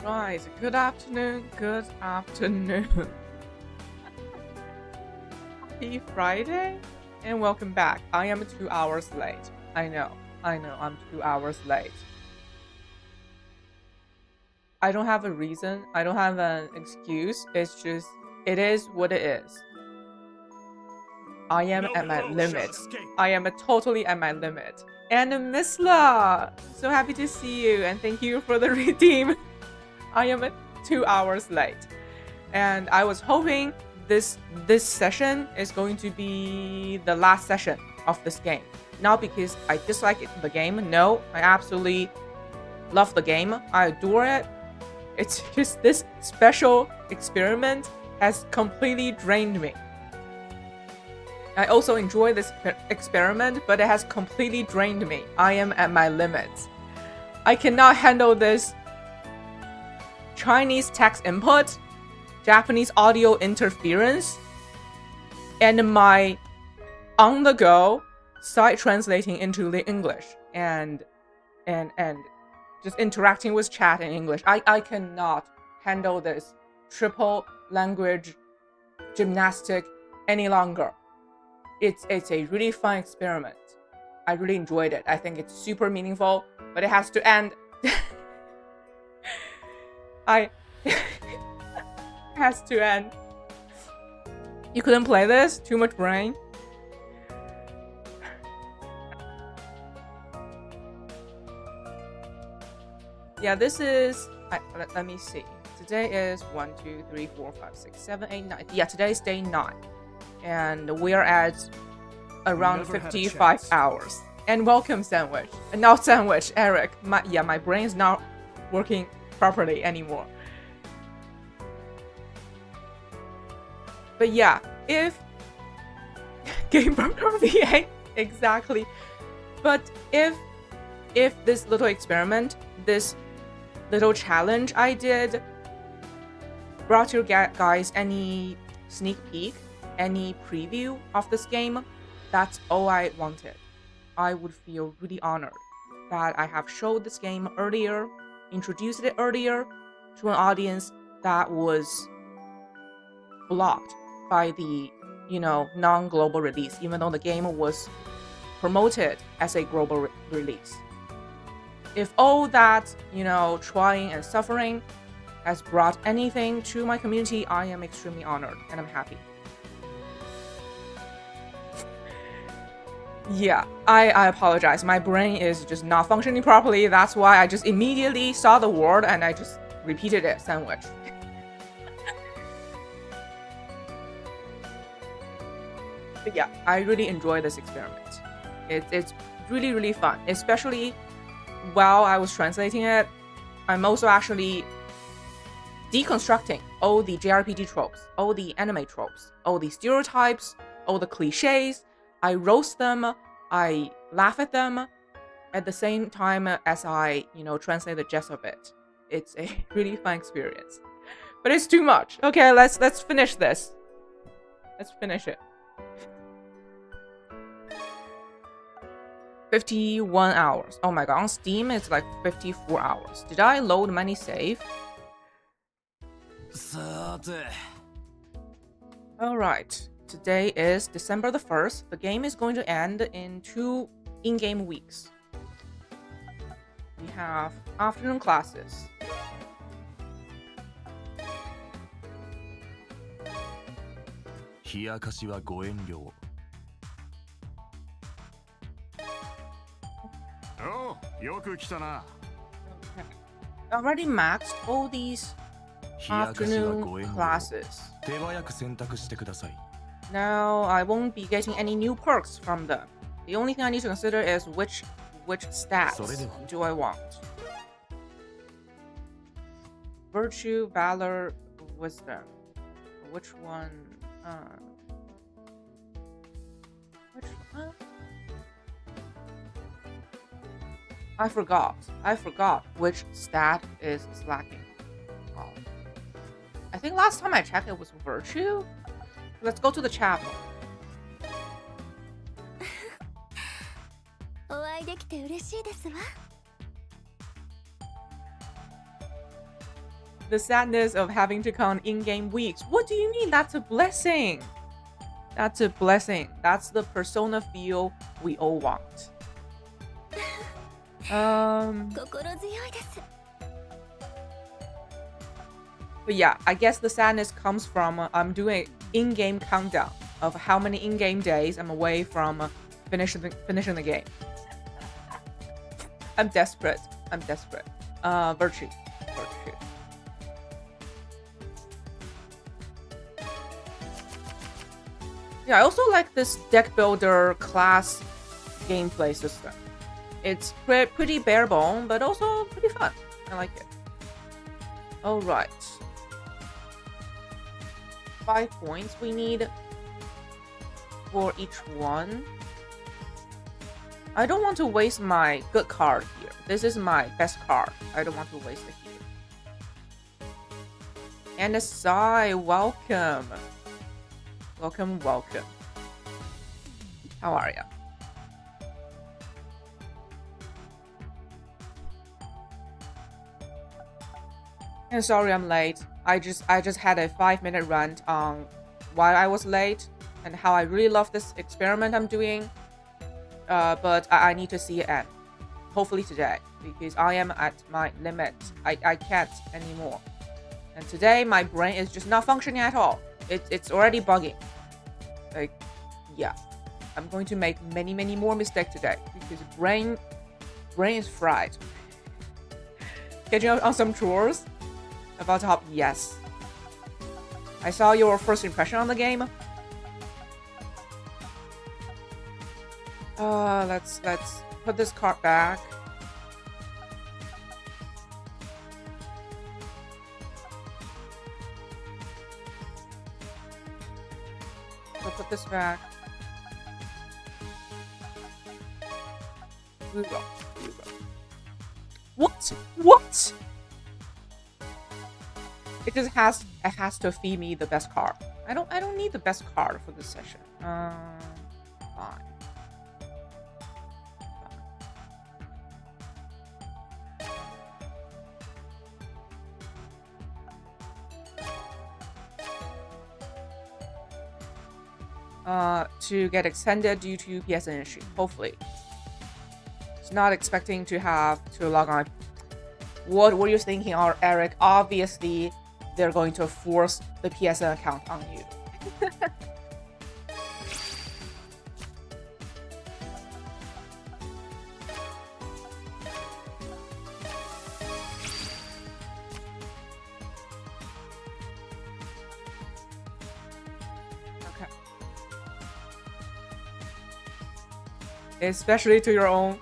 Right, good afternoon, good afternoon. Happy Friday, and welcome back. I am 2 hours late. I know, I'm 2 hours late. I don't have a reason, I don't have an excuse, it's just, it is what it is. I am at my limit. I am totally at my limit. And Miss La, so happy to see you, and thank you for the redeem. I am 2 hours late, and I was hoping this session is going to be the last session of this game. Not because I dislike the game. No, I absolutely love the game. I adore it. It's just this special experiment has completely drained me. I also enjoy this experiment, but it has completely drained me. I am at my limits. I cannot handle this Chinese text input, Japanese audio interference, and my on-the-go side translating into the English and just interacting with chat in English. I cannot handle this triple language gymnastic any longer. It's a really fun experiment. I really enjoyed it. I think it's super meaningful, but it has to end. It has to end. You couldn't play this? Too much brain? Yeah, this is... let me see. Today is 1, 2, 3, 4, 5, 6, 7, 8, 9. Yeah, today is day 9. And we are at around 55 hours. And welcome, Sandwich. Not Sandwich, Eric. My brain is not working properly anymore. But yeah, if Game Broker VA, exactly. But if this little experiment, this little challenge I did brought you guys any sneak peek, any preview of this game, that's all I wanted. I would feel really honored that I have showed this game earlier, introduced it earlier to an audience that was blocked by the, non-global release, even though the game was promoted as a global release. If all that, trying and suffering has brought anything to my community, I am extremely honored and I'm happy. Yeah, I apologize. My brain is just not functioning properly. That's why I just immediately saw the word and I just repeated it, sandwich. But yeah, I really enjoy this experiment. It's really, really fun, especially while I was translating it. I'm also actually deconstructing all the JRPG tropes, all the anime tropes, all the stereotypes, all the cliches. I roast them, I laugh at them at the same time as I, translate the gist of it. It's a really fun experience. But it's too much. Okay, let's finish this. Let's finish it. 51 hours. Oh my god, on Steam it's like 54 hours. Did I load many save? Alright, today is December the 1st. The game is going to end in 2 in-game weeks. We have afternoon classes. Already maxed all these afternoon classes. Now I won't be getting any new perks from them. The only thing I need to consider is which stats do I want. Virtue, Valor, Wisdom. Which one? Which one? I forgot which stat is slacking. Oh. I think last time I checked it was Virtue. Let's go to the chapel. the sadness of having to count in-game weeks. What do you mean? That's a blessing. That's a blessing. That's the persona feel we all want. But yeah, I guess the sadness comes from I'm doing in-game countdown of how many in-game days I'm away from finishing the game. I'm desperate. Virtue. Yeah, I also like this deck builder class gameplay system. It's pretty bare bone, but also pretty fun. I like it. All right. 5 points we need for each one. I don't want to waste my good card here. This is my best card. I don't want to waste it here. And Asai, welcome. Welcome. How are ya? And sorry I'm late. I just had a 5-minute rant on why I was late and how I really love this experiment I'm doing. But I need to see it end. Hopefully today, because I am at my limit. I can't anymore. And today my brain is just not functioning at all. It's already bugging. Like, yeah. I'm going to make many more mistakes today because brain is fried. Catching up on some chores. About to hop, yes. I saw your first impression on the game. Let's put this card back. So put this back. Here we go. What? It just has to feed me the best card. I don't need the best card for this session. Fine. To get extended due to PSN issue, hopefully. It's not expecting to have to log on. What were you thinking, Eric? Obviously, they're going to force the PSN account on you. Okay. Especially to your own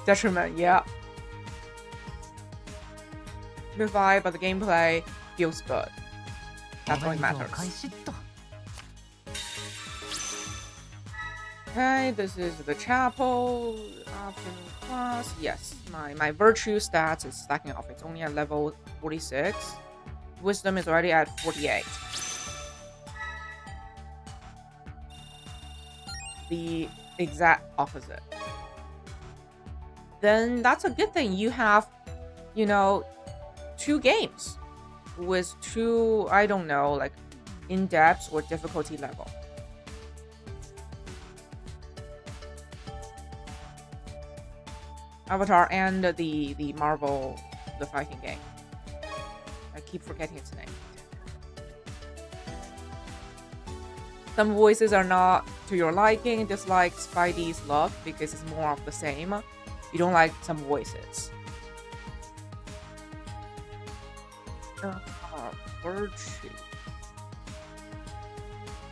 detriment, yeah. The vibe, but the gameplay feels good. That's what matters. Okay, this is the chapel. Afternoon class. Yes, my virtue stats is stacking off. It's only at level 46. Wisdom is already at 48. The exact opposite. Then that's a good thing. You have, 2 games with 2, I don't know, like in-depth or difficulty level. Avatar and the Marvel, the fighting game. I keep forgetting its name. Some voices are not to your liking, just like Spidey's look, because it's more of the same. You don't like some voices. Virtue.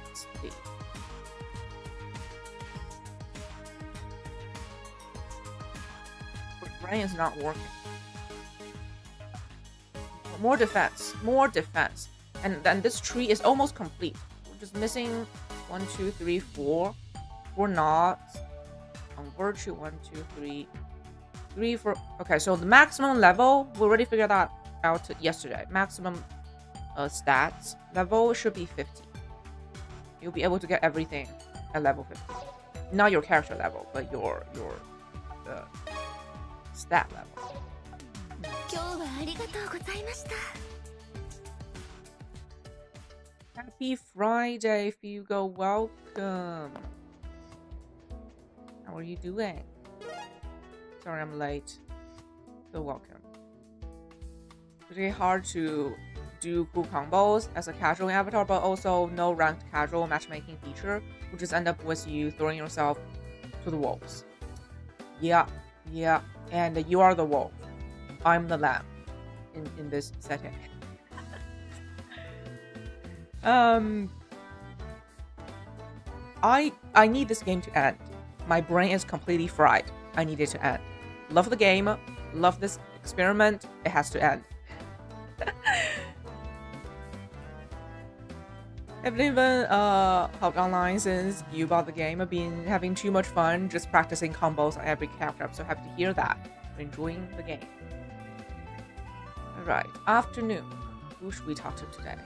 Let's see. My brain is not working. More defense. And then this tree is almost complete. We're just missing 1, 2, 3, 4. 4 knots. On virtue, 1, 2, 3. 3, 4. Okay, so the maximum level, we already figured that out yesterday. Maximum stats level should be 50. You'll be able to get everything at level 50. Not your character level, but your stat level. Happy Friday, Fugo. Welcome. How are you doing? Sorry I'm late. So welcome. It's really hard to do cool combos as a casual avatar, but also no ranked casual matchmaking feature, which just end up with you throwing yourself to the wolves. Yeah, and you are the wolf. I'm the lamb in this setting. I need this game to end. My brain is completely fried. I need it to end. Love the game, love this experiment. It has to end. Haven't even hopped online since you bought the game. I've been having too much fun just practicing combos on every character. I'm so happy to hear that. You're enjoying the game. Alright, afternoon. Who should we talk to today?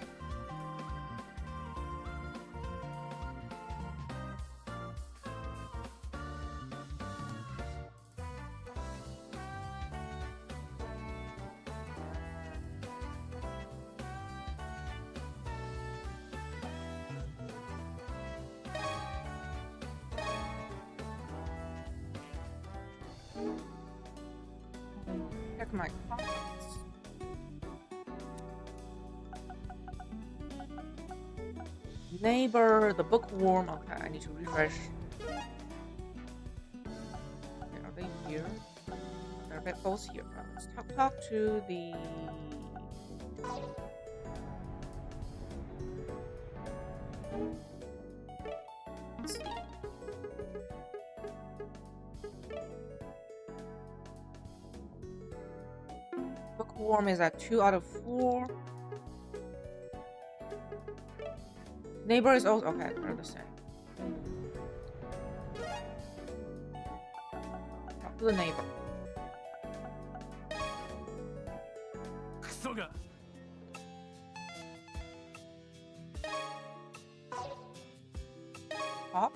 Check my comments. Neighbor, the bookworm. Okay, I need to refresh. Okay, are they here? They're a bit close here. Let's talk to the. Let's see. Bookworm is at 2 out of 4. Neighbor is also okay. They're the same. Talk to the neighbor. Talk.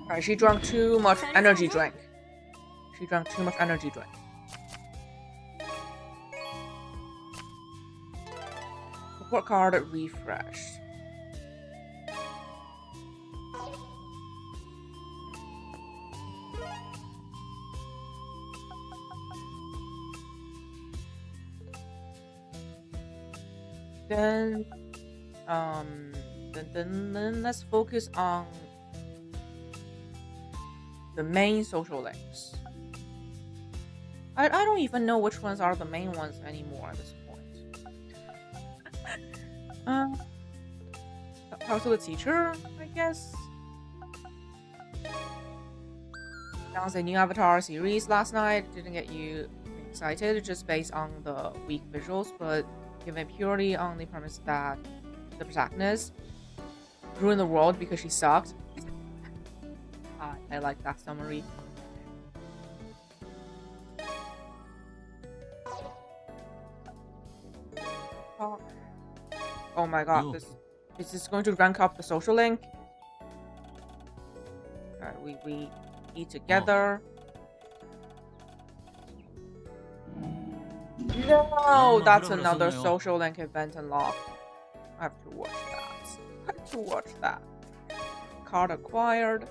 Alright, she drank too much energy drink. She drank too much energy drink. Report card refresh. Then let's focus on the main social links. I don't even know which ones are the main ones anymore at this point. Talk to the teacher, I guess. Announced a new Avatar series last night. Didn't get you excited just based on the weak visuals, but given purely on the premise that the protagonist ruined the world because she sucked. I like that summary. Oh my god, is this going to rank up the social link? Alright, we eat together. No, that's another social link event unlocked. I have to watch that. Card acquired.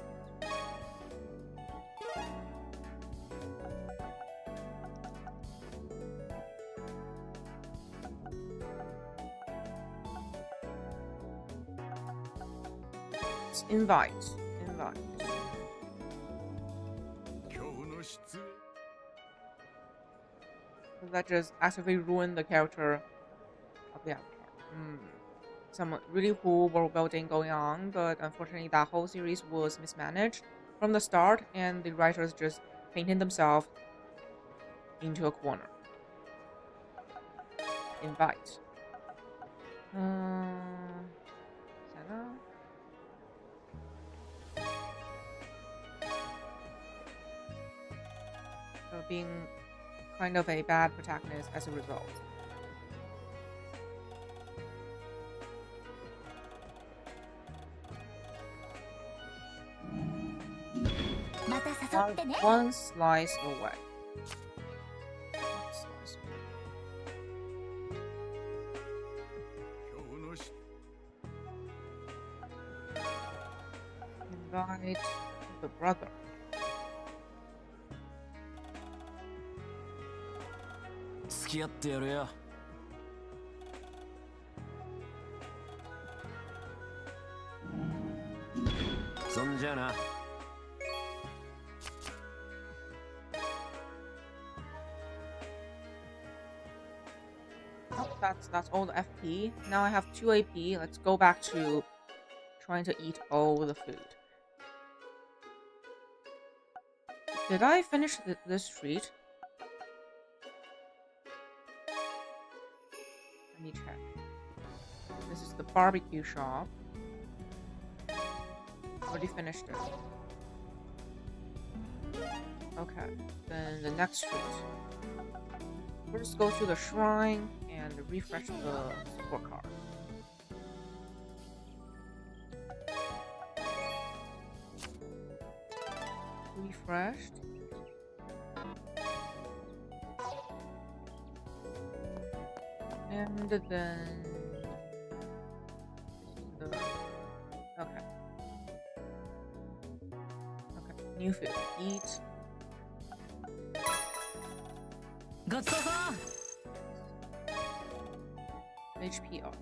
Invite. That just actively ruined the character of the avatar. Some really cool world building going on, but unfortunately that whole series was mismanaged from the start, and the writers just painted themselves into a corner. Invite. Senna? Being kind of a bad protagonist as a result. One slice away. Invite the brother. Oh, that's all the FP. Now I have 2 AP. Let's go back to trying to eat all the food. Did I finish this street? Let me check. This is the barbecue shop. Already finished it. Okay, then the next street. First go to the shrine and refresh the scorecard. Refreshed. And then okay. New food. Eat. HP up.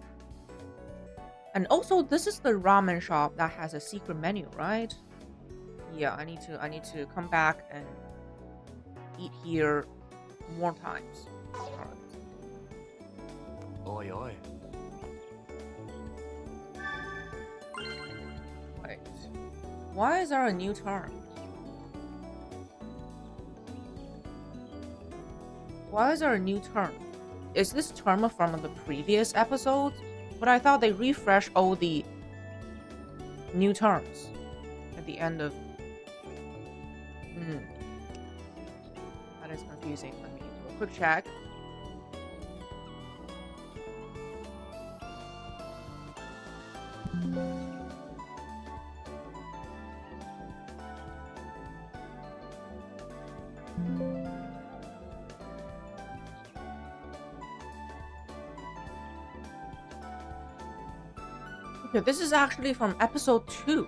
And also this is the ramen shop that has a secret menu, right? Yeah, I need to come back and eat here more times. Oi, oi. Wait. Why is there a new term? Why is there a new term? Is this term from the previous episode? But I thought they refreshed all the new terms at the end of... That is confusing. Let me do a quick check. Okay, this is actually from episode 2.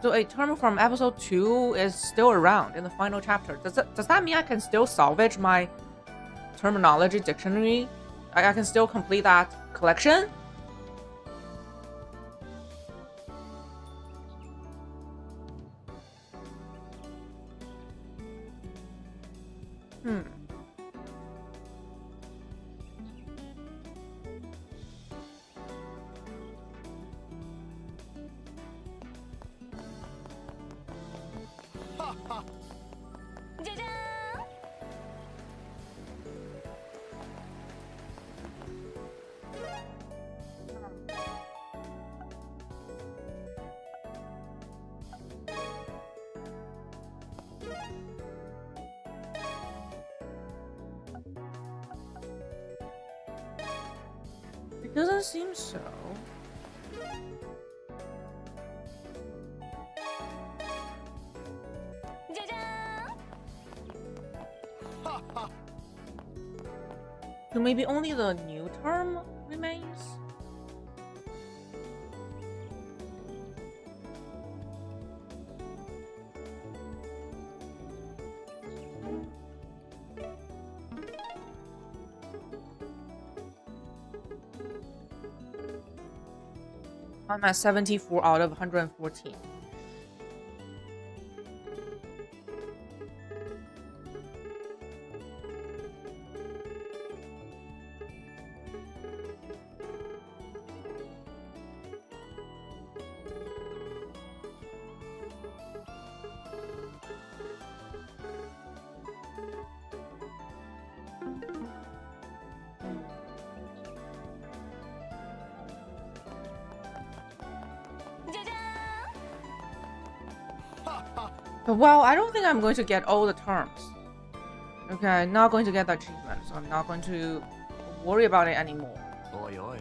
So a term from episode 2 is still around in the final chapter. Does that mean I can still salvage my terminology dictionary? I can still complete that collection? It doesn't seem so. So maybe only the new term remains? I'm at 74 out of 114. Well, I don't think I'm going to get all the terms. Okay, I'm not going to get the achievement, so I'm not going to worry about it anymore. Oi, oi.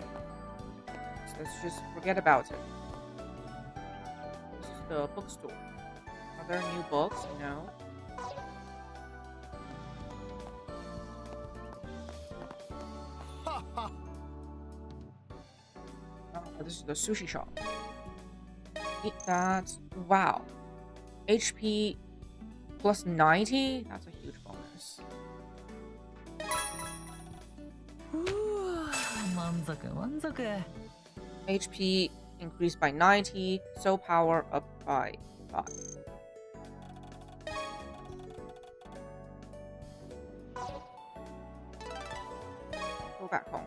So let's just forget about it. the bookstore. Are there new books? No. This is the sushi shop. Eat that. Wow. HP plus 90? That's a huge bonus. HP increased by 90, soul power up by 5. Go back home.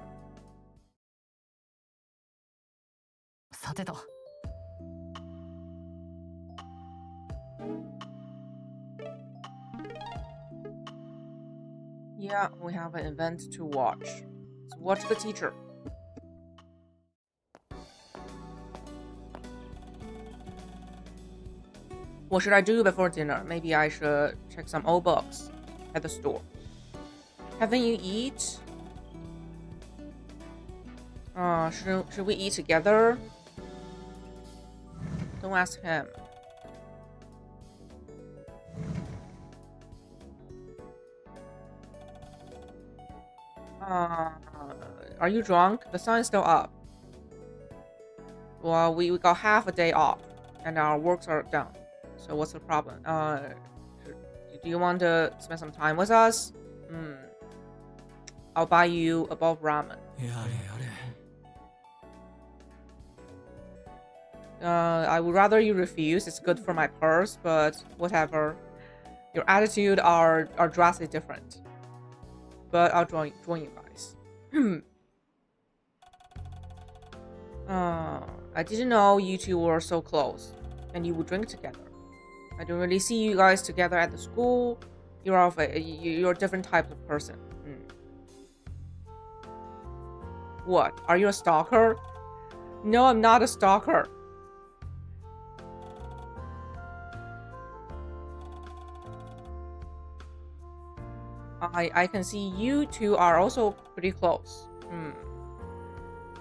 Yeah, we have an event to watch. Let's watch the teacher. What should I do before dinner? Maybe I should check some old books at the store. Haven't you eat? Should we eat together? Don't ask him. Are you drunk? The sun is still up. Well, we got half a day off, and our works are done. So what's the problem? Do you want to spend some time with us? I'll buy you a bowl of ramen. I would rather you refuse. It's good for my purse, but whatever. Your attitude are drastically different. But I'll join you guys. I didn't know you two were so close, and you would drink together. I don't really see you guys together at the school. You're a different type of person. What? Are you a stalker? No, I'm not a stalker. I can see you two are also pretty close.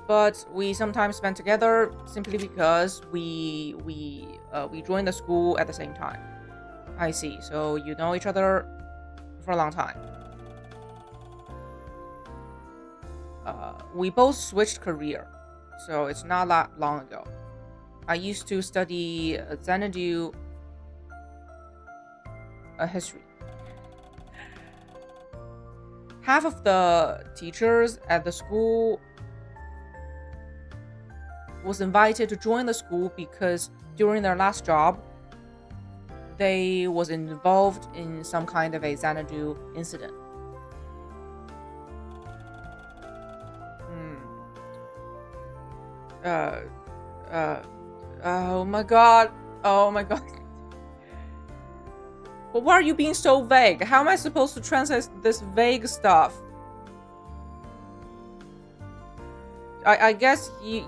But we sometimes spend together simply because we joined the school at the same time. I see. So you know each other for a long time. We both switched career, so it's not that long ago. I used to study XANADU history. Half of the teachers at the school was invited to join the school because during their last job, they was involved in some kind of a XANADU incident. Oh my god. Oh my god. But why are you being so vague? How am I supposed to translate this vague stuff? I guess he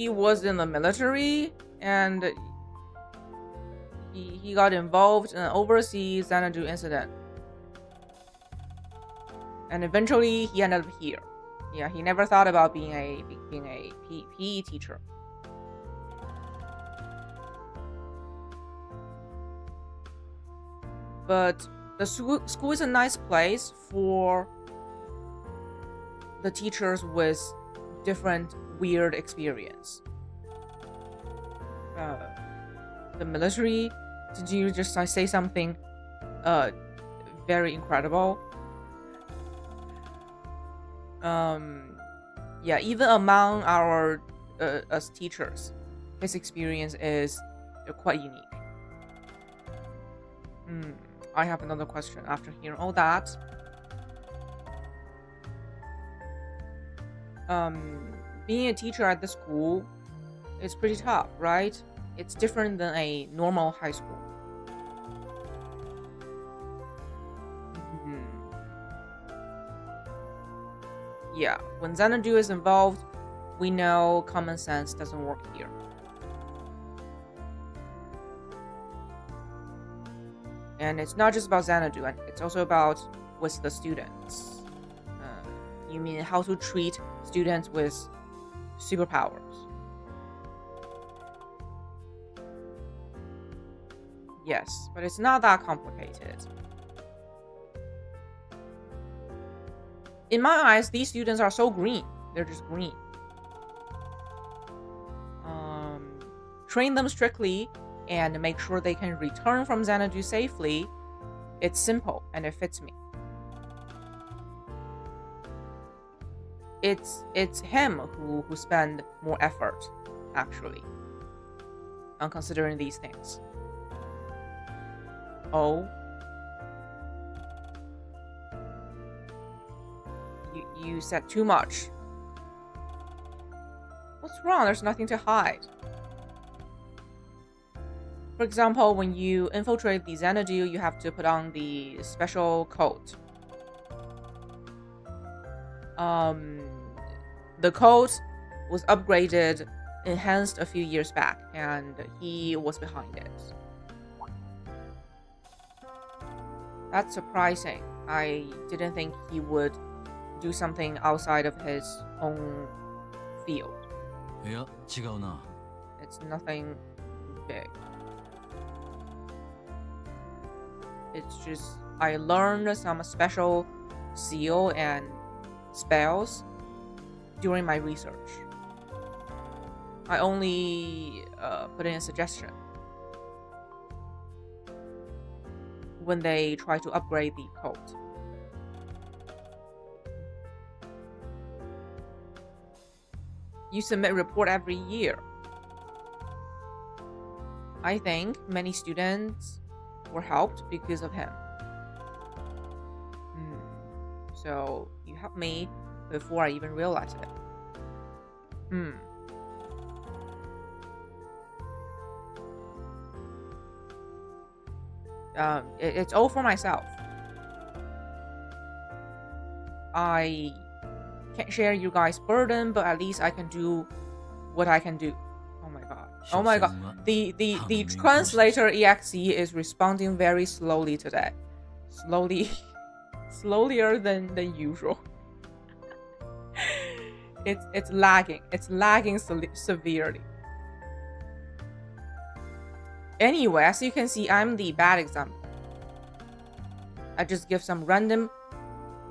was in the military and he got involved in an overseas XANADU incident. And eventually he ended up here. Yeah, he never thought about being a PE teacher. But the school is a nice place for the teachers with different weird experience. The military, did you just say something very incredible? Yeah, even among our us teachers, his experience is quite unique. I have another question after hearing all that. Being a teacher at the school is pretty tough, right? It's different than a normal high school. Yeah, when XANADU is involved, we know common sense doesn't work here. And it's not just about XANADU, and it's also about with the students. You mean how to treat students with superpowers. Yes, but it's not that complicated. In my eyes, these students are so green. They're just green. Train them strictly and make sure they can return from XANADU safely. It's simple and it fits me. It's him who spend more effort, actually, on considering these things. Oh. You said too much. What's wrong? There's nothing to hide. For example, when you infiltrate the XANADU, you have to put on the special coat. The coat was upgraded, enhanced a few years back, and he was behind it. That's surprising. I didn't think he would do something outside of his own field. Yeah, 違うな. It's nothing big. It's just I learned some special seal and spells during my research. I only put in a suggestion when they try to upgrade the coat. You submit a report every year. I think many students were helped because of him. So you helped me before I even realized it. It's all for myself. I can't share you guys' burden, but at least I can do what I can do. Oh my god. Oh my god. The Translator.exe is responding very slowly today. Slower than usual. It's lagging. It's lagging severely. Anyway, as you can see, I'm the bad example. I just give some random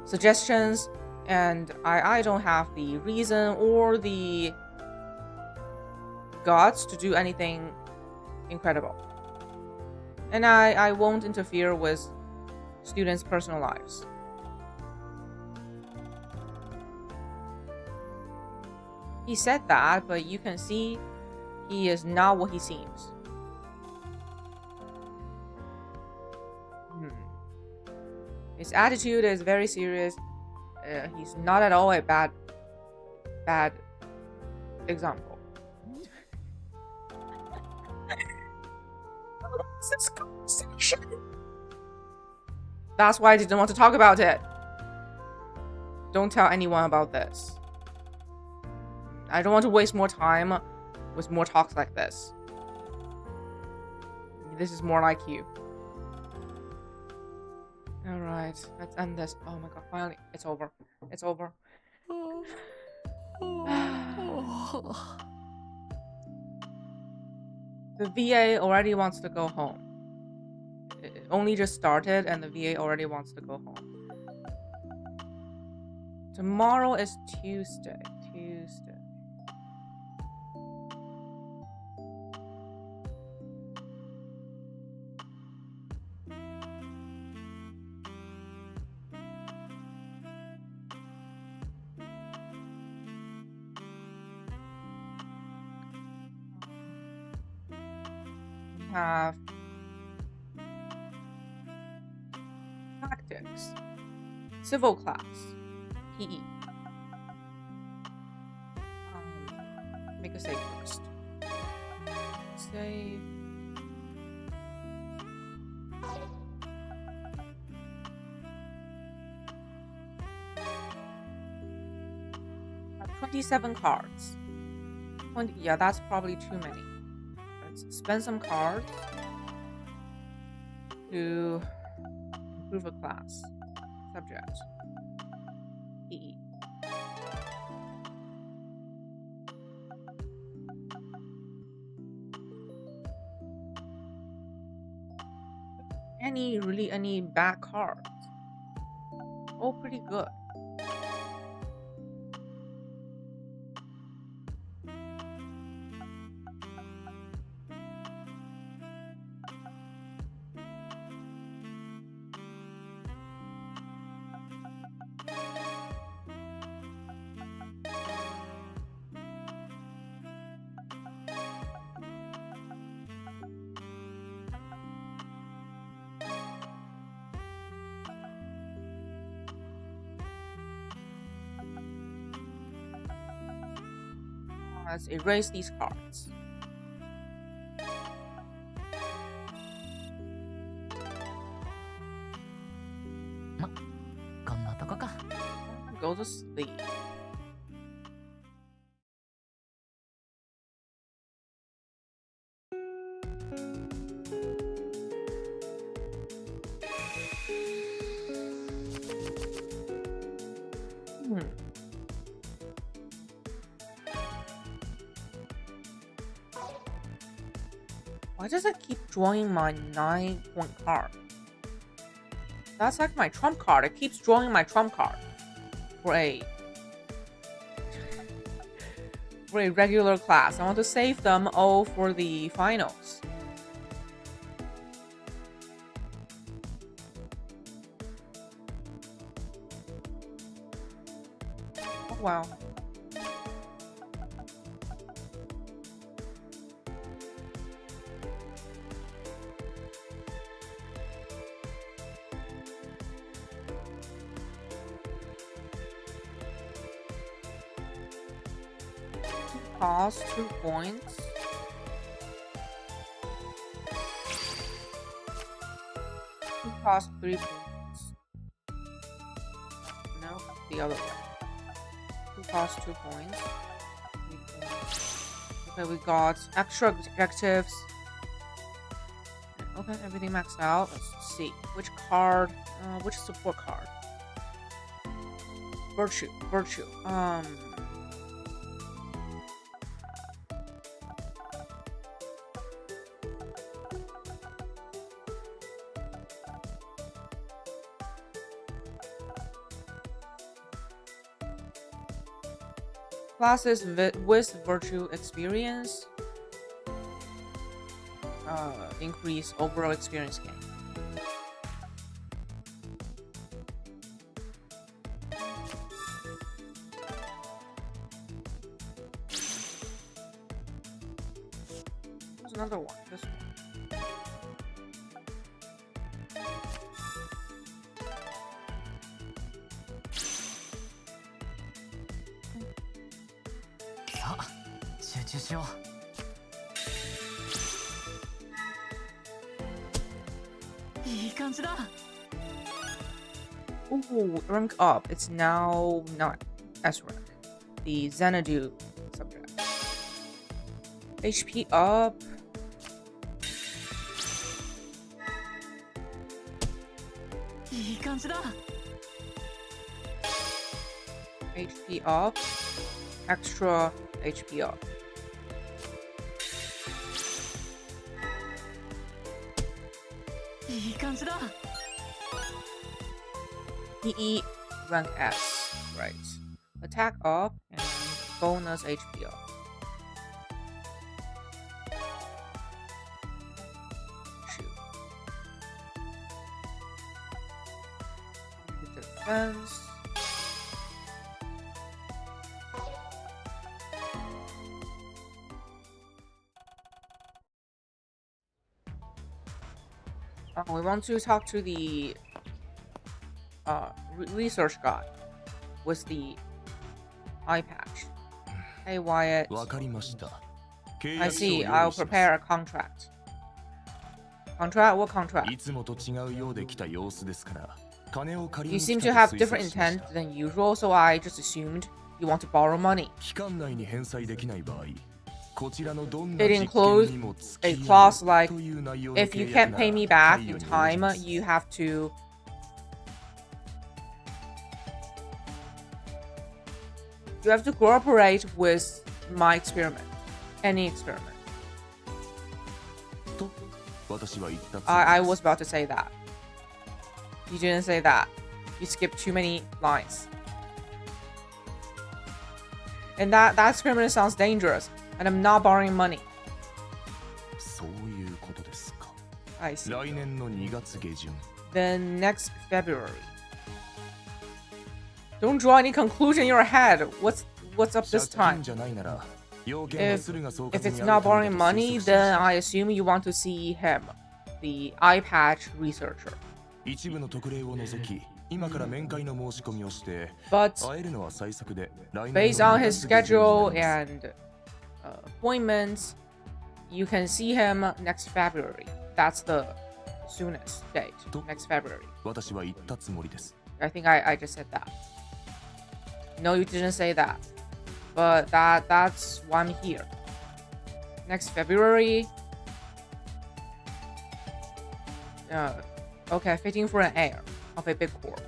suggestions, and I don't have the reason or the guts to do anything incredible. And I won't interfere with students' personal lives. He said that, but you can see he is not what he seems. His attitude is very serious. He's not at all a bad example. This conversation. That's why I didn't want to talk about it. Don't tell anyone about this. I don't want to waste more time with more talks like this. This is more like you. Alright, let's end this. Oh my god, finally, it's over. It's over. The VA already wants to go home. It only just started and the VA already wants to go home. Tomorrow is Tuesday. Have tactics, civil class, PE. Make a save first. Save. Have 27 cards. 20, yeah, that's probably too many. Spend some cards to improve a class. Subject. PE. any bad cards. All pretty good. Let's erase these cards. Go to sleep. Why does it keep drawing my 9-point card? That's like my trump card. It keeps drawing my trump card for a regular class. I want to save them all for the finals. Oh, wow. Cost 2 points. Cost 3 points. No, the other one. Cost 2 points. Okay, we got extra objectives. Okay, everything maxed out. Let's see which card. Which support card? Virtue. Classes with virtue experience increase overall experience gain. There's another one. This one. Ooh, rank up. It's now not S rank. The XANADU subject. HP up. HP up. Extra HP up. PE rank S, right. Attack up and bonus HP up. Shoot. Defense. We want to talk to the research guy with the eye patch. Hey Wyatt. I see. I'll prepare a contract. Contract? What contract? You seem to have different intent than usual, so I just assumed you want to borrow money. It includes a clause like, if you can't pay me back in time, you have to cooperate with my experiment. Any experiment. I was about to say that. You didn't say that. You skipped too many lines. And that experiment sounds dangerous. And I'm not borrowing money. そういうことですか。 I see. 来年の2月下旬。 Then next February. Don't draw any conclusion in your head. What's up this time? If it's not borrowing money, then I assume you want to see him, the eye patch researcher. 一部の特例を除き、今から面会の申し込みをして、 But 会えるのは最速で、来年の based on his 2月下旬に schedule なります and appointments, you can see him next February. That's the soonest date. Next February. 私は言ったつもりです。 I think I just said that. No, you didn't say that. But that's why I'm here. Next February. Okay, fitting for an heir of a big corp.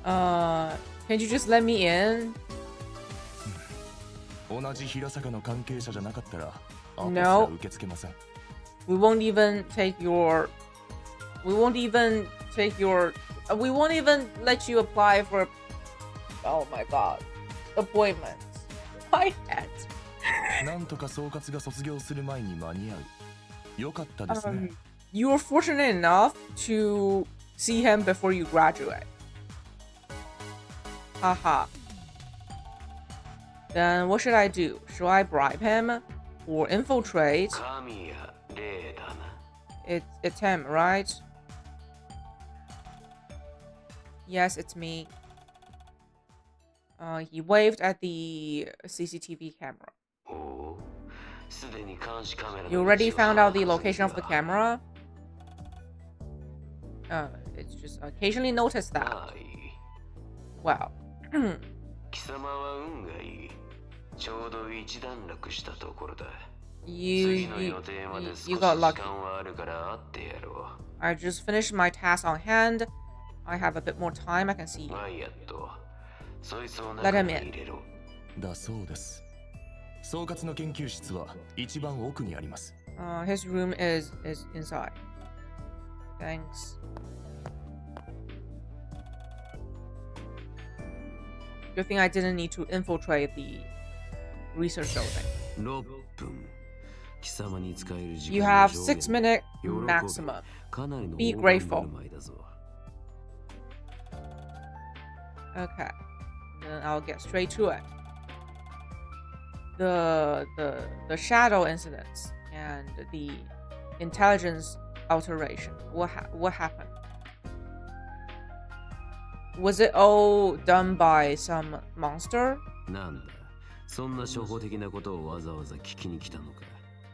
Can you just let me in? 同じ平坂の関係者じゃなかったら、アポす No. ら受け付けません。 We won't even we won't even let you apply for, oh my god, appointments. My head. なんとか総括が卒業する前に間に合う。よかったですね。You were fortunate enough to see him before you graduate. Haha. Then what should I do? Should I bribe him or infiltrate? 神谷霊だな。 It's him, right? Yes, it's me. He waved at the CCTV camera. おう、すでに監視カメラの You already 位置を found out the 把握 location of the 済みだ。 camera? It's just occasionally noticed that. はい。 Wow. 貴様は運がいい。ちょうど一段落したところだ。 You 次の予定まで少し you 時 got 間 lucky. はあるから会ってやろ I just finished my task on hand. I have a bit more time. I can see う。 you. マイヤット、そいつを Let 中 him に in. 入れろ。だそうです。総括の研究室は一番奥にあります。His room is inside. Thanks. Good thing I didn't need to infiltrate the research building. 6分。貴様に使える時間 You の have 上限 6 minute 喜べ maximum. かなりの Be 大盤 grateful. 振る舞いだぞ。 Okay. Then I'll get straight to it. The shadow incidents and the intelligence alteration. What happened? Was it all done by some monster? なんだ、そんな初歩的なことをわざわざ聞きに来たのか。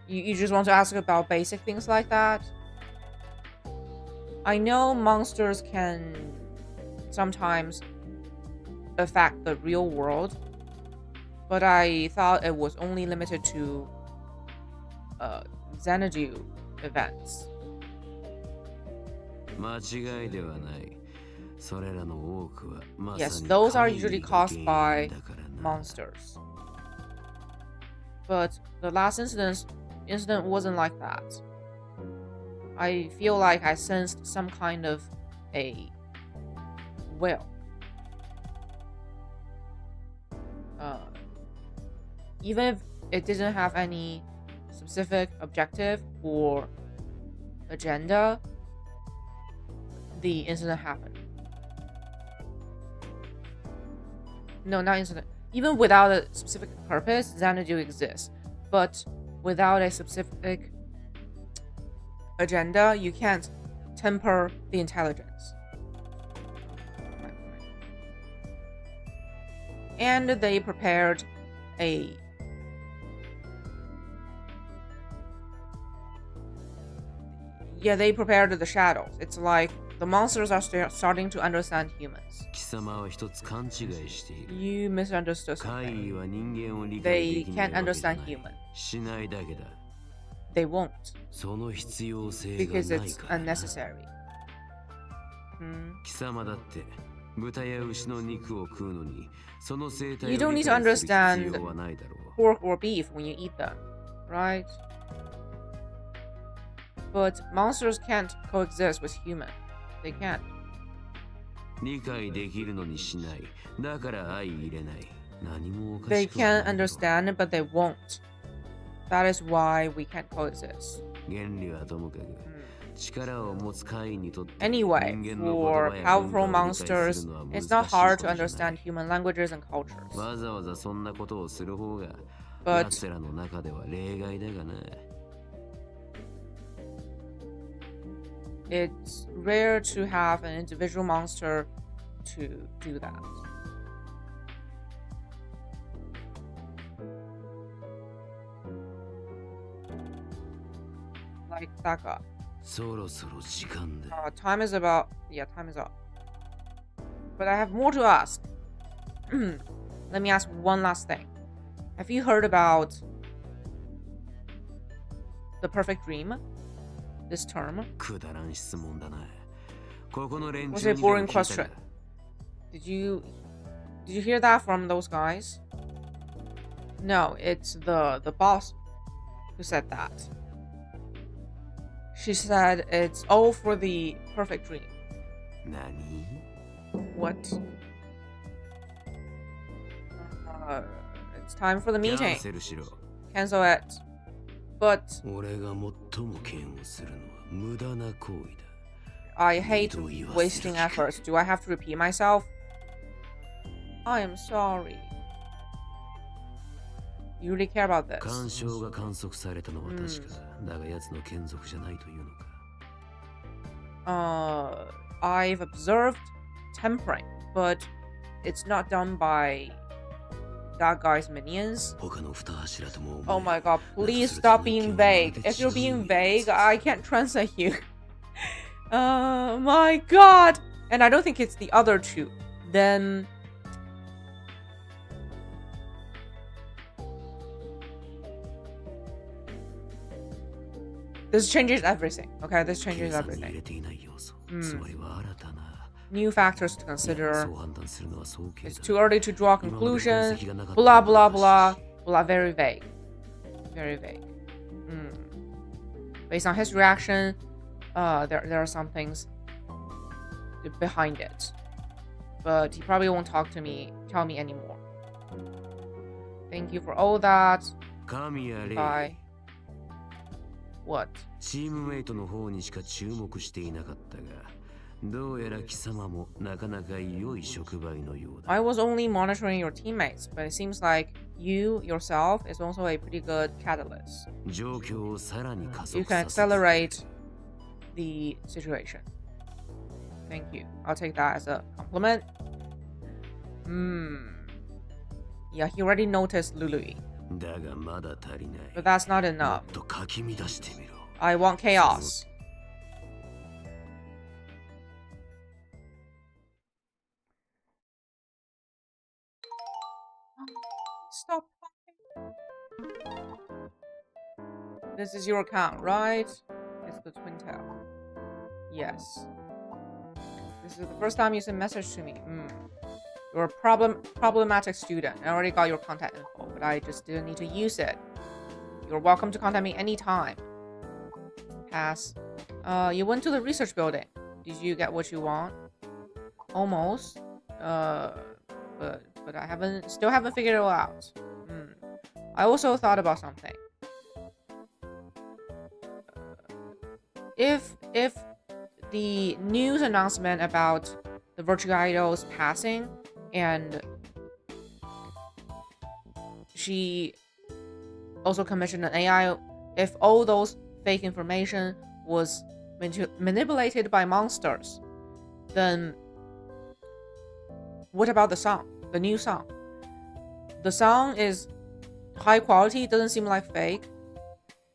You just want to ask about basic things like that? I know monsters can sometimes affect the real world, but I thought it was only limited to XANADU events. 間違いではない。それらの多くはまさ Yes, に those are 怪異 usually が caused 原 by 因だからな。 monsters. But the last incident wasn't like that. I feel like I sensed some kind of a will. Even if it didn't have any specific objective or agenda, the incident happened. No, not incident. Even without a specific purpose, XANADU exists. But without a specific agenda, you can't temper the intelligence. And they prepared a they prepared the shadows. It's like the monsters are starting to understand humans. 貴様は一つ勘違いしている。 You misunderstood 怪 something. 異は人間を理解で They きない can't わけじゃ understand ない human. しないだけだ。 They won't その必要性が because ない it's からな。 unnecessary. Hmm. 貴様だって豚や牛の肉を食うのにその生態を You don't 理 need to 解する understand 必要はないだろう。 Pork or beef when you eat them, right? But monsters can't coexist with humans. They can't. 理解できるのにしない。だから相入れない。何もおか They しくはない can understand it, but they won't. That is why we can't coexist. 原理はともかく、力を持つ怪異にとって Anyway, 人間の言 for 葉や powerful 文化を理解す monsters, るのは難 it's しい not こ hard と to じゃない understand human languages and cultures. わざわざそんなことをする方が But 奴らの中では例外だがな。 it's rare to have an individual monster to do that. Like that guy. そろそろ時間だ。 Time is about. Yeah, time is up. But I have more to ask. Let me ask one last thing. Have you heard about the perfect dream? This term? くだらん質問だな。ここの連 Was 中 it に a boring でも聞いた question? か。 Did you hear that from those guys? No, it's the boss who said that. She said it's all for the perfect dream. 何？ What? It's time for the キャン meeting. セルしろ。 Cancel it. But 俺が最も嫌悪するのは無駄な行為だ。 I hate wasting efforts. Do I have to repeat myself? I am sorry. You really care about this? 干渉が観測されたのは確か。だが奴の眷属じゃないというのか。I've observed tempering, but it's not done by that guy's minions. 他の二柱とも思え。 Oh my god, please stop being vague. If you're being vague, I can't translate you. My god! And I don't think it's the other two. Then this changes everything. Okay, this changes 計算に入 everything. れていない要素。つまりは新たな。 New factors to consider. そう判断するのは早計 It's だ。 too early to draw a conclusion. Blah blah blah blah. Very vague. Very vague. Based on his reaction, there are some things behind it, but he probably won't tell me anymore. Thank you for all that. 神や霊。 Bye. What? チームメイトの方にしか注目していなかったが、どうやら貴様もなかなか良い触媒のようだ。 I was only monitoring your teammates, but it seems like you yourself is also a pretty good catalyst. 状況をさらに加 You 速 can させて。 accelerate the situation. Thank you. I'll take that as a compliment. Yeah, he already noticed Lului, だがまだ足りない。 but that's not も enough. っとかき乱してみろ。 I want chaos. Stop talking. This is your account, right? It's the twin tail. Yes. This is the first time you sent a message to me. You're a problematic student. I already got your contact info, but I just didn't need to use it. You're welcome to contact me anytime. Pass. You went to the research building. Did you get what you want? Almost. But I still haven't figured it all out. I also thought about something. If the news announcement about the virtual idol's passing and she also commissioned an AI, if all those fake information was manipulated by monsters, then what about the song? The new song? The song is high quality, doesn't seem like fake. Do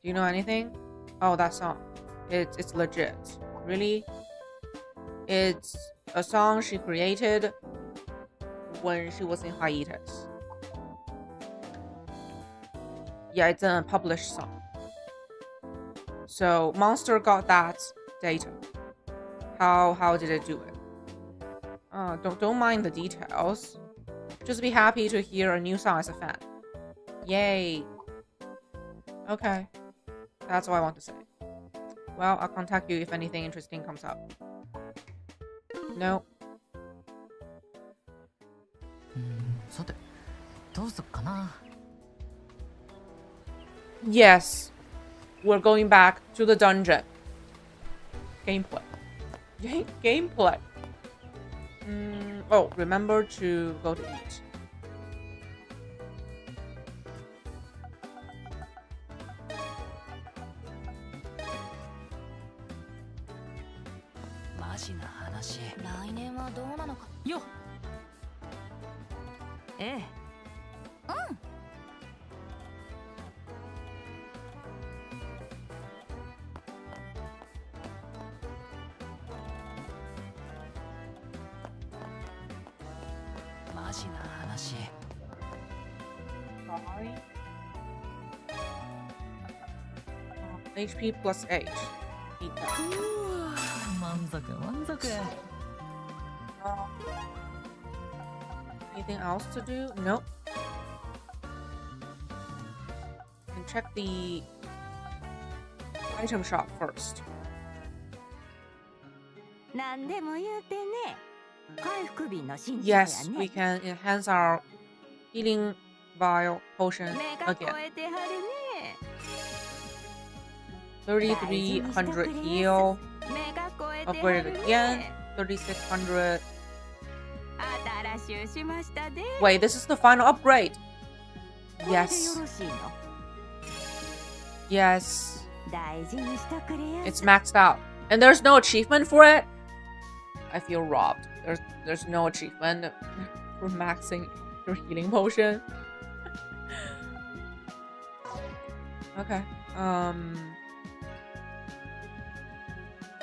you know anything? Oh, that song. It's legit. Really? It's a song she created when she was in hiatus. Yeah, it's a published song. So Monster got that data. How did it do it? Don't mind the details. Just be happy to hear a new song as a fan. Yay. Okay. That's all I want to say. Well, I'll contact you if anything interesting comes up. No. さてどうすっかな。 Yes. We're going back to the dungeon. Gameplay. Gameplay. Oh, remember to go to eat. Yo. ええ。マジな話。 HP plus 8. Eat that. 満足満足。 Anything else to do? Nope. And check the item shop first. 何でも言うてね。回復瓶の身長 Yes, や we ね。 can enhance our healing vial potion 目が again. 超えてはるね。 3,300 heal. 目が超えては Upgraded る again. ね。 3,600. 新しゅうしましたで。 Wait, this is the final upgrade. これでよ Yes. ろしいの。 Yes. 大事にしとくれや。 It's maxed out. And there's no achievement for it? I feel robbed. There's no achievement for maxing your healing potion. Okay.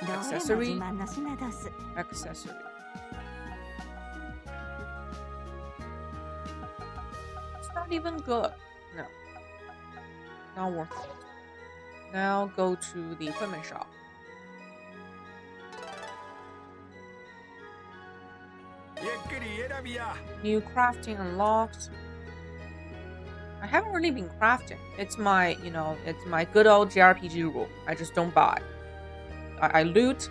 どれも accessory. 自慢の品どす。 Accessory. It's not even good. No. Not worth it. Now go to the equipment shop. New crafting unlocked. I haven't really been crafting. It's my, it's my good old JRPG rule. I just don't buy. I loot,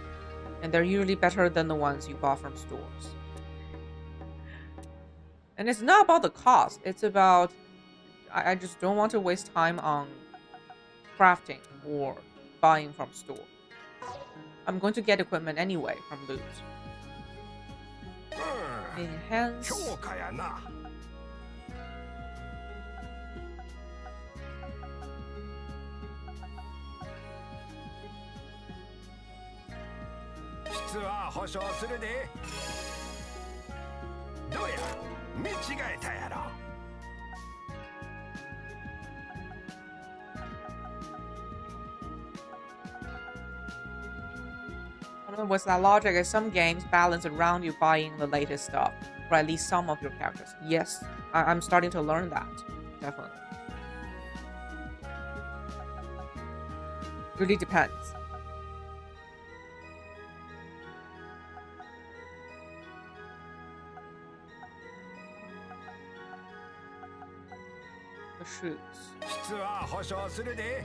and they're usually better than the ones you bought from stores. And it's not about the cost. It's about I just don't want to waste time on crafting or buying from store. I'm going to get equipment anyway from loot. Enhance. 強化やな。質は保証するで。どうや、見違えたやろ。 What's that logic is some games balance around you buying the latest stuff, or at least some of your characters. Yes, I'm starting to learn that. Definitely. Really depends. The shoots. 質は保証するで。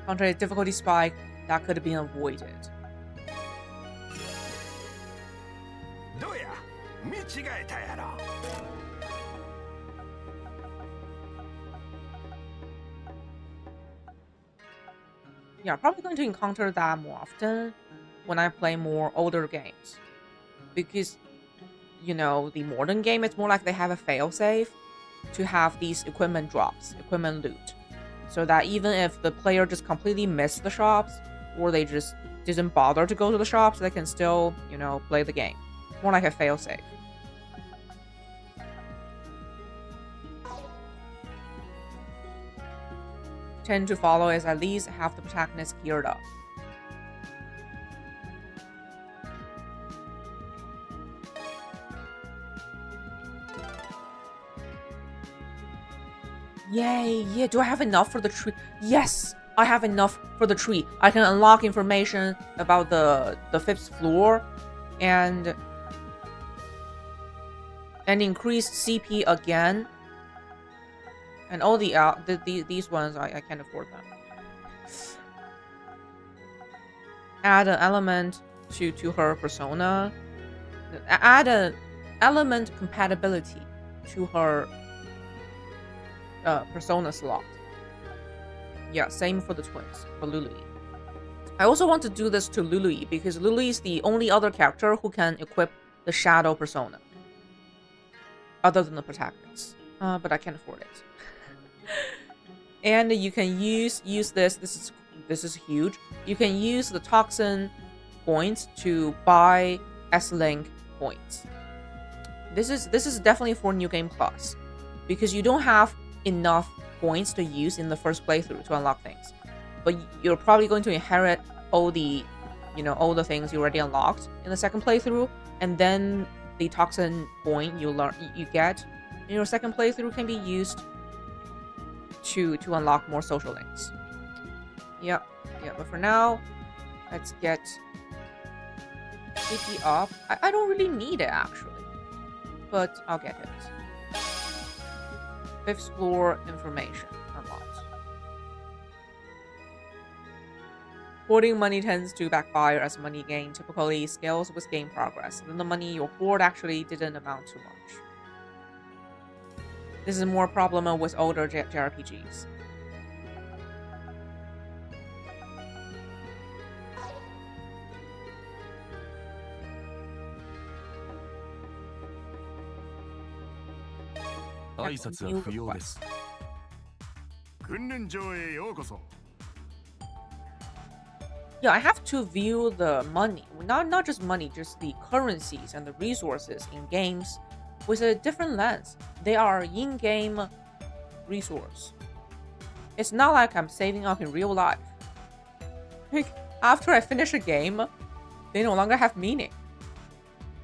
Contra a difficulty spike that could have been avoided. どうや、見違えたやろ。 Yeah, probably going to encounter that more often when I play more older games. Because, the modern game, it's more like they have a failsafe to have these equipment drops, equipment loot. So that even if the player just completely missed the shops, or they just didn't bother to go to the shops, they can still, play the game. More like a failsafe. Tend to follow is at least have the protagonist geared up. Yay, yeah, do I have enough for the tree? Yes, I have enough for the tree. I can unlock information about the fifth floor and increase CP again. And all these ones, I can't afford them. Add an element to her persona add an element compatibility to her persona slot. Yeah, same for the twins, for Lulu. I also want to do this to Lulu because Lulu is the only other character who can equip the shadow persona, other than the protagonist. But I can't afford it. And you can use this. This is huge. You can use the toxin points to buy S-Link points. This is definitely for New Game Plus, because you don't have enough points to use in the first playthrough to unlock things. But you're probably going to inherit all the, all the things you already unlocked in the second playthrough, and then the toxin point you get in your second playthrough can be used to unlock more social links. Yeah. But for now, let's get CP up. I don't really need it actually, but I'll get it. 5th floor information unlocked. Hoarding money tends to backfire as money gain typically scales with game progress. Then the money you hoard actually didn't amount to much. This is more a problem with older JRPGs. Yeah, I have to view the money, not just money, just the currencies and the resources in games with a different lens. They are in-game resource. It's not like I'm saving up in real life. Like, after I finish a game, they no longer have meaning.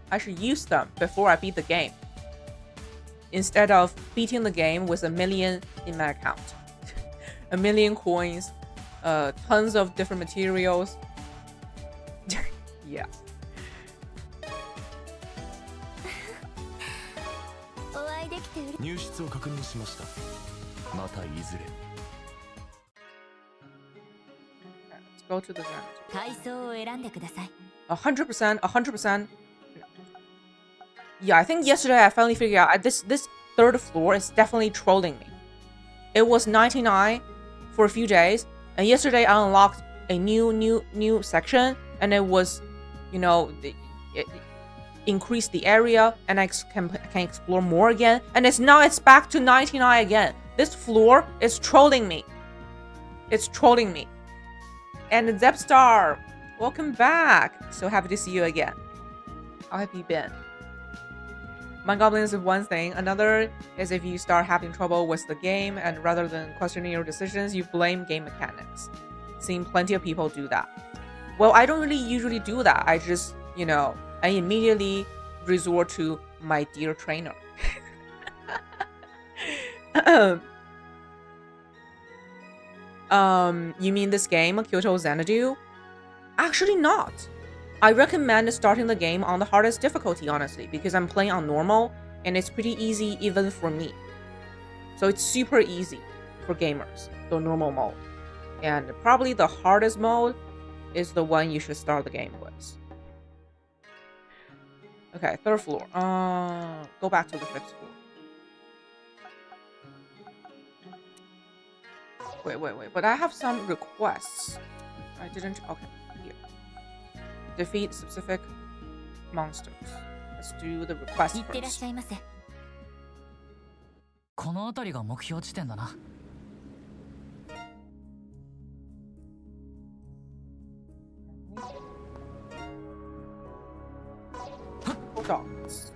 I should use them before I beat the game, instead of beating the game with 1 million in my account. 1 million coins, tons of different materials. Yeah. Let's go to the Xanadu. 100%. Yeah, I think yesterday I finally figured out this 3rd floor is definitely trolling me. It was 99 for a few days, and yesterday I unlocked a new section, and it was, it increased the area, and I can explore more again, and it's back to 99 again. This floor is trolling me. It's trolling me. And Zepstar, welcome back. So happy to see you again. How have you been? Mind goblins is one thing. Another is if you start having trouble with the game, and rather than questioning your decisions, you blame game mechanics. Seen plenty of people do that. Well, I don't really usually do that. I just, I immediately resort to my dear trainer. You mean this game, KYOTO XANADU? Actually not. I recommend starting the game on the hardest difficulty, honestly, because I'm playing on normal, and it's pretty easy even for me. So it's super easy for gamers, the normal mode. And probably the hardest mode is the one you should start the game with. Okay, 3rd floor. Go back to the 5th floor. Wait. But I have some requests. I didn't... Okay, here. Defeat specific monsters. Let's do the request first. この辺りが目標地点だな。Dogs.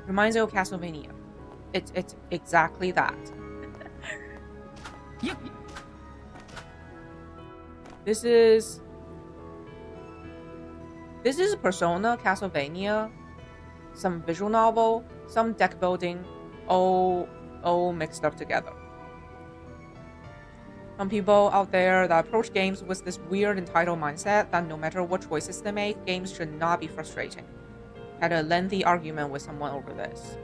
Reminds you of Castlevania. It's exactly that. This is Persona, Castlevania, some visual novel, some deck building, all mixed up together. Some people out there that approach games with this weird entitled mindset that no matter what choices they make, games should not be frustrating. Had a lengthy argument with someone over this.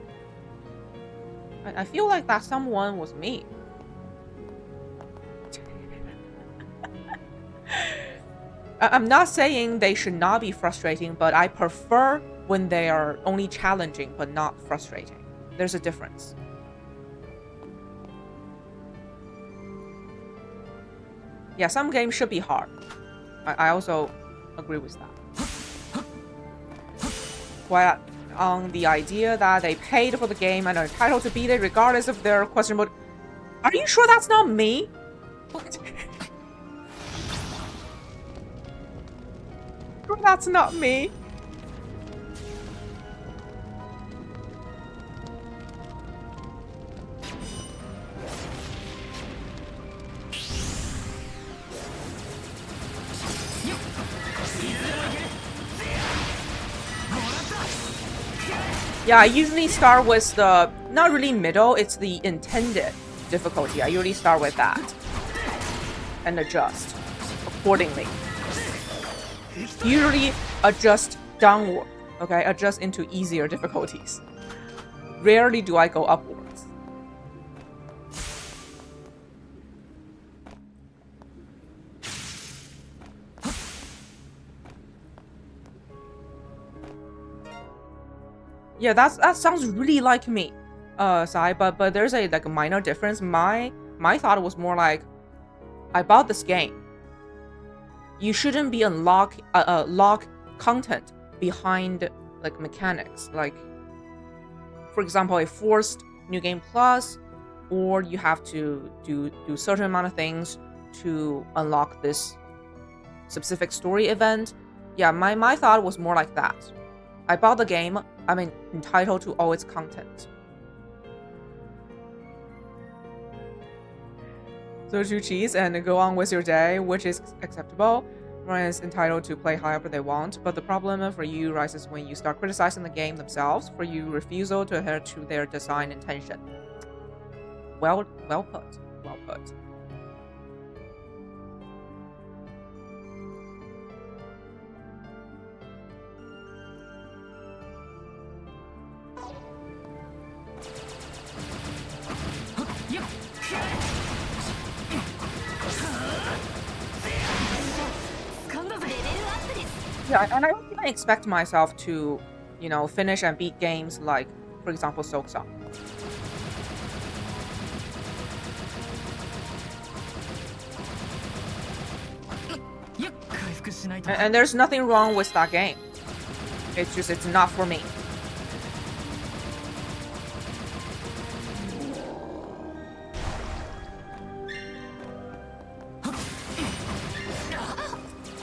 I feel like that someone was me. I'm not saying they should not be frustrating, but I prefer when they are only challenging but not frustrating. There's a difference. Yeah, some games should be hard. I also agree with that. Quite on the idea that they paid for the game and are entitled to beat it regardless of their questionable... Are you sure that's not me? Sure that's not me? Yeah, I usually start with the, not really middle, it's the intended difficulty. I usually start with that and adjust accordingly. Usually adjust downward, okay? Adjust into easier difficulties. Rarely do I go upwards. Yeah, that sounds really like me, Sai. But there's a like a minor difference. My thought was more like, I bought this game. You shouldn't be lock content behind like mechanics, like for example a forced new game plus, or you have to do certain amount of things to unlock this specific story event. Yeah, my thought was more like that. I bought the game, I'm entitled to all its content. So chew cheese and go on with your day, which is acceptable. Everyone is entitled to play however they want, but the problem for you rises when you start criticizing the game themselves for your refusal to adhere to their design intention. Well put. Well put. Yeah, and I don't even expect myself to, you know, finish and beat games like, for example, Soksong. And there's nothing wrong with that game. It's just, it's not for me.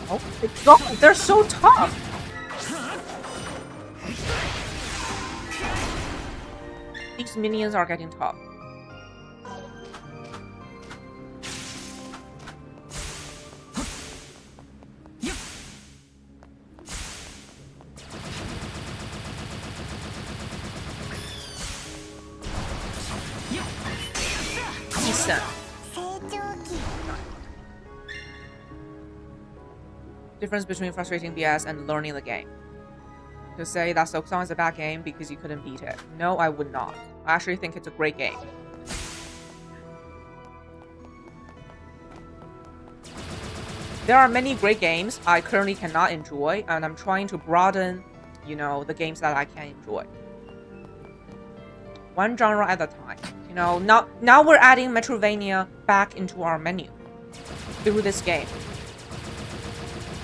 Oh my god, they're so tough! These minions are getting tough. Decent. Difference between frustrating BS and learning the game. To say that Soksong is a bad game because you couldn't beat it. No, I would not. I actually think it's a great game. There are many great games I currently cannot enjoy, and I'm trying to broaden, you know, the games that I can enjoy. One genre at a time. You know, now we're adding Metroidvania back into our menu through this game.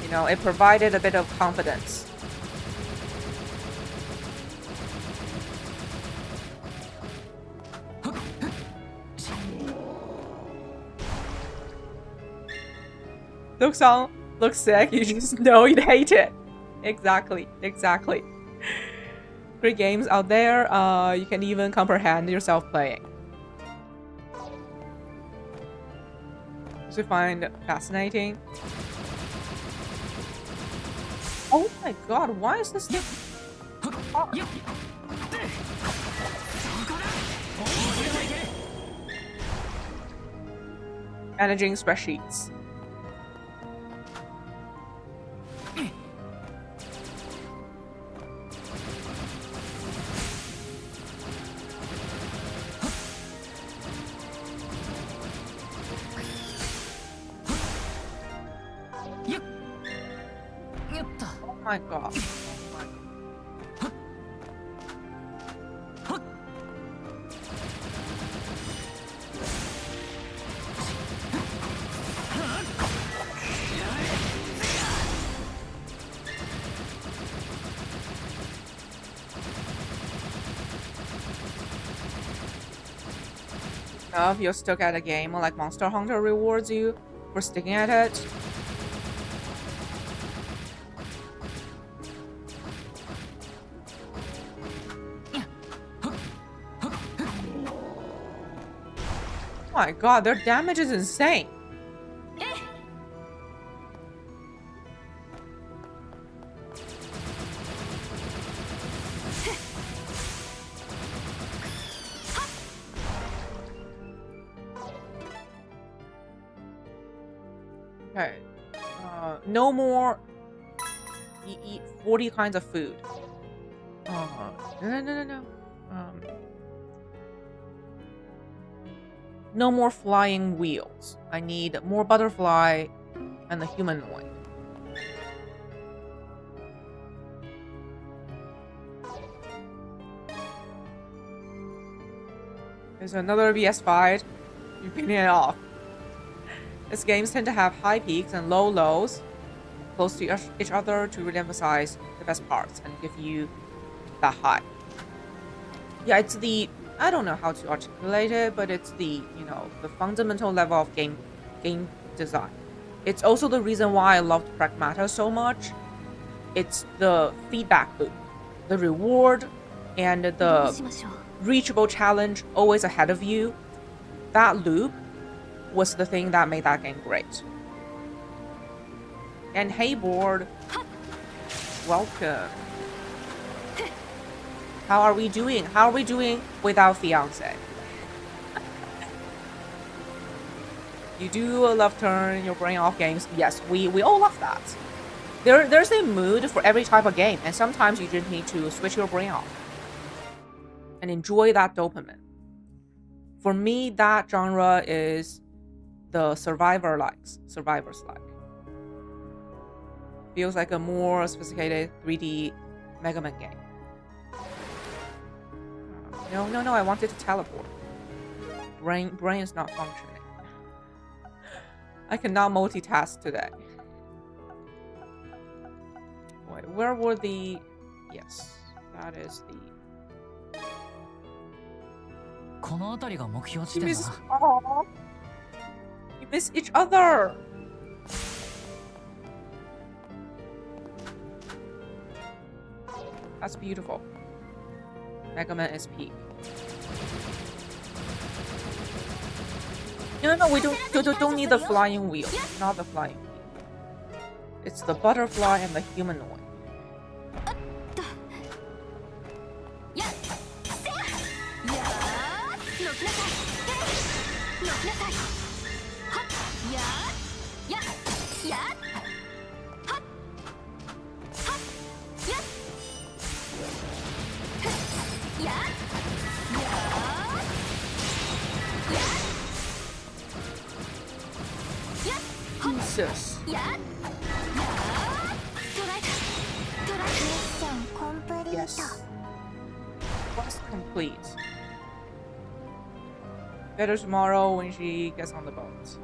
You know, it provided a bit of confidence. Soksong looks sick, you just know you'd hate it. Exactly. Great games out there, you can even comprehend yourself playing. Which I find fascinating. Oh my god, why is this thing hard? Managing spreadsheets. my god. If you're stuck at a game like Monster Hunter rewards you for sticking at it. Oh my god, their damage is insane. Okay. No more eat 40 kinds of food. No. No more flying wheels. I need more butterfly and the humanoid. There's another BS fight. You're picking it off. These games tend to have high peaks and low lows close to each other to really emphasize the best parts and give you that high. Yeah, it's the, I don't know how to articulate it, but it's the, you know, the fundamental level of game design. It's also the reason why I loved Pragmata so much. It's the feedback loop, the reward, and the reachable challenge always ahead of you. That loop was the thing that made that game great. And hey board, welcome. How are we doing? How are we doing without fiance? You do love turn your brain off games. Yes, we all love that. There's a mood for every type of game, and sometimes you just need to switch your brain off and enjoy that dopamine. For me, that genre is the survivors like. Feels like a more sophisticated 3D Mega Man game. No, I wanted to teleport. Brain is not functioning. I cannot multitask today. Wait, where were the... Yes, that is the... You miss... Aww. You miss each other! That's beautiful. Mega Man is peak. No, we don't need the flying wheel. Not the flying wheel. It's the butterfly and the humanoid. Jesus. Yes. Quest complete. Better tomorrow when she gets on the boat.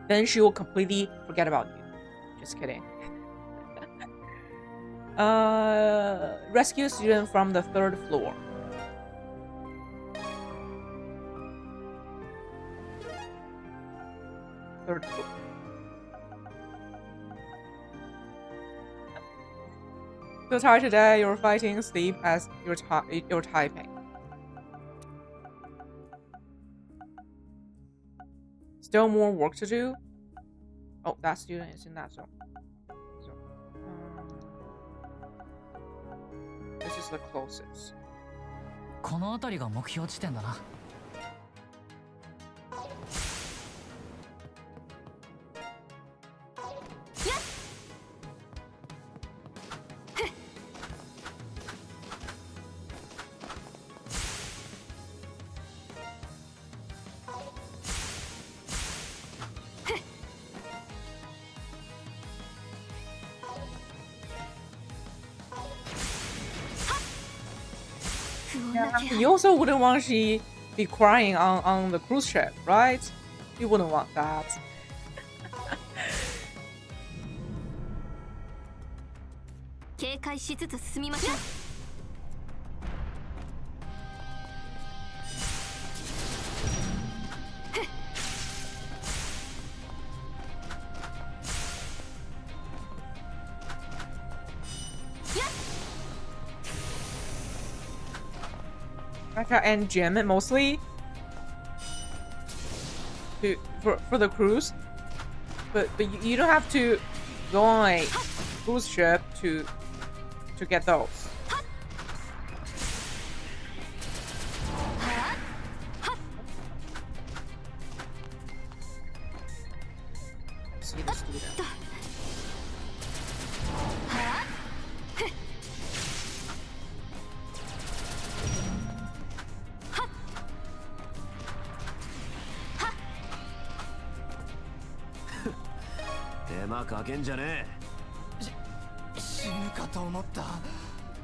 Then she will completely forget about you. Just kidding. Rescue a student from the 3rd floor. Third floor. So tired today, you're fighting sleep as you're typing. Still more work to do? Oh, that student is in that zone. This is the closest. この辺りが目標地点だな。Yeah, you also wouldn't want she be crying on the cruise ship, right? You wouldn't want that. 警戒しつつ進みましょう。Mecha and gym mostly for the cruise, but you don't have to go on a cruise ship to get those. See the student.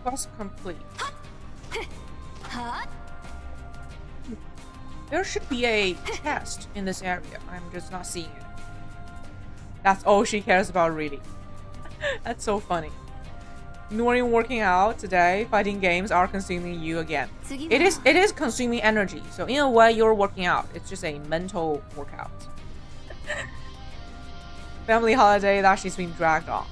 Quest complete. There should be a chest in this area. I'm just not seeing it. That's all she cares about, really. That's so funny. Ignoring working out today, fighting games are consuming you again. It is consuming energy. So in a way, you're working out. It's just a mental workout. Family holiday that she's been dragged on.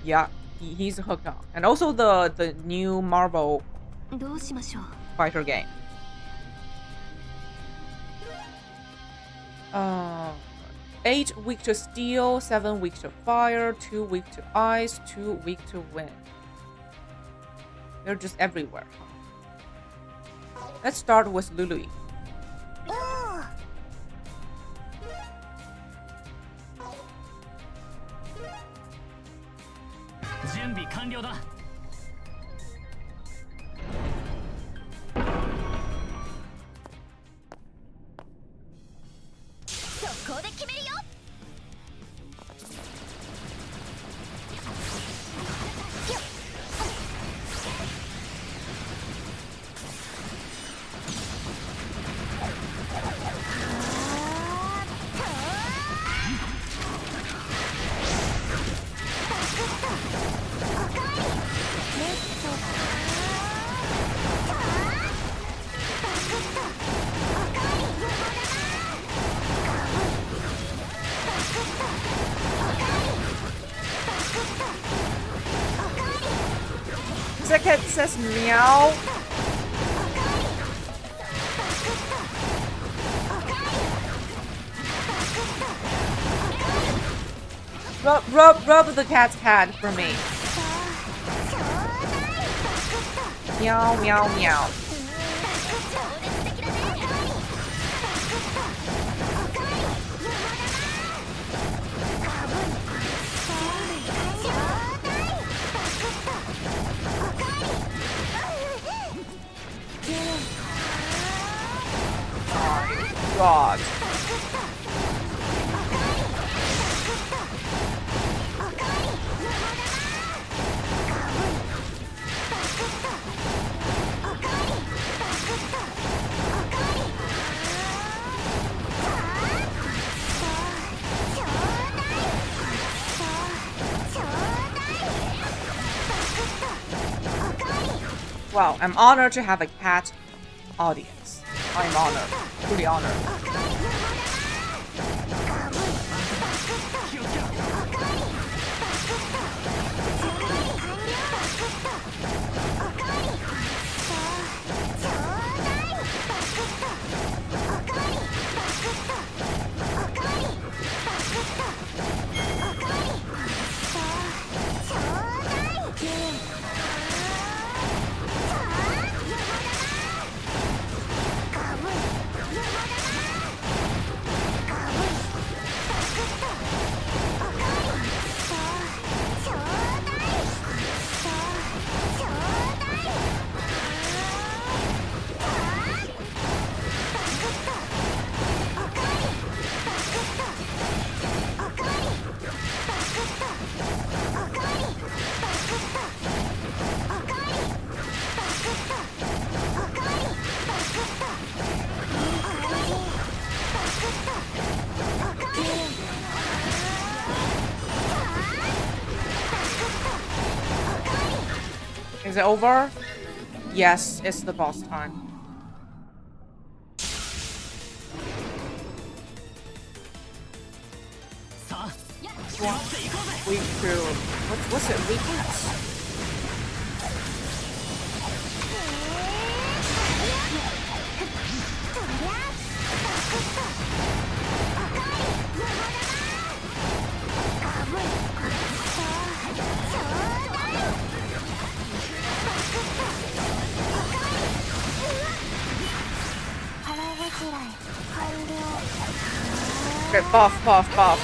Yeah, he's hooked on. And also the new Marvel fighter game. 8 weak to steel, 7 weak to fire, 2 weak to ice, 2 weak to wind. They're just everywhere. Let's start with Lului. 準備完了だ。そこで決めるよ。It says meow. Rub the cat's head for me. Meow, meow, meow. God. Wow, I'm honored to have a cat audience. I'm honored. Truly honored. Is it over? Yes, it's the boss time. Week 2. What's it? Weakness? Okay, buff, buff, buff.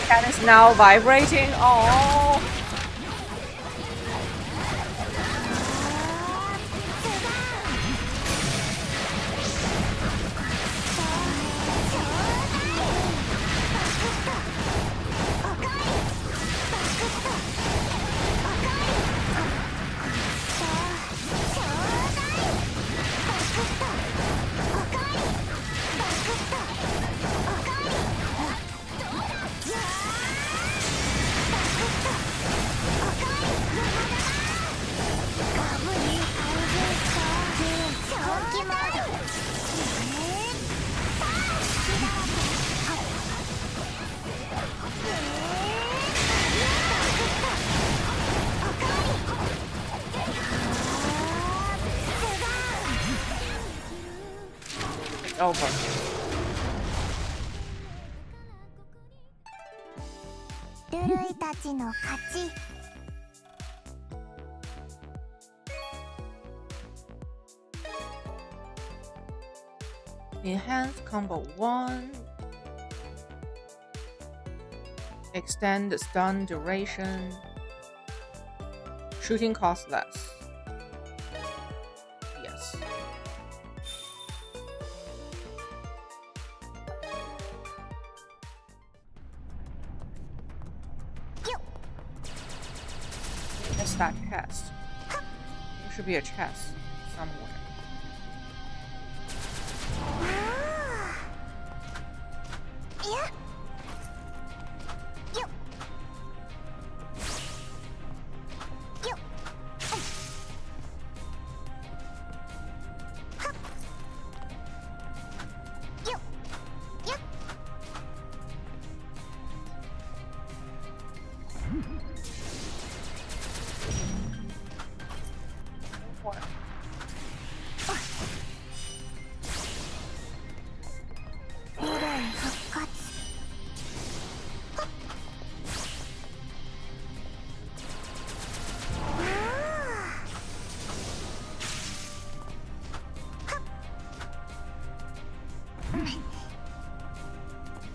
Cat is now vibrating. Oh. Over. Enhance combo 1. Extend stun duration. Shooting costs less. Yes. What's that chest? There should be a chest somewhere.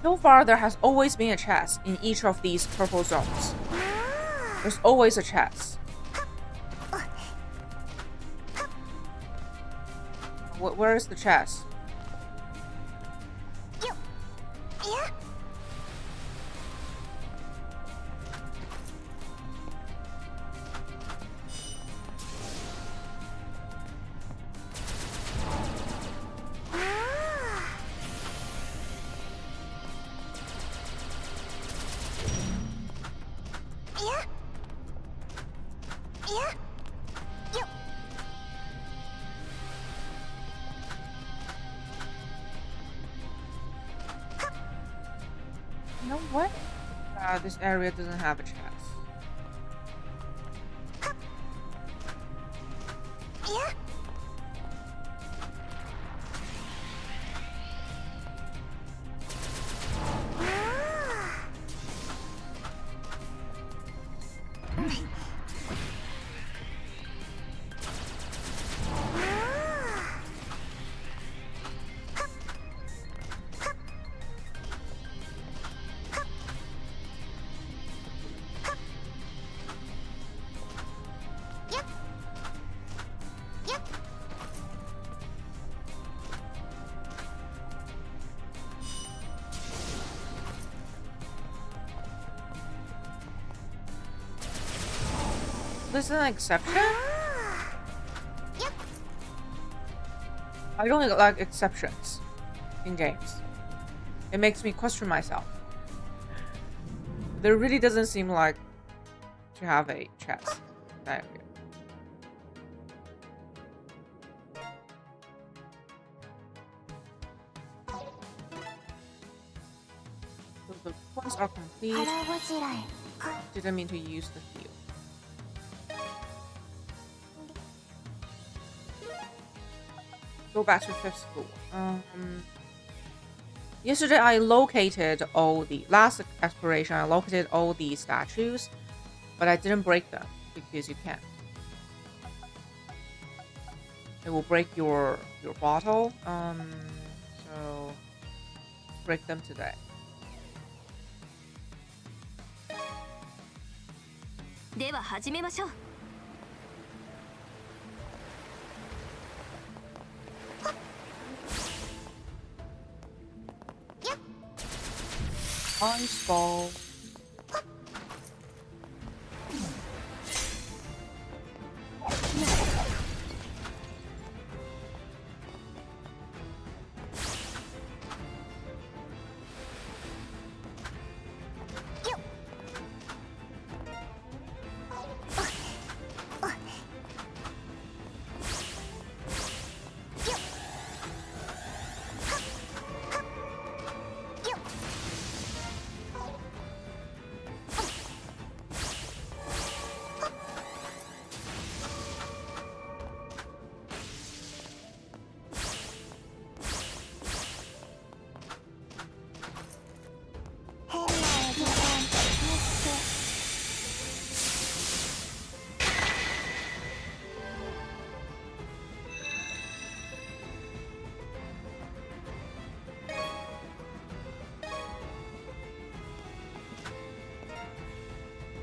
So far, there has always been a chest in each of these purple zones. There's always a chest. Where is the chest? You know what? This area doesn't have a chest. This is an exception? I don't like exceptions. in games. It makes me question myself. There really doesn't seem like to have a chest. Thank you. So the points are complete. 腹ごしらえか Didn't mean to use the field. Go back to 5th floor. Yesterday I located all the last exploration. I located all the statues, but I didn't break them because you can't. It will break your bottle. So break them today. Ice ball.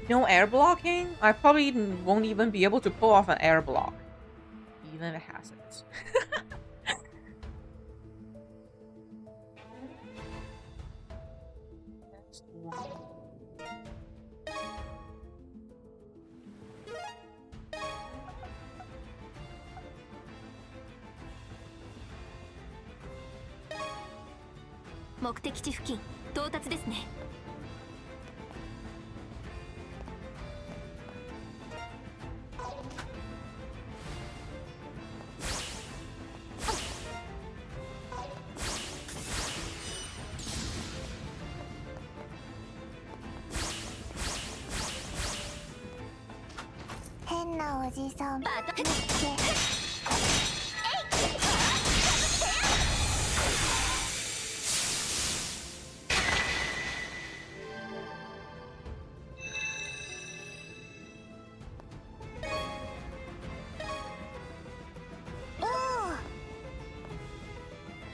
No air blocking? I probably won't even be able to pull off an air block. Even if it has it. Next one.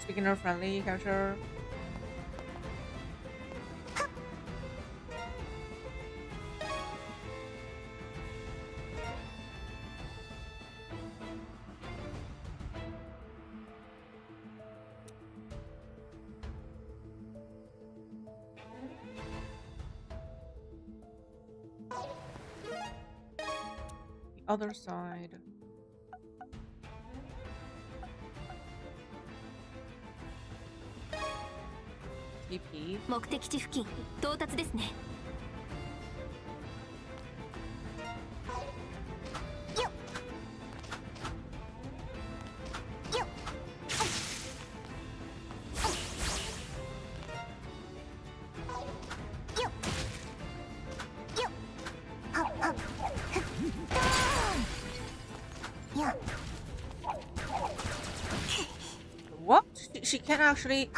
Beginner friendly character. The other side. TP. 目的地付近到達ですね。よっよっよっよっはっはっドーンよっ What? She can actually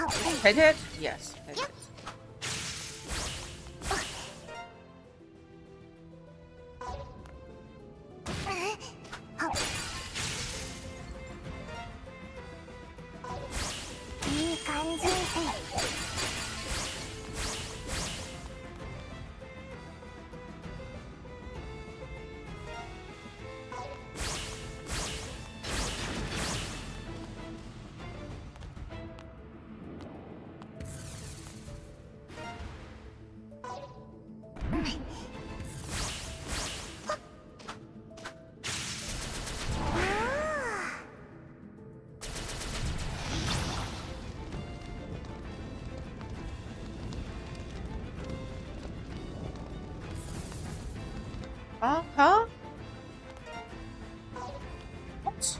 hit it? Yes, hit it. Huh? What?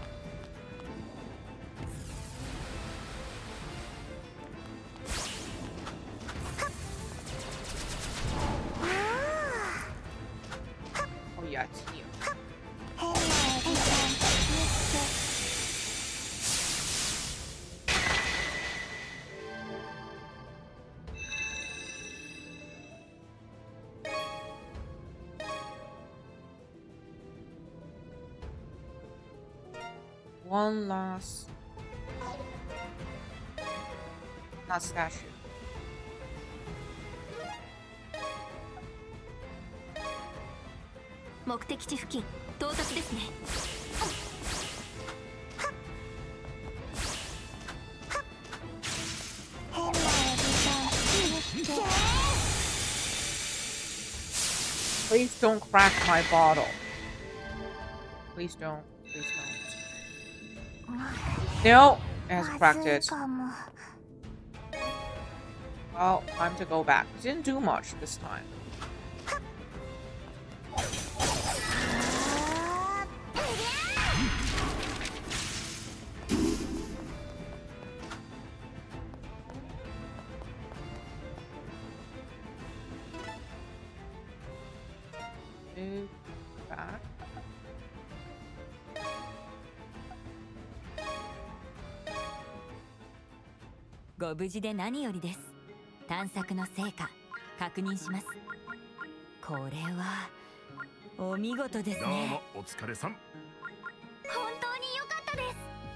Oh yeah, it's here. One last statue. 目的地付近到達ですね。 Please don't crack my bottle. Please don't. Please don't. No, it has cracked it. Well, time to go back. Didn't do much this time. Move back. ご無事で何よりです。探索の成果確認します。これはお見事ですね。どうもお疲れさん。本当に良かったで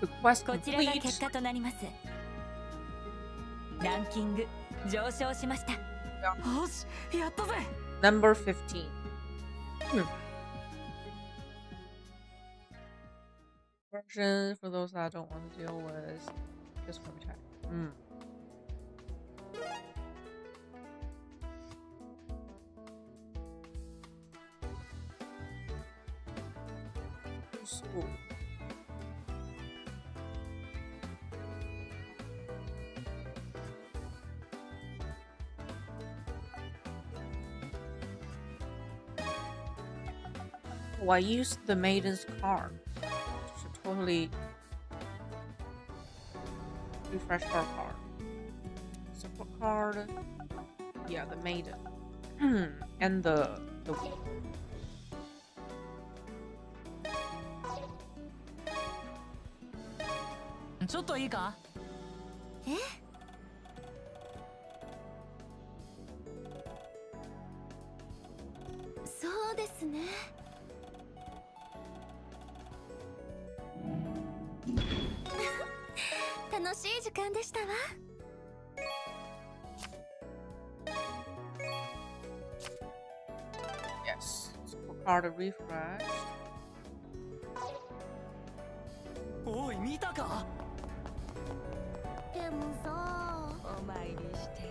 す。 Request こちらが complete. 結果となります。ランキング上昇しました。よし、やったぜ。 Number 15. Version for those that don't want to deal with this one check. School. Oh, I used the maiden's card. Should totally refresh her card. Support card. Yeah, the maiden. And the wheel. ちょっといいか？え？そうですね。楽しい時間でしたわ。 Yes. Support card refreshed. おい、見たか？ でもさ、お参りして。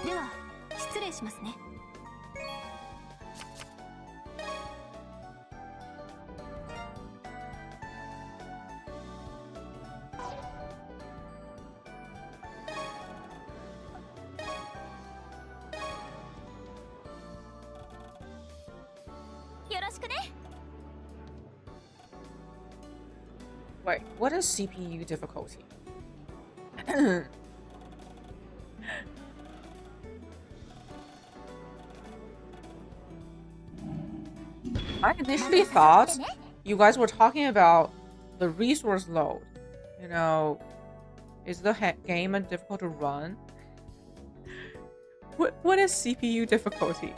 では失礼しますね。 よろしくね。 Wait, what is CPU difficulty? I initially thought you guys were talking about the resource load. You know, is the game difficult to run? What is CPU difficulty?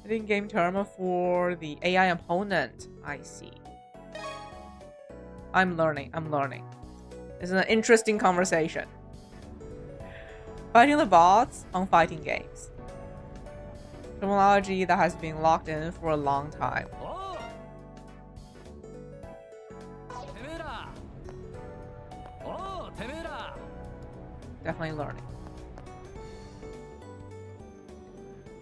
In-game term for the AI opponent. I see. I'm learning. It's an interesting conversation. Fighting the bots on fighting games. Terminology that has been locked in for a long time. Definitely learning.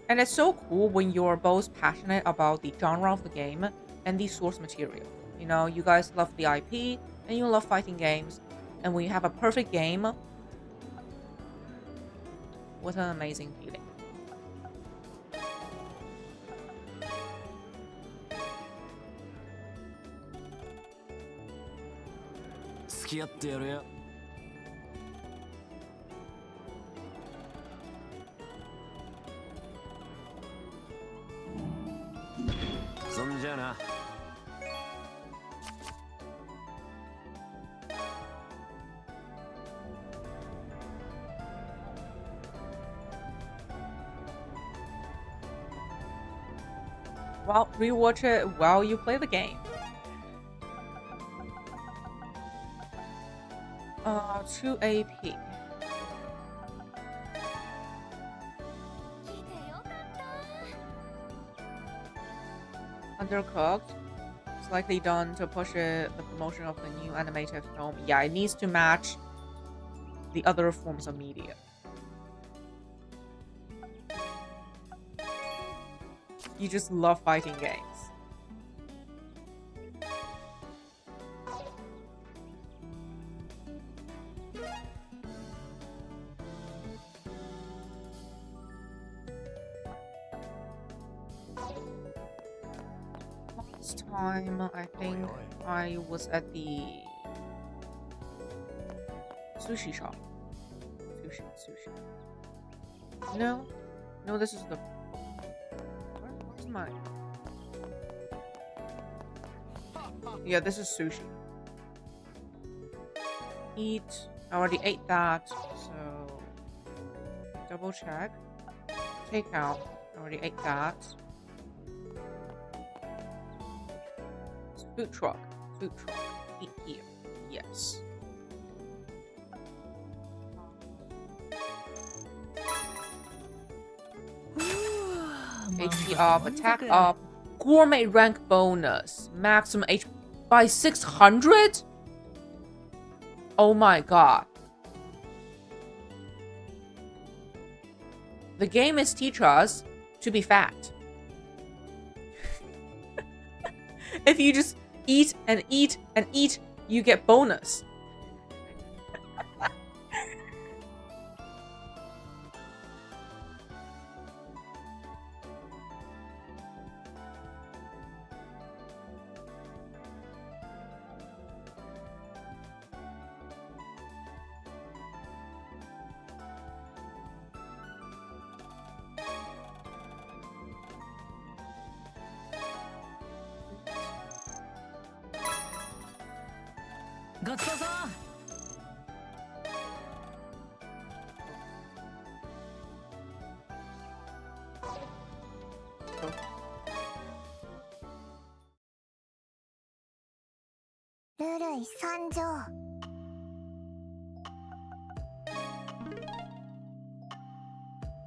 And it's so cool when you're both passionate about the genre of the game and the source material. You know, you guys love the IP and you love fighting games. And when you have a perfect game, what an amazing feeling. Well, rewatch it while you play the game. 2 AP. Undercooked. It's likely done to push the promotion of the new animated film. Yeah, it needs to match the other forms of media. You just love fighting games. Last time, I think I was at the sushi shop. Sushi. No, this is the. Where's mine? Yeah, this is sushi. I already ate that, so double check. Takeout. I already ate that. Food truck. Eat here. Yes. HP up, attack up, gourmet rank bonus, maximum HP by 600? Oh my god. The game is teach us to be fat. If you just eat and eat and eat, you get bonus.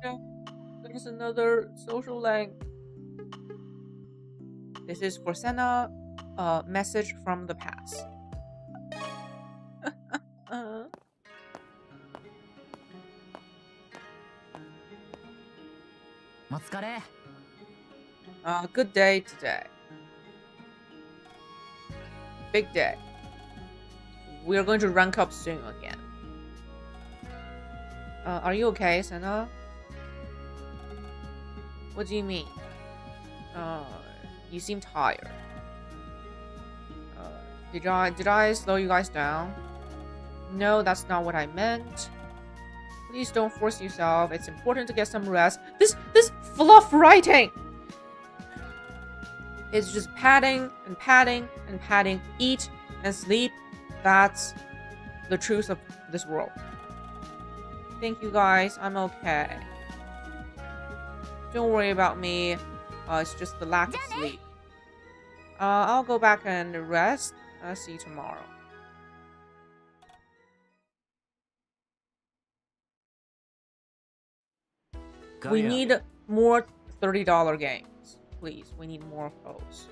Yeah, there's another social link. This is for Senna, a message from the past. Good day today. Big day. We're going to rank up soon again. Are you okay, Senna? What do you mean? You seem tired. Did I slow you guys down? No, that's not what I meant. Please don't force yourself. It's important to get some rest. This fluff writing. It's just padding and padding and padding. Eat and sleep. That's the truth of this world. Thank you guys. I'm okay. Don't worry about me. It's just the lack of sleep. I'll go back and rest. I'll see you tomorrow. We need more $30 games. Please, we need more of those.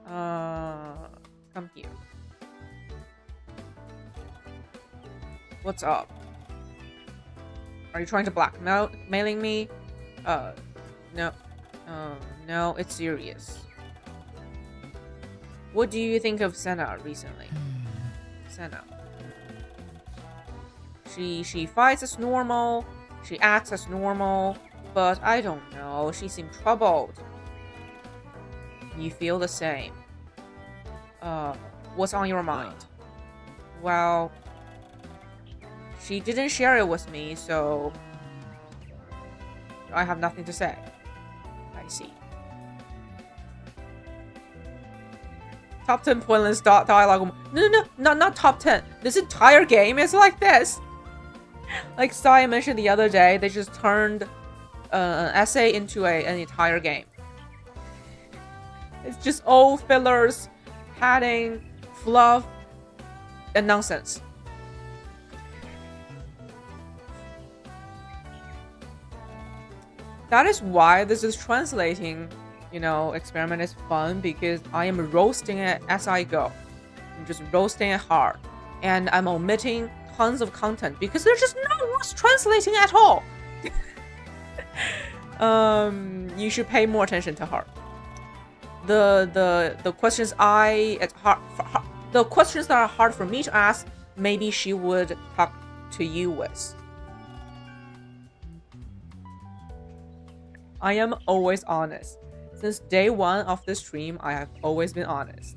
Come here. What's up? Are you trying to blackmailing me? No. No, it's serious. What do you think of Senna recently? Senna. She fights as normal. She acts as normal. But I don't know. She seemed troubled. You feel the same. What's on your mind? Well, she didn't share it with me, so I have nothing to say. I see. Top 10 pointless dialogue. No, not top 10. This entire game is like this. Like Sai mentioned the other day, they just turned an essay into an entire game. It's just all fillers, padding, fluff, and nonsense. That is why this is translating, experiment is fun, because I am roasting it as I go. I'm just roasting it hard. And I'm omitting tons of content because there's just no worth translating at all. You should pay more attention to her. The questions the questions that are hard for me to ask, maybe she would talk to you with. I am always honest. Since day one of the stream, I have always been honest.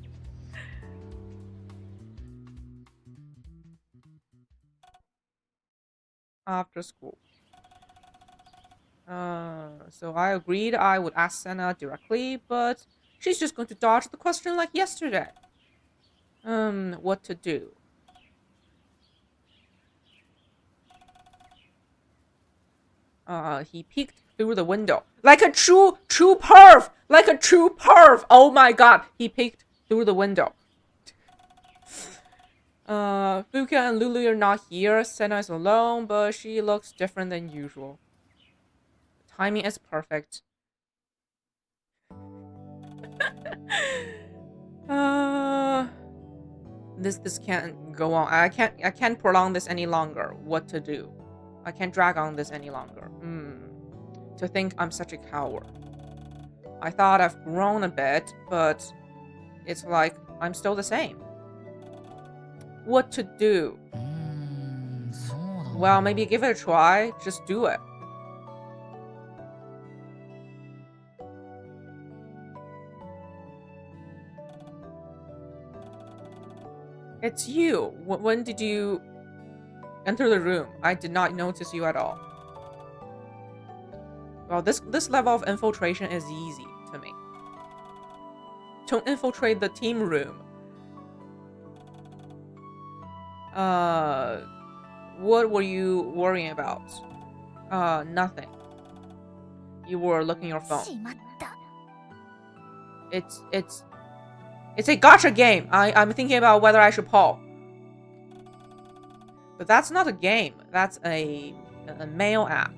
After school. So I agreed I would ask Senna directly, but she's just going to dodge the question like yesterday. What to do? He peeked through the window. Like a true perv! Like a true perv! Oh my god, he peeked through the window. Fuka and Lulu are not here. Senna is alone, but she looks different than usual. The timing is perfect. This can't go on. I can't prolong this any longer. What to do? I can't drag on this any longer. To think I'm such a coward. I thought I've grown a bit, but it's like I'm still the same. What to do? Well, maybe give it a try. Just do it. It's you. When did you enter the room? I did not notice you at all. Well, this level of infiltration is easy to me. Don't infiltrate the team room. What were you worrying about? Nothing. You were looking at your phone. It's a gacha game. I'm thinking about whether I should pull. But that's not a game. That's a mail app.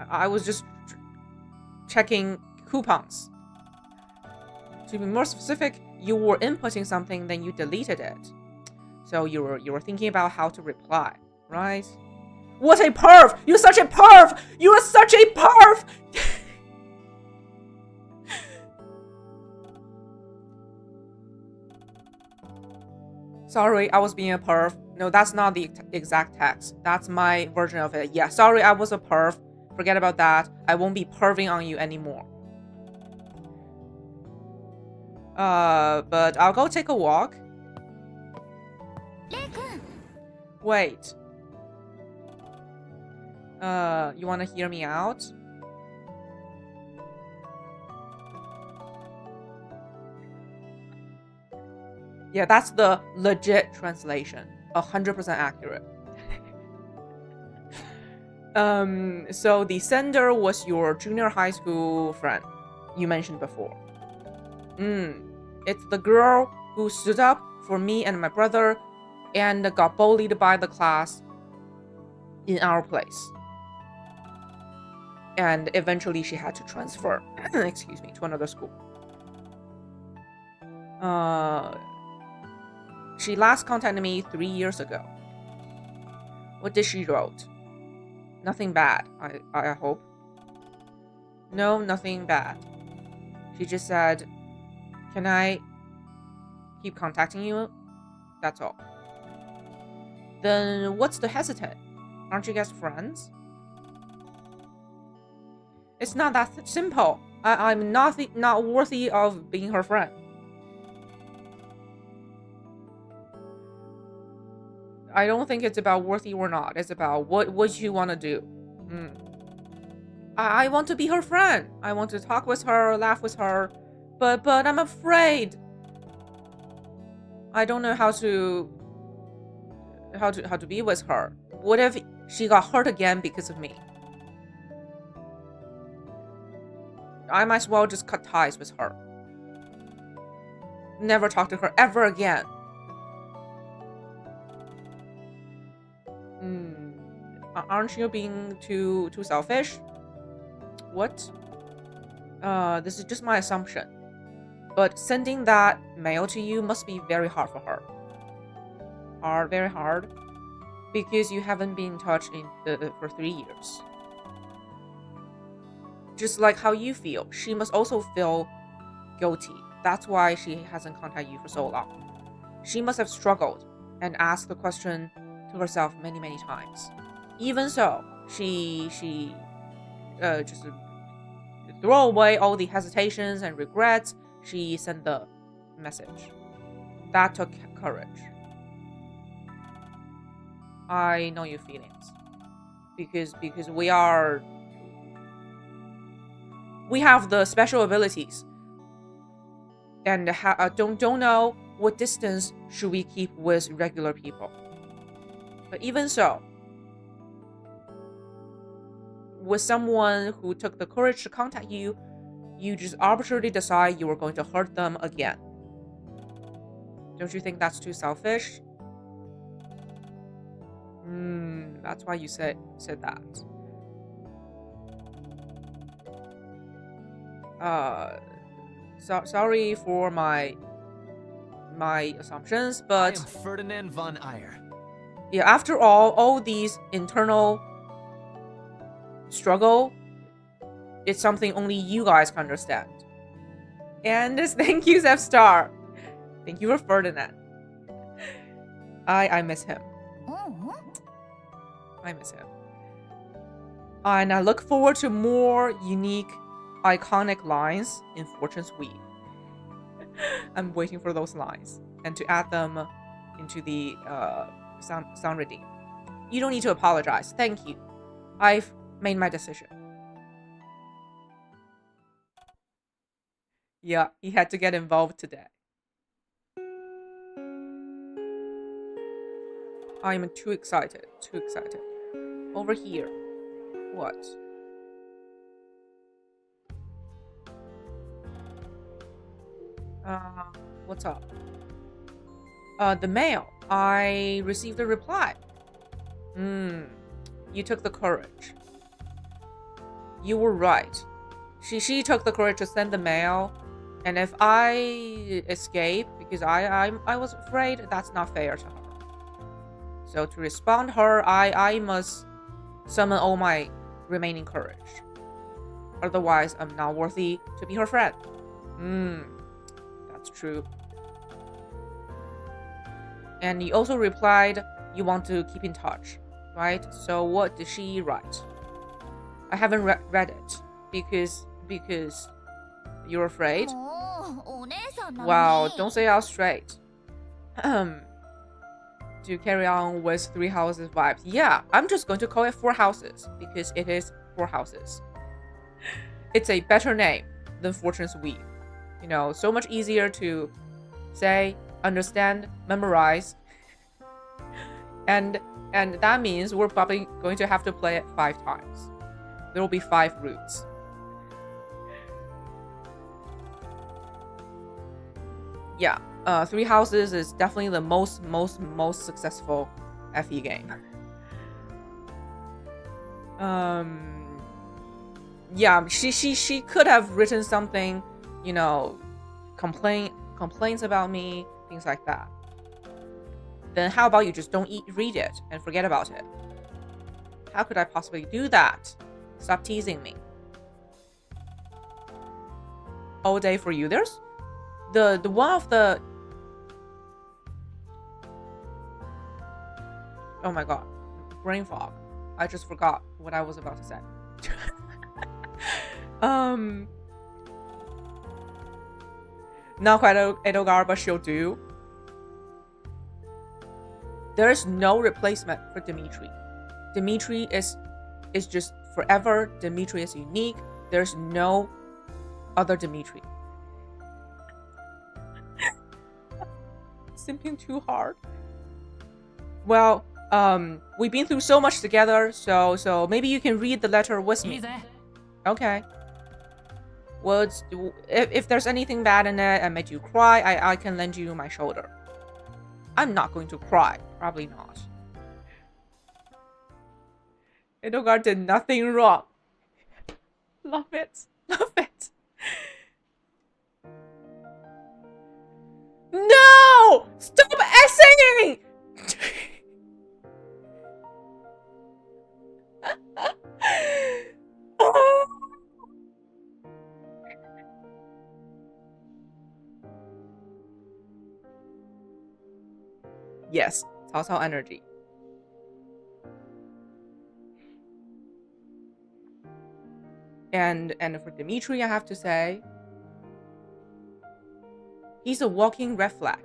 I was just checking coupons. To be more specific, you were inputting something, then you deleted it. So you were thinking about how to reply, right? What a perv! You're such a perv! You are such a perv! Sorry, I was being a perv. No, that's not the exact text. That's my version of it. Yeah, sorry, I was a perv. Forget about that. I won't be perving on you anymore. But I'll go take a walk. Wait. You wanna hear me out? Yeah, that's the legit translation. 100% accurate. So the sender was your junior high school friend you mentioned before. It's the girl who stood up for me and my brother and got bullied by the class in our place. And eventually she had to transfer, excuse me, to another school. She last contacted me 3 years ago. What did she wrote? Nothing bad, I hope. No, nothing bad. She just said, can I keep contacting you? That's all. Then what's the hesitant? Aren't you guys friends? It's not that simple. I'm not worthy of being her friend. I don't think it's about worthy or not. It's about what you want to do. I want to be her friend. I want to talk with her, laugh with her, but I'm afraid. I don't know how to be with her. What if she got hurt again because of me? I might as well just cut ties with her. Never talk to her ever again. Aren't you being too selfish? What? This is just my assumption. But sending that mail to you must be very hard for her. Very hard. Because you haven't been in touch for 3 years. Just like how you feel, she must also feel guilty. That's why she hasn't contacted you for so long. She must have struggled and asked the question to herself many, many times. Even so, she just throw away all the hesitations and regrets. She sent the message. That took courage. I know your feelings because we have the special abilities and don't know what distance should we keep with regular people. But even so, with someone who took the courage to contact you, you just arbitrarily decide you were going to hurt them again. Don't you think that's too selfish? That's why you said that. Sorry for my assumptions, but I am Ferdinand von Eyre. Yeah, after all these internal struggle, it's something only you guys can understand. And thank you, Zef Star. Thank you for Ferdinand. I miss him. I miss him. And I look forward to more unique, iconic lines in Fortune's Weave. I'm waiting for those lines and to add them into the sound redeem. You don't need to apologize. Thank you. I've made my decision. Yeah, he had to get involved today. I'm too excited. Too excited. Over here. What? What's up? The mail. I received a reply. You took the courage. You were right. She took the courage to send the mail, and if I escape because I was afraid, that's not fair to her. So to respond to her, I must summon all my remaining courage. Otherwise, I'm not worthy to be her friend. That's true. And you also replied you want to keep in touch, right? So what did she write? I haven't read it because you're afraid. Wow, don't say out straight. To carry on with 3 houses vibes. Yeah, I'm just going to call it 4 houses because it is 4 houses. It's a better name than Fortune's Weave. You know, so much easier to say understand, memorize. And that means we're probably going to have to play it 5 times. There will be 5 routes. Yeah, 3 Houses is definitely the most successful FE game. Yeah, she could have written something, you know, complaints about me, things like that. Then how about you just don't read it and forget about it? How could I possibly do that? Stop teasing me. All day for you. There's the one of the... Oh my god. Brain fog. I just forgot what I was about to say. Not quite Edogar, but she'll do. There is no replacement for Dimitri. Dimitri is just forever. Dimitri is unique. There's no other Dimitri. Simping too hard. Well, we've been through so much together, so maybe you can read the letter with me. Okay. Well, if there's anything bad in it and made you cry, I can lend you my shoulder. I'm not going to cry. Probably not. Edogar did nothing wrong. Love it. Love it. No! Stop essaying! Yes, Cao Cao energy. And for Dimitri, I have to say, he's a walking red flag,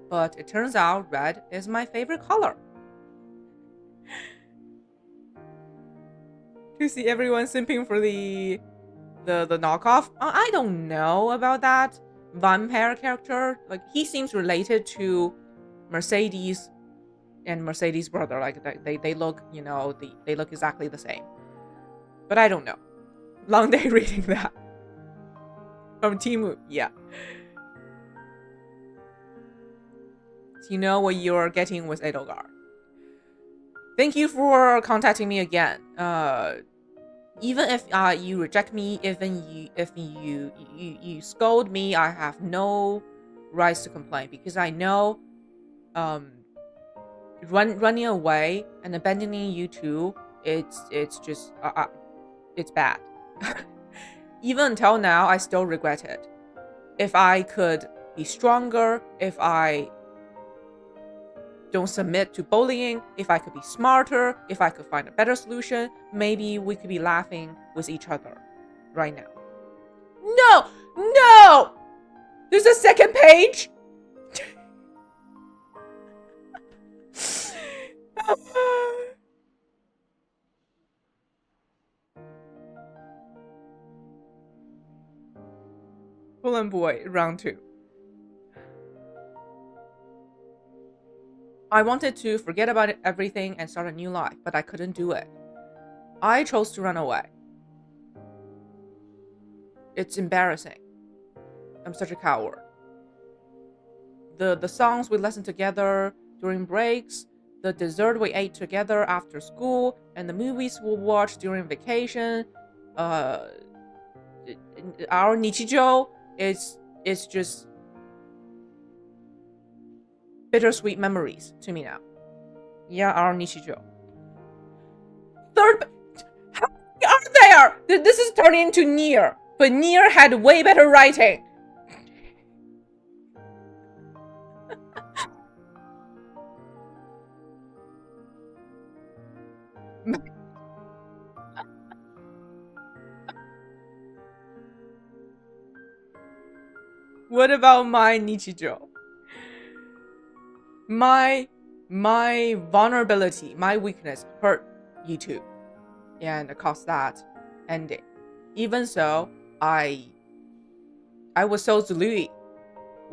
but it turns out red is my favorite color. To see everyone simping for the knockoff, I don't know about that vampire character. Like, he seems related to Mercedes and Mercedes' brother. Like, they look, you know, they look exactly the same. But I don't know. Long day reading that from Timu. Yeah. So you know what you're getting with Edogar. Thank you for contacting me again. Even if you reject me, even if you scold me, I have no rights to complain, because I know running away and abandoning you two, it's just it's bad. Even until now, I still regret it. If I could be stronger, if I don't submit to bullying, if I could be smarter, if I could find a better solution, maybe we could be laughing with each other right now. No! No! There's a second page! Fallen Boy, round 2. I wanted to forget about everything and start a new life, but I couldn't do it. I chose to run away. It's embarrassing. I'm such a coward. The songs we listened together during breaks, the dessert we ate together after school, and the movies we watched during vacation, our Nichijou, it's just bittersweet memories to me now. Yeah, our Nichijou. Third, how many are there? This is turning into Nier, but Nier had way better writing. What about my Nichijou? My vulnerability, my weakness hurt you too, and caused that ending. Even so, I was so Zului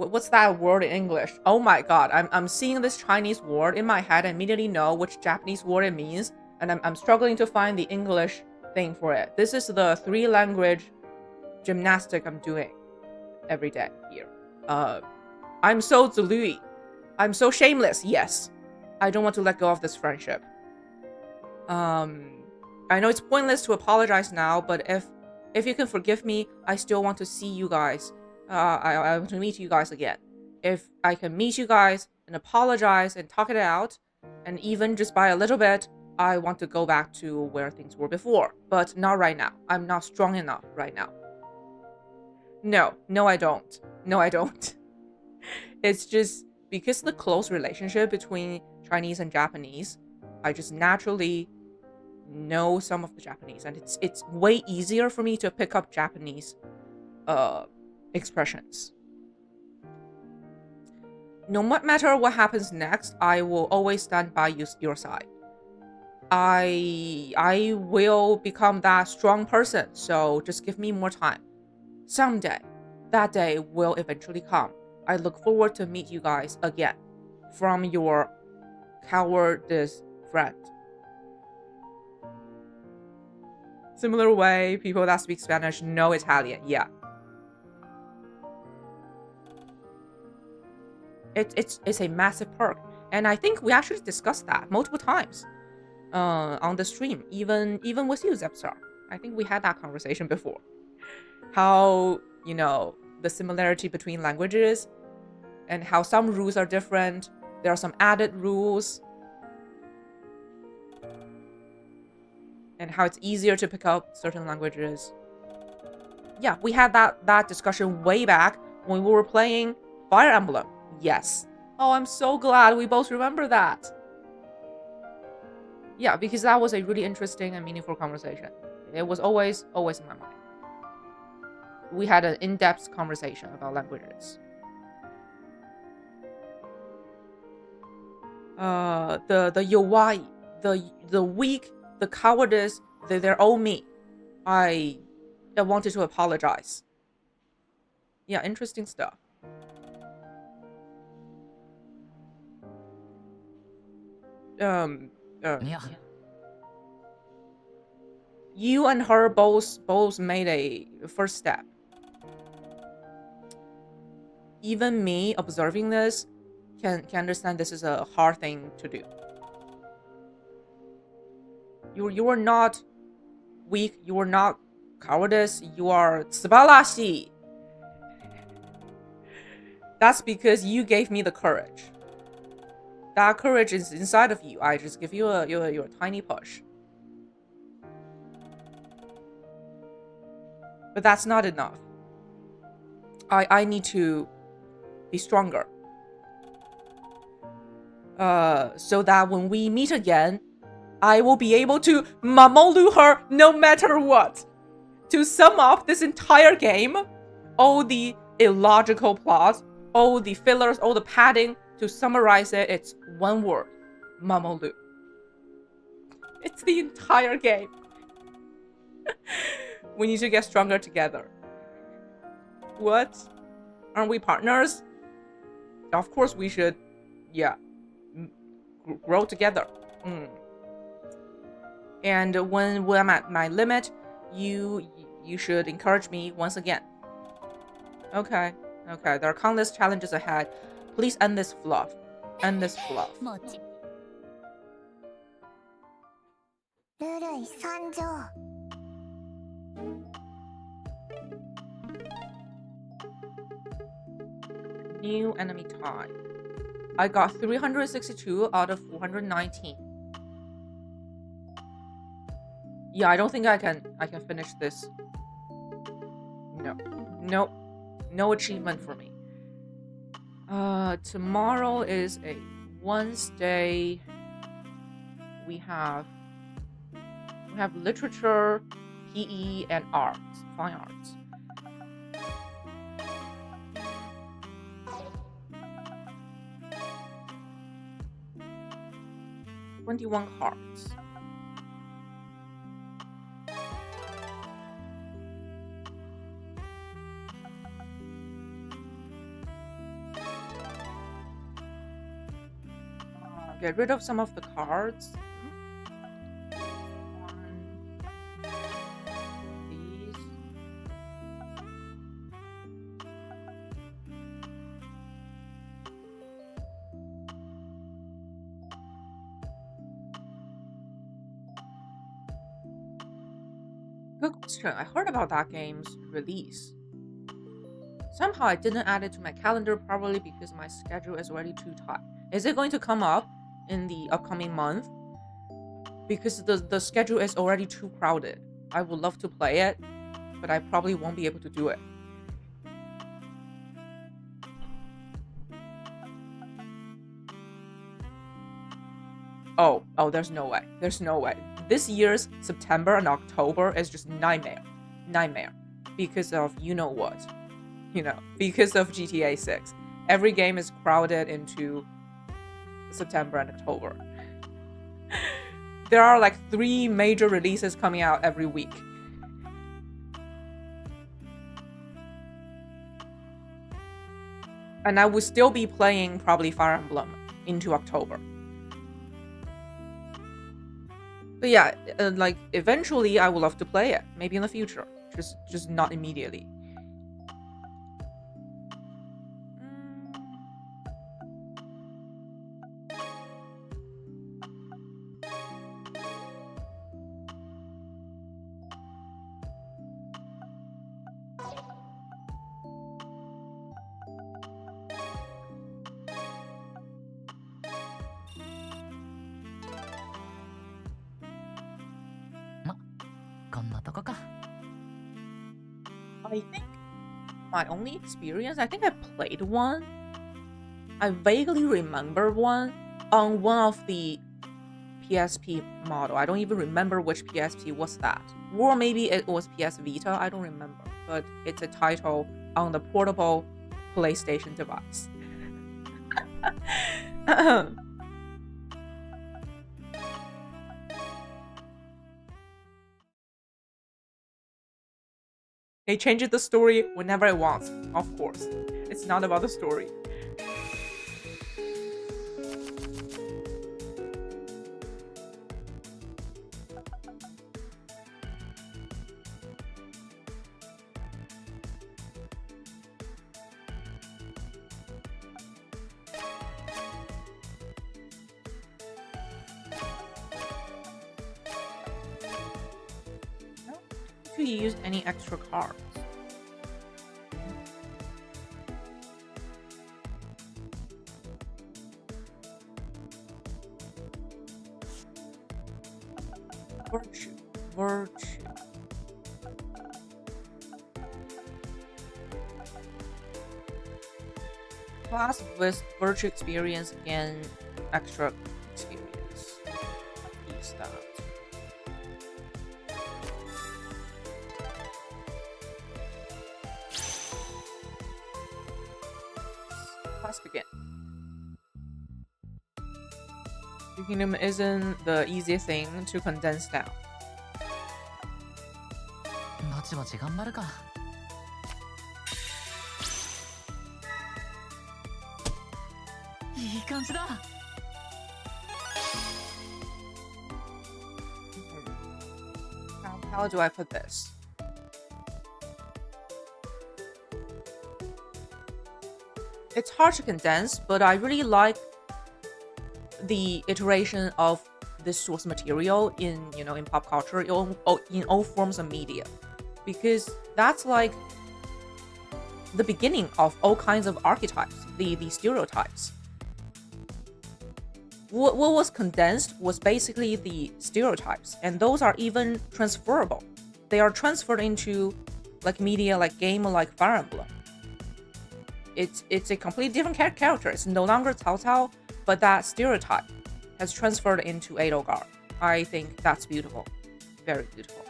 what's that word in English? Oh my god, I'm seeing this Chinese word in my head and immediately know which Japanese word it means, and I'm struggling to find the English thing for it. This is the 3-language gymnastic I'm doing every day here. I'm so zului. I'm so shameless. Yes, I don't want to let go of this friendship. I know it's pointless to apologize now, but if you can forgive me, I still want to see you guys. I want to meet you guys again. If I can meet you guys and apologize and talk it out, and even just by a little bit, I want to go back to where things were before. But not right now. I'm not strong enough right now. No, I don't. No, I don't. It's just because the close relationship between Chinese and Japanese, I just naturally know some of the Japanese, and it's way easier for me to pick up Japanese expressions. No matter what happens next, I will always stand by your side. I will become that strong person, so just give me more time. Someday, that day will eventually come. I look forward to meet you guys again. From your cowardice friend. Similar way, people that speak Spanish know Italian. Yeah. It's a massive perk. And I think we actually discussed that multiple times on the stream, even with you, Zepstar. I think we had that conversation before. How, the similarity between languages and how some rules are different. There are some added rules. And how it's easier to pick up certain languages. Yeah, we had that discussion way back when we were playing Fire Emblem. Yes. Oh, I'm so glad we both remember that. Yeah, because that was a really interesting and meaningful conversation. It was always in my mind. We had an in-depth conversation about languages. The Yowai, the weak, the cowardice, they're all me. I wanted to apologize. Yeah, interesting stuff. Yeah. You and her both made a first step. Even me observing this can understand this is a hard thing to do. You are not weak, you are not cowardice, you are tsubarashi. That's because you gave me the courage. That courage is inside of you. I just give you a tiny push. But that's not enough. I need to be stronger. So that when we meet again, I will be able to mamolu her no matter what. To sum up this entire game, all the illogical plots, all the fillers, all the padding, to summarize it, it's one word. Mamolu. It's the entire game. We need to get stronger together. What? Aren't we partners? Of course we should, yeah, grow together. And when I'm at my limit, you should encourage me once again. Okay. There are countless challenges ahead. Please end this fluff. End this fluff. New enemy type. I got 362 out of 419. Yeah, I don't think I can finish this. No achievement for me. Tomorrow is a Wednesday. We have literature, PE, and arts, fine arts. $21 cards. get rid of some of the cards. These. Good question. I heard about that game's release. Somehow I didn't add it to my calendar, probably because my schedule is already too tight. Is it going to come up in the upcoming month? Because the schedule is already too crowded. I would love to play it, but I probably won't be able to do it. Oh, there's no way. There's no way. This year's September and October is just nightmare. Nightmare. Because of you know what. Because of GTA 6. Every game is crowded into September and October. There are like 3 major releases coming out every week. And I will still be playing probably Fire Emblem into October. But yeah, like eventually I would love to play it. Maybe in the future. Just not immediately. I think my only experience, I think I played one. I vaguely remember one on one of the PSP model. I don't even remember which PSP was that. Or maybe it was PS Vita, I don't remember. But it's a title on the portable PlayStation device. It changes the story whenever it wants, of course. It's not about the story. To use any extra cards. Virtue. Class with virtue experience gain extra experience. Use that. Let's begin. The kingdom isn't the easiest thing to condense down. ぼちぼち頑張るか。いい感じだ。How do I put this? It's hard to condense, but I really like the iteration of this source material in pop culture, in all forms of media, because that's like the beginning of all kinds of archetypes, the stereotypes. What was condensed was basically the stereotypes, and those are even transferable. They are transferred into like media, like game, like Fire Emblem. It's a completely different character. It's no longer Cao Cao, but that stereotype has transferred into Edogar. I think that's beautiful. Very beautiful.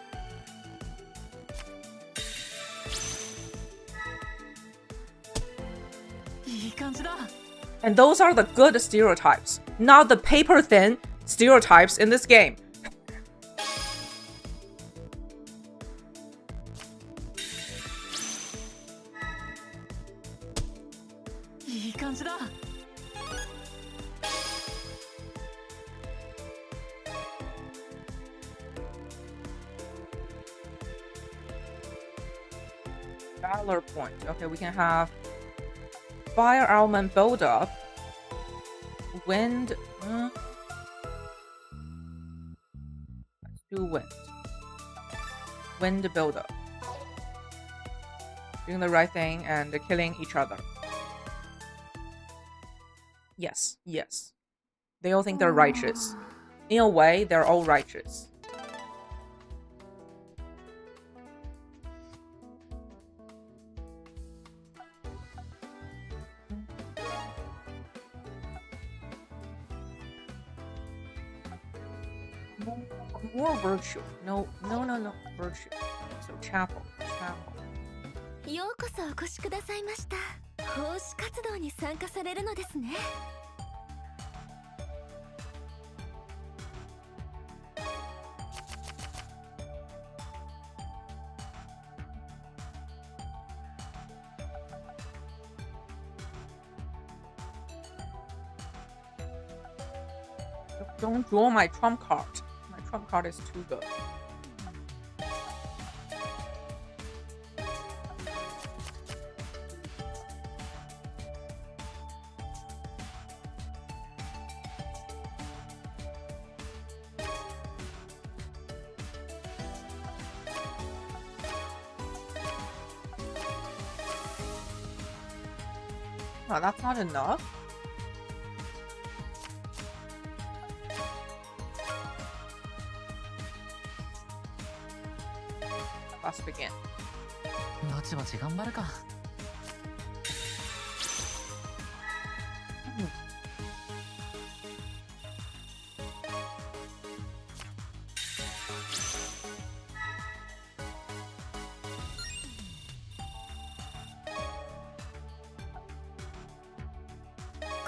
And those are the good stereotypes, not the paper-thin stereotypes in this game. Valor point. Okay, we can have fire element build up. Wind. Let's do wind. Wind build up. Doing the right thing and killing each other. Yes, yes. They all think they're righteous. In a way, they're all righteous. More virtue. No, virtue. So chapel. ようこそお越しくださいました。奉仕活動に参加されるのですね。Don't draw my trump card. My trump card is too good. Oh, that's not enough. Let's begin. ぼちぼち頑張るか。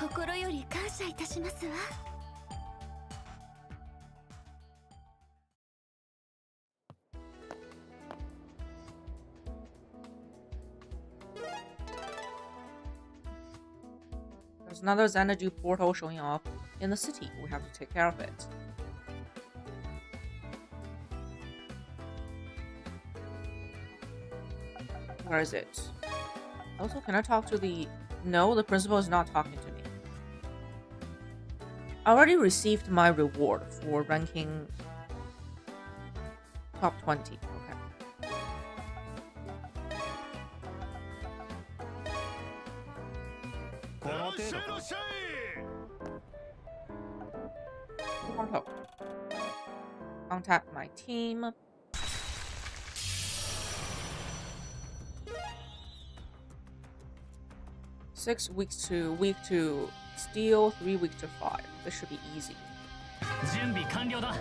心より感謝いたしますわ。There's another XANADU portal showing up in the city. We have to take care of it. Where is it? Also, can I talk to the... No, the principal is not talking to me. I already received my reward for ranking top 20. Okay. Portal. Contact my team. Week to steal, 3 weeks to fire. This should be easy. 準備完了だ。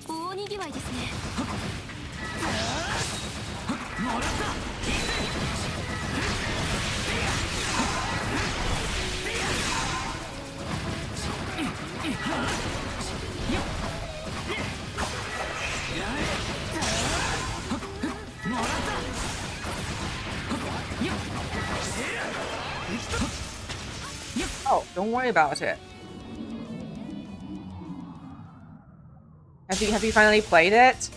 大にぎわいですね。Oh, don't worry about it. Have you finally played it?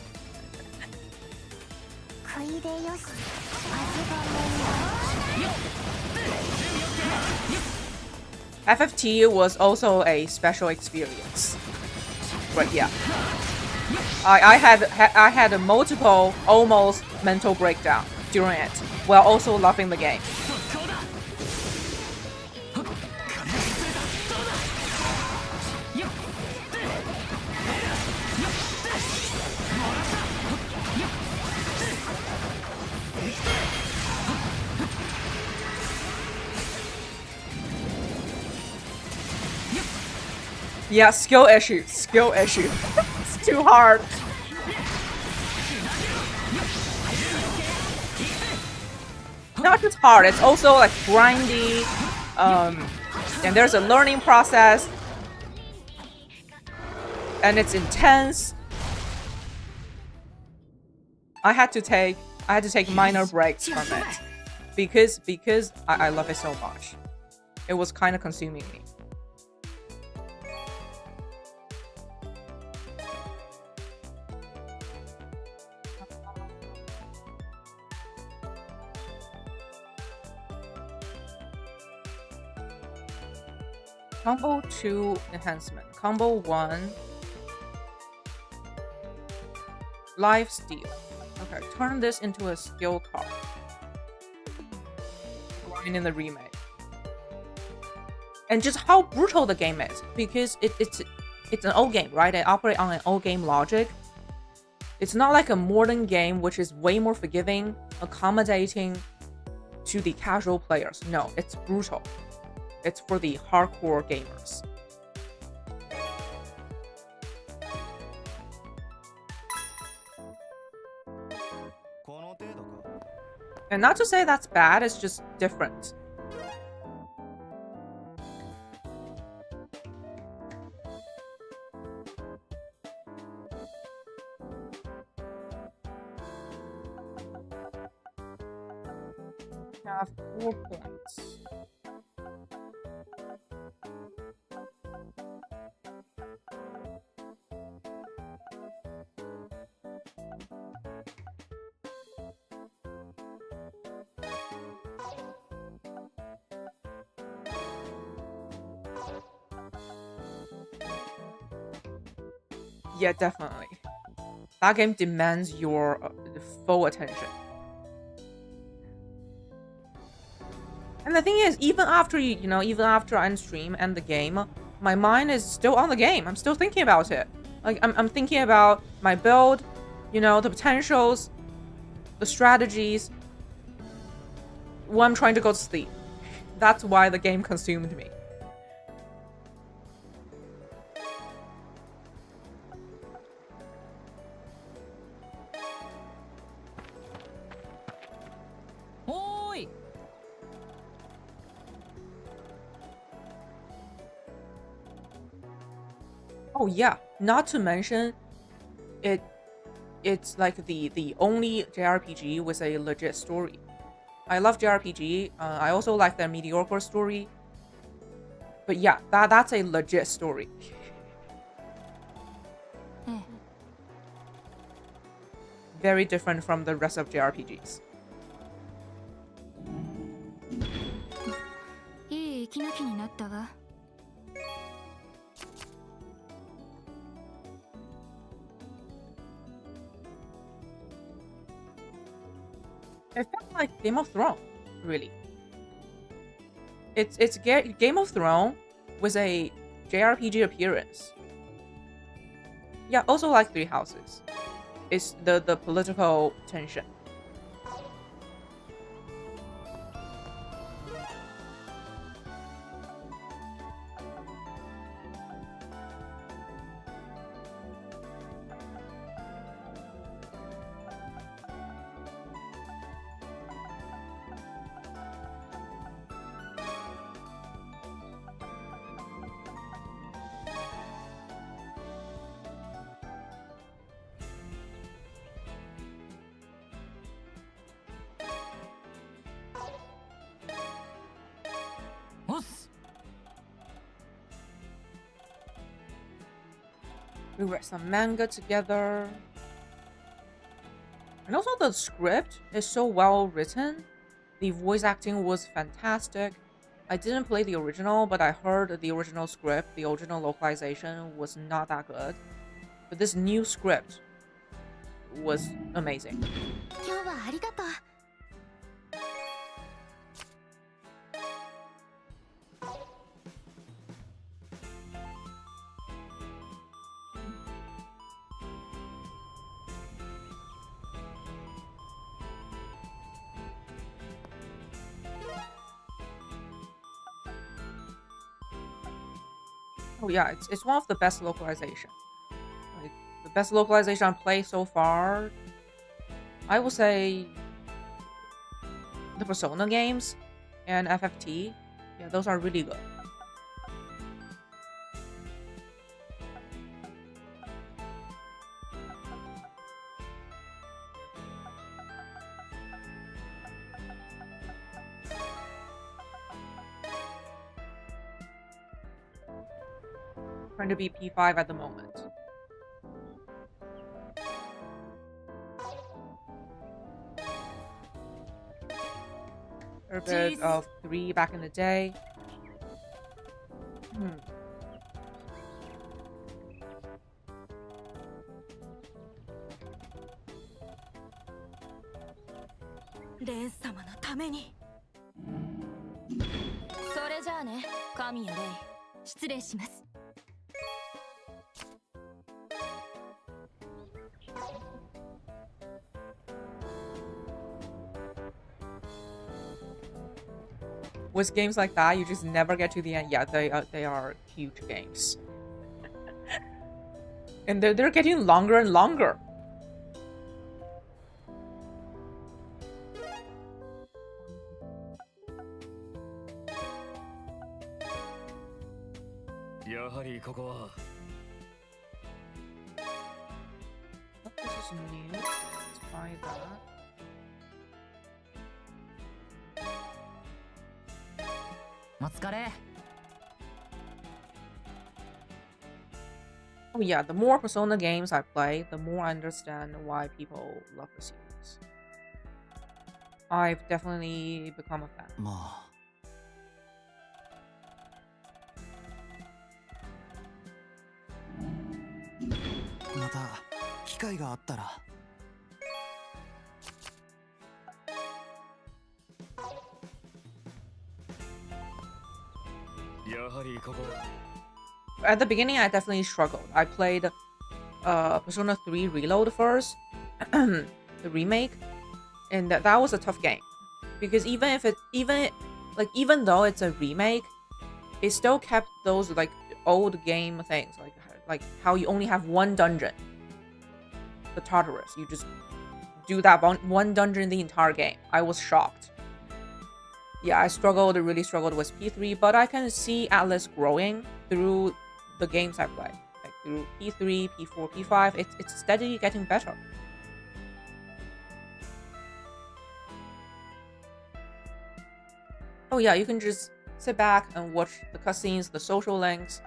FFT was also a special experience, but yeah, I had a multiple almost mental breakdown during it, while also loving the game. Yeah, skill issue. It's too hard. Not just hard, it's also like grindy. And there's a learning process. And it's intense. I had to take minor breaks from it because I love it so much. It was kind of consuming me. Combo 2 enhancement. Combo 1 life steal. Okay, turn this into a skill card. Grind in the remake. And just how brutal the game is, because it's an old game, right? It operates on an old game logic. It's not like a modern game, which is way more forgiving, accommodating to the casual players. No, it's brutal. It's for the hardcore gamers. And not to say that's bad, it's just different. I have 4 points. Yeah, definitely. That game demands your full attention. And the thing is, even after even after I stream and the game, my mind is still on the game. I'm still thinking about it. Like I'm thinking about my build, the potentials, the strategies. When I'm trying to go to sleep. That's why the game consumed me. Oh yeah, not to mention, it's like the only JRPG with a legit story. I love JRPG. I also like their mediocre story. But yeah, that's a legit story. Very different from the rest of JRPGs. It felt like Game of Thrones, really. It's Game of Thrones with a JRPG appearance. Yeah, also like Three Houses. It's the political tension. We read some manga together. And also the script is so well written. The voice acting was fantastic. I didn't play the original, but I heard the original script, the original localization was not that good. But this new script was amazing. Oh yeah, it's one of the best localization. Like the best localization I played so far, I would say the Persona games and FFT. Yeah, those are really good. trying to be P5 at the moment. A bit of 3 back in the day. Hmm. レン様のために。それじゃあね、神谷レイ。失礼します。With games like that, you just never get to the end. Yeah, they are huge games. And they're getting longer and longer. Oh, this is new. Let's try that. Oh yeah, the more Persona games I play, the more I understand why people love the series. I've definitely become a fan. まあまた機会があったら。At the beginning, I definitely struggled. I played Persona 3 Reload first, the remake, and that was a tough game because even though it's a remake, it still kept those like old game things like how you only have one dungeon, the Tartarus. You just do that one dungeon the entire game. I was shocked. Yeah, I really struggled with P3, but I can see Atlas growing through the games I play. Like through P3, P4, P5, it's steadily getting better. Oh yeah, you can just sit back and watch the cutscenes, the social links,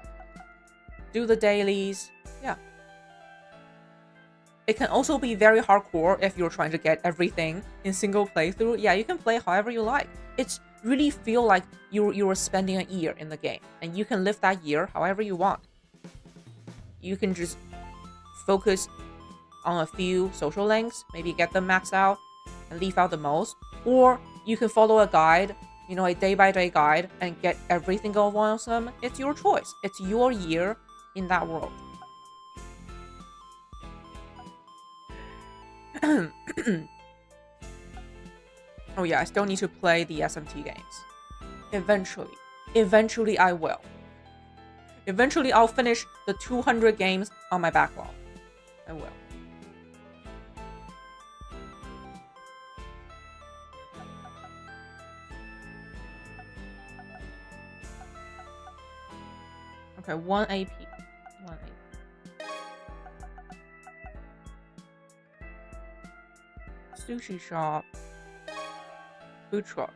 do the dailies. Yeah. It can also be very hardcore if you're trying to get everything in single playthrough. Yeah, you can play however you like. It's really feel like you were spending a year in the game, and you can live that year however you want. You can just focus on a few social links, maybe get them maxed out and leave out the most, or you can follow a guide, you know, a day-by-day guide, and get every single one of them. It's your choice. It's your year in that world. Oh yeah, I still need to play the SMT games. Eventually I will. Eventually I'll finish the 200 games on my backlog. I will. Okay, 1 AP. 1 AP. Sushi shop. Food truck.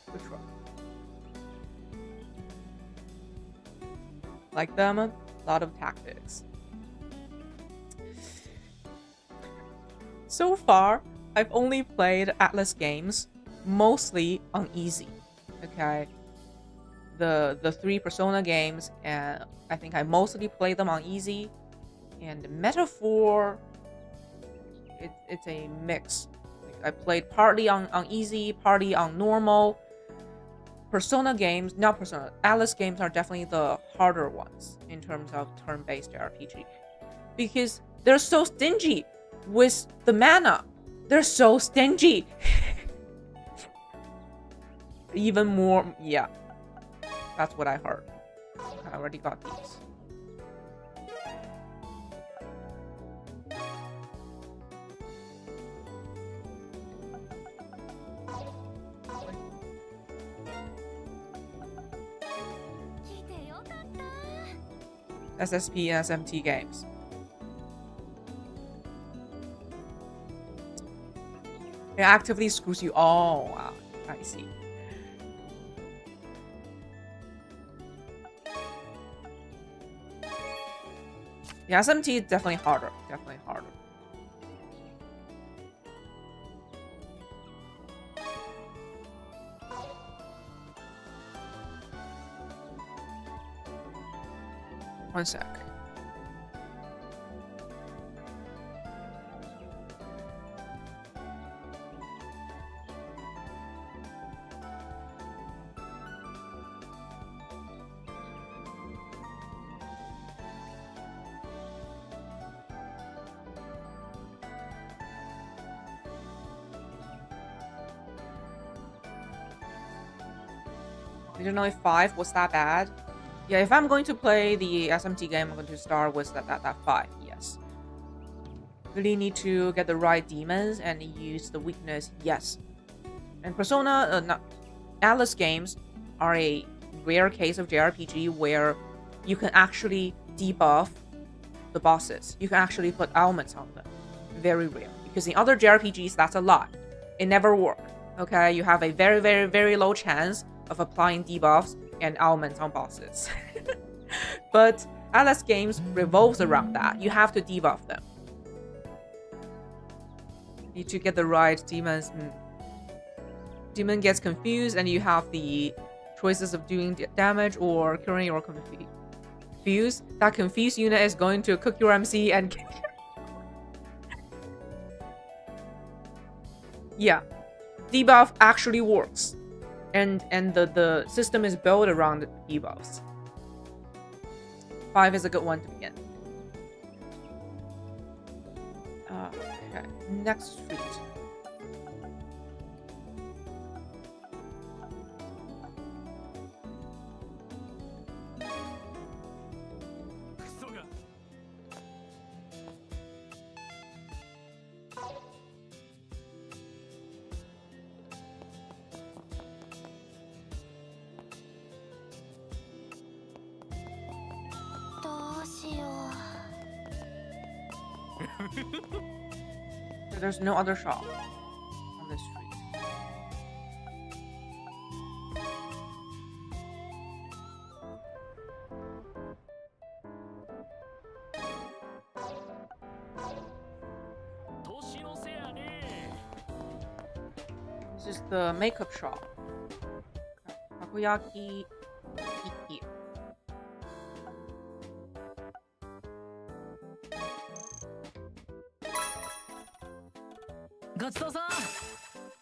Food truck. Like them, a lot of tactics. So far, I've only played Atlas games mostly on easy. Okay. The 3 Persona games, and I think I mostly play them on easy. And Metaphor, it's a mix. I played partly on easy, partly on normal. Atlas games are definitely the harder ones in terms of turn-based RPG. Because they're so stingy with the mana. They're so stingy. Even more, yeah. That's what I heard. I already got these. SSP and SMT games. It actively screws you. Oh, wow. I see. The SMT is definitely harder. Definitely harder. One sec. I don't know if 5 was that bad. Yeah, if I'm going to play the SMT game, I'm going to start with that 5, yes. Really need to get the right demons and use the weakness, yes. And Persona, Alice games are a rare case of JRPG where you can actually debuff the bosses. You can actually put ailments on them. Very rare. Because in other JRPGs, that's a lot. It never works. Okay, you have a very, very, very low chance of applying debuffs and ailments on bosses. But Alice games revolves around that. You have to debuff them. You need to get the right demons. Demon gets confused and you have the choices of doing damage or curing your confuse. That confused unit is going to cook your MC and yeah, debuff actually works, and the system is built around debuffs. 5 is a good one to begin. Okay, next street. There's no other shop on this street. This is the makeup shop. Takoyaki Iki.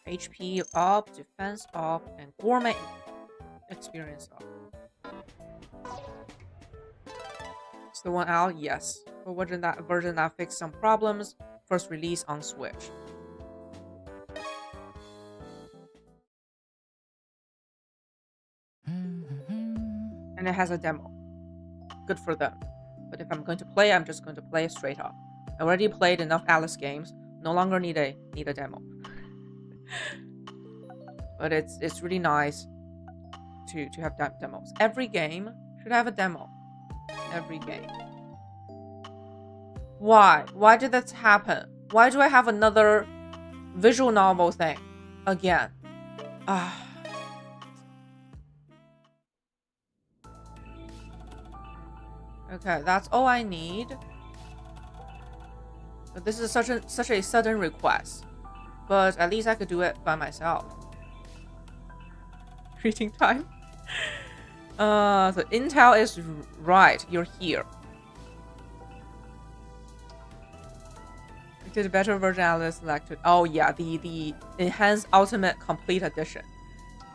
HP up, defense up, and gourmet experience up. Is the one out? Yes. A version that fixed some problems. First release on Switch. And it has a demo. Good for them. But if I'm going to play, I'm just going to play it straight up. I already played enough Alice games. No longer need a demo. But it's really nice to have demos. Every game should have a demo. Every game. Why? Why did that happen? Why do I have another visual novel thing again? Okay, that's all I need. But this is such a sudden request. But at least I could do it by myself. Greeting time. So Intel is right. You're here. We did a better version Alice selected. Oh yeah, the enhanced ultimate complete edition.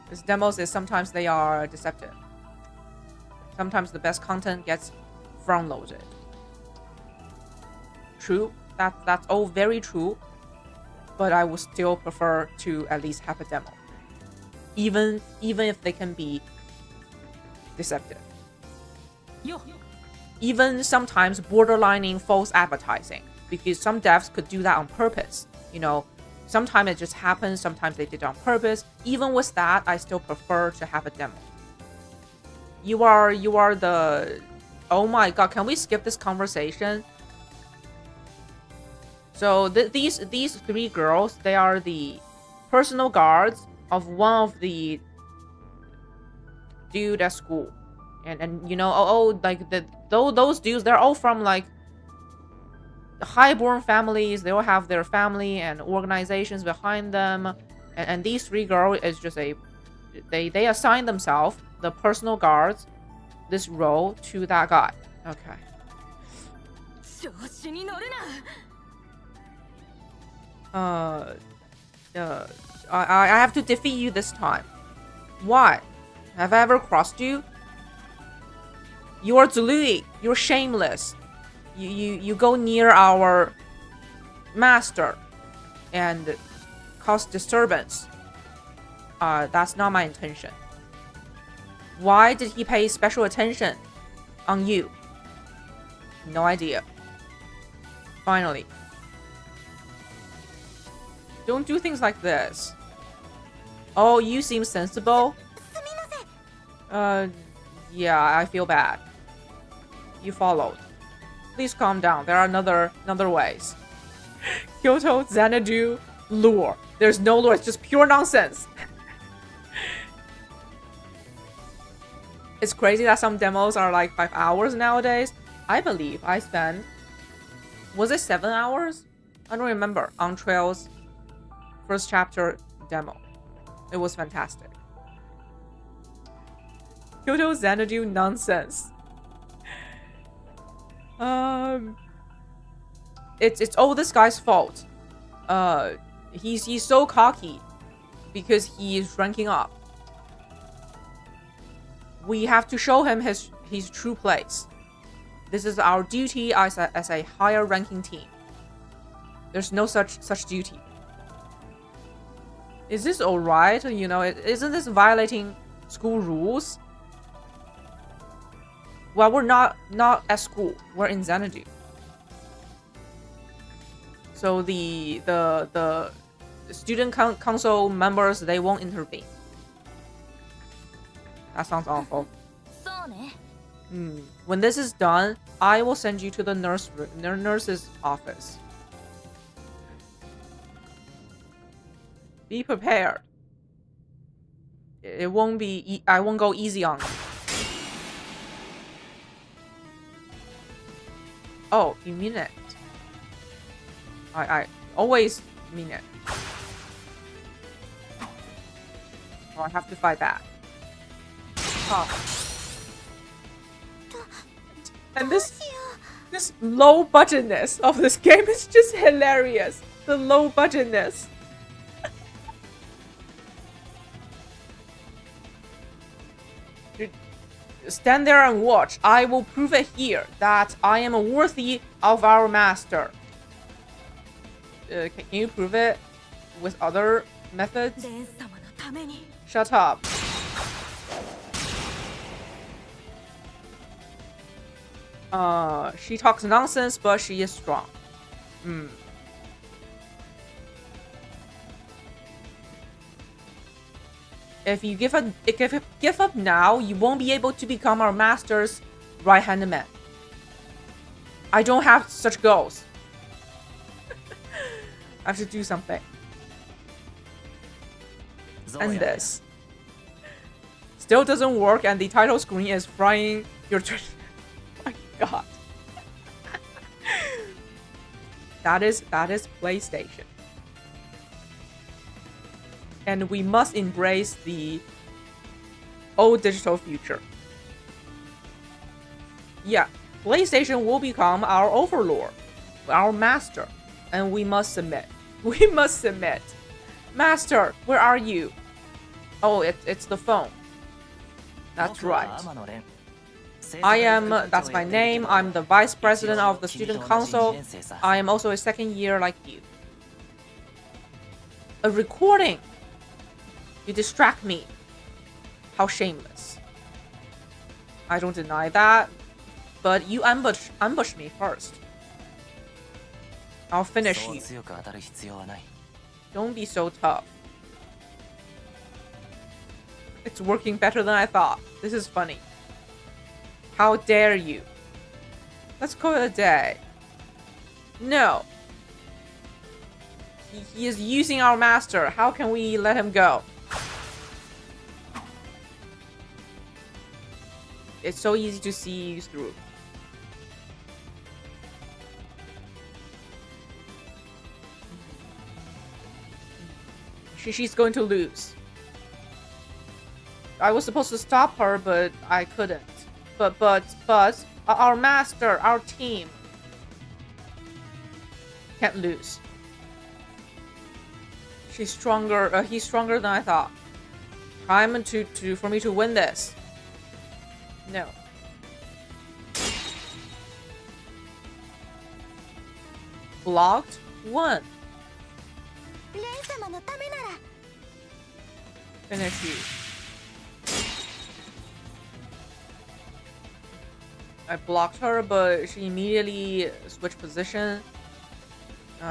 These demos is sometimes they are deceptive. Sometimes the best content gets front loaded. True. That's all very true, but I would still prefer to at least have a demo, even if they can be deceptive. Even sometimes borderlining false advertising, because some devs could do that on purpose. You know, sometimes it just happens, sometimes they did it on purpose. Even with that, I still prefer to have a demo. You are the... Oh my god, can we skip this conversation? So these 3 girls, they are the personal guards of one of the dude at school, and you know, like those dudes, they're all from like highborn families, they all have their family and organizations behind them, and these three girls is just they assign themselves the personal guards, this role to that guy. Okay. I have to defeat you this time. Why? Have I ever crossed you? You're Zului. You're shameless. You go near our master and cause disturbance. That's not my intention. Why did he pay special attention on you? No idea. Finally. Don't do things like this. Oh, you seem sensible. Yeah, I feel bad. You followed. Please calm down. There are another ways. KYOTO, XANADU, lure. There's no lure. It's just pure nonsense. It's crazy that some demos are like 5 hours nowadays. I believe I spent... Was it 7 hours? I don't remember. On Trail's first chapter demo. It was fantastic. KYOTO, XANADU nonsense. It's all this guy's fault. He's so cocky because he is ranking up. We have to show him his true place. This is our duty as a higher ranking team. There's no such duty. Is this alright? You know, isn't this violating school rules? Well, we're not at school. We're in XANADU. So the student council members, they won't intervene. That sounds awful. When this is done, I will send you to the nurse's office. Be prepared. It won't be. I won't go easy on you. Oh, you mean it? I always mean it. Oh, I have to fight back. Oh. And this low budgetness of this game is just hilarious. The low budgetness. Stand there and watch. I will prove it here that I am worthy of our master. Can you prove it with other methods? Shut up. She talks nonsense, but she is strong. If you give up now, you won't be able to become our master's right-hand man. I don't have such goals. I have to do something. And this still doesn't work, and the title screen is frying your. My God. That is PlayStation. And we must embrace the old digital future. Yeah, PlayStation will become our overlord, our master, and we must submit. We must submit. Master, where are you? Oh, it's the phone. That's right. I am, that's my name. I'm the vice president of the student council. I am also a second year like you. A recording. You distract me. How shameless. I don't deny that, but you ambush me first. I'll finish you. Don't be so tough. It's working better than I thought. This is funny. How dare you? Let's call it a day. No. He is using our master. How can we let him go? It's so easy to see through. She's going to lose. I was supposed to stop her, but I couldn't. But our master, our team can't lose. She's stronger. He's stronger than I thought. Time for me to win this. No. Blocked 1. Finish you. I blocked her, but she immediately switched position.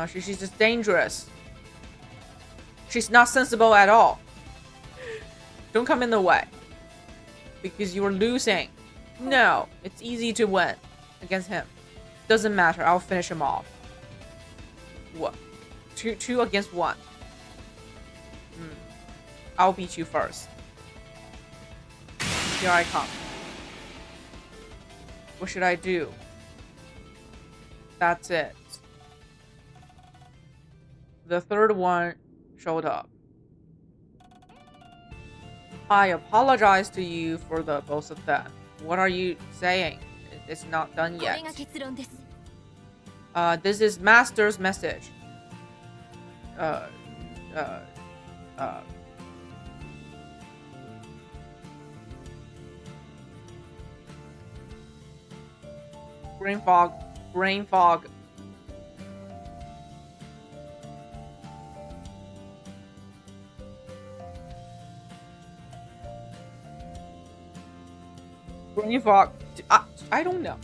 She's just dangerous. She's not sensible at all. Don't come in the way. Because you're losing. No, it's easy to win against him. Doesn't matter, I'll finish him off. What? Two against 1. I'll beat you first. Here I come. What should I do? That's it. The third one showed up. I apologize to you for the both of them. What are you saying? It's not done yet. This is Master's message. Brain fog. Brain fog. Brain fog. I don't know.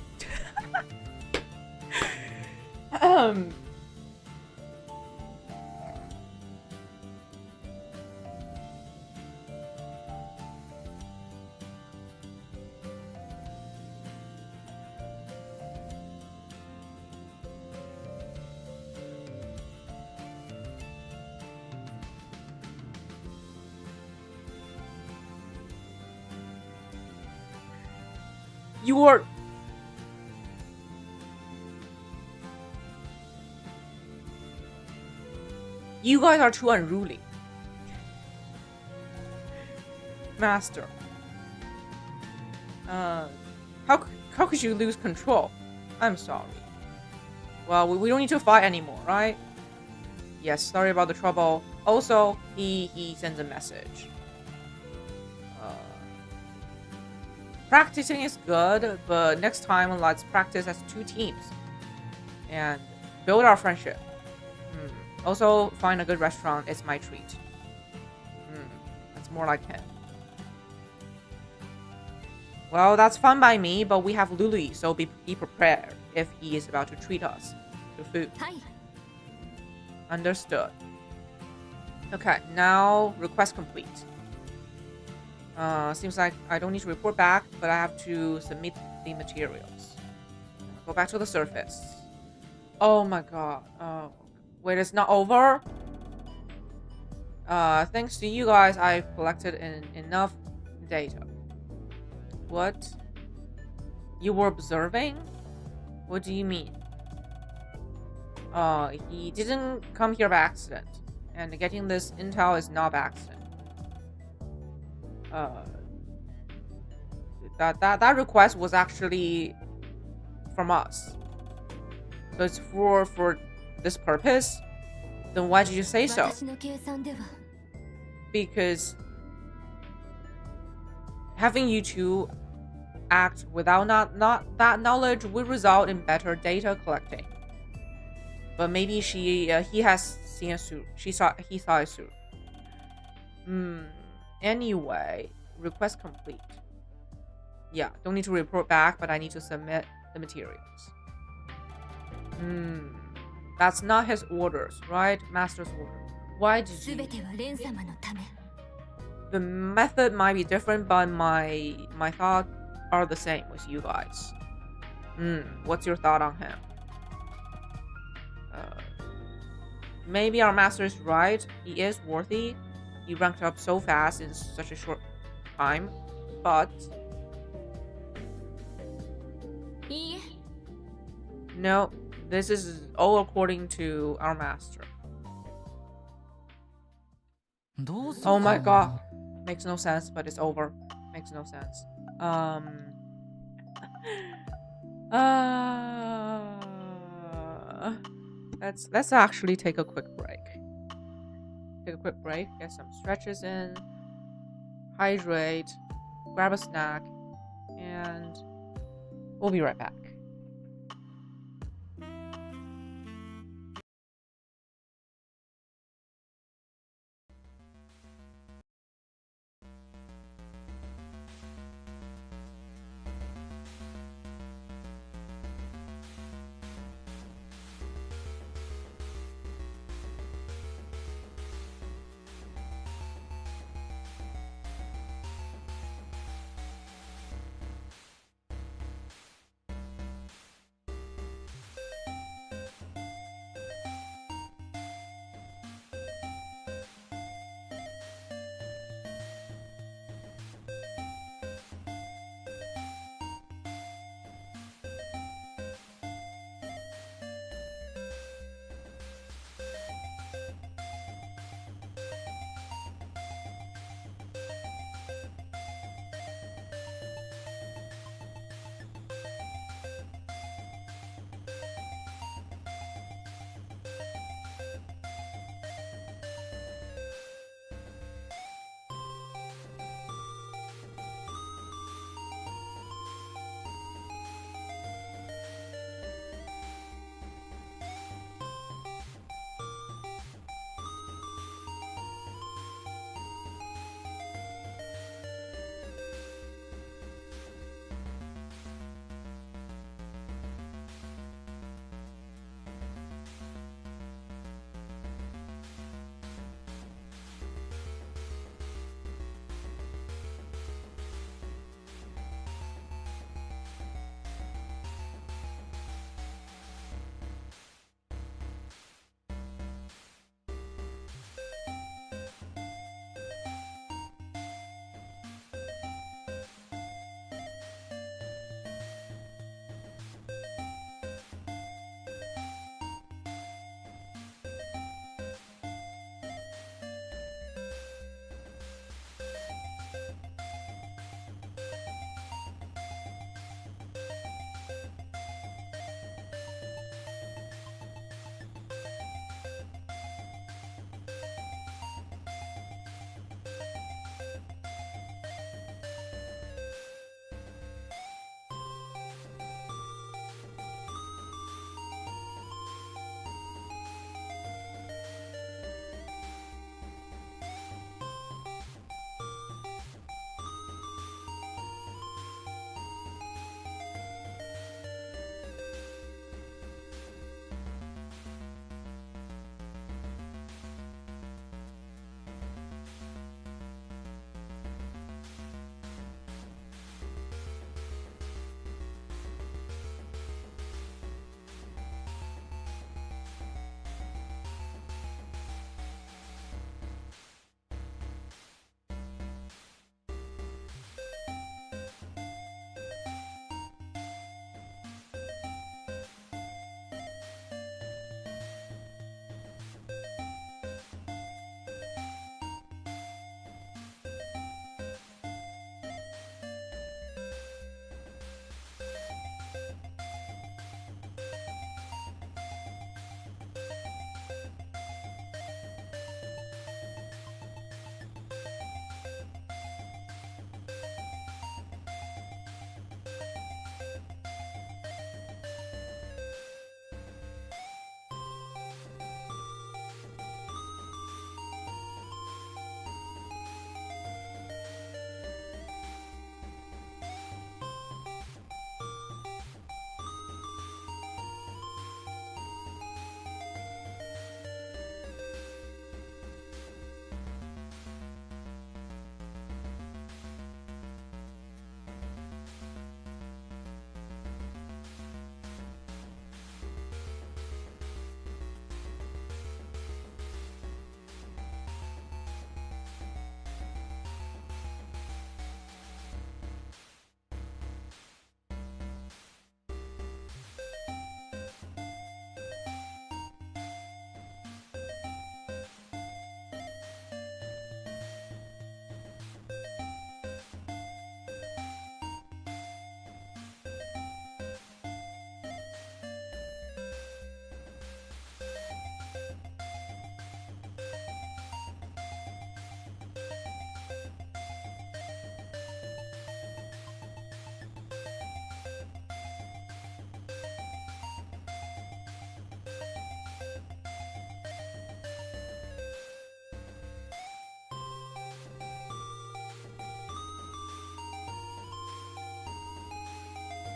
You guys are too unruly. Master. How could you lose control? I'm sorry. Well, we don't need to fight anymore, right? Yes, sorry about the trouble. Also, he sends a message. Practicing is good, but next time let's practice as 2 teams and build our friendship. Also, find a good restaurant. It's my treat. That's more like him. Well, that's fine by me, but we have Luli, so be prepared if he is about to treat us to food. Hi. Understood. Okay, now request complete. Seems like I don't need to report back, but I have to submit the materials. Go back to the surface. Oh my god. Wait, it's not over? Thanks to you guys, I've collected enough data. What? You were observing? What do you mean? He didn't come here by accident. And getting this intel is not by accident. That request was actually from us. So it's for this purpose? Then why did you say so? Because having you two act without not that knowledge would result in better data collecting. But maybe he has seen it through. He saw it through. Anyway, request complete. Yeah, don't need to report back, but I need to submit the materials. That's not his orders, right? Master's order. Why did you... The method might be different, but my thoughts are the same with you guys. What's your thought on him? Maybe our master is right. He is worthy. He ranked up so fast in such a short time, but... No, this is all according to our master. どうする Oh my か god. Makes no sense, but it's over. Makes no sense. Let's actually take a quick break. Take a quick break, get some stretches in, hydrate, grab a snack, and we'll be right back.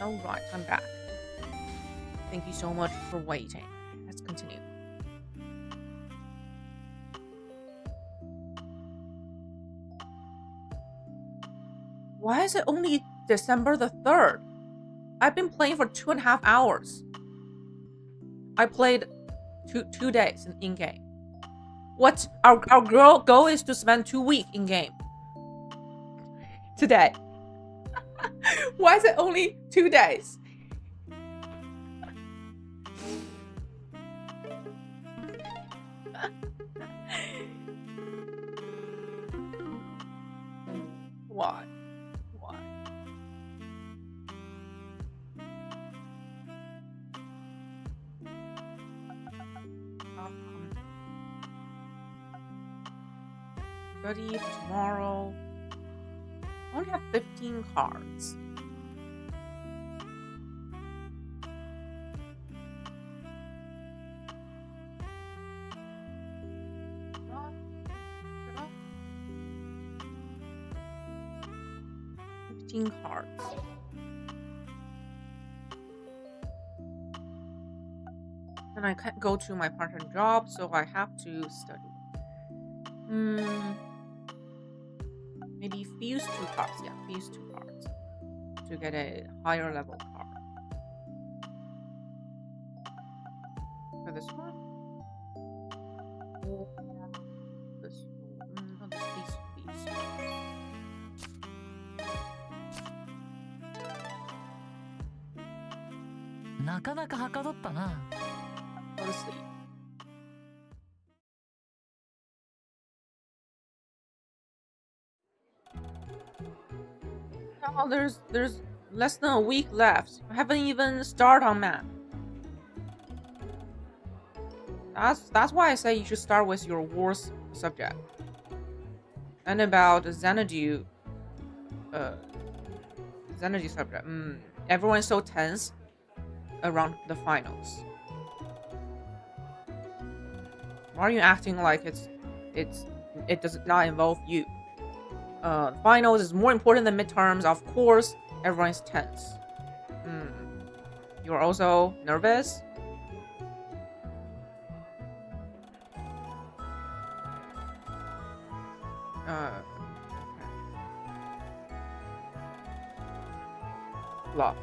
Alright, I'm back. Thank you so much for waiting. Let's continue. Why is it only December the 3rd? I've been playing for 2.5 hours. I played two days in game. What our goal is to spend 2 weeks in game. Today. Why is it only 2 days? Why? Why? Ready for tomorrow. I only have 15 cards. Cards. And I can't go to my part-time job, so I have to study. Maybe fuse 2 cards. Yeah, fuse 2 cards to get a higher level card. For this one, or this one. No, these. Go to sleep. Oh, there's less than a week left. I haven't even started on math. That's why I say you should start with your worst subject. And about XANADU, XANADU subject. Everyone's so tense around the finals. Why are you acting like it does not involve you? Finals is more important than midterms. Of course, everyone's tense. You're also nervous? Blah.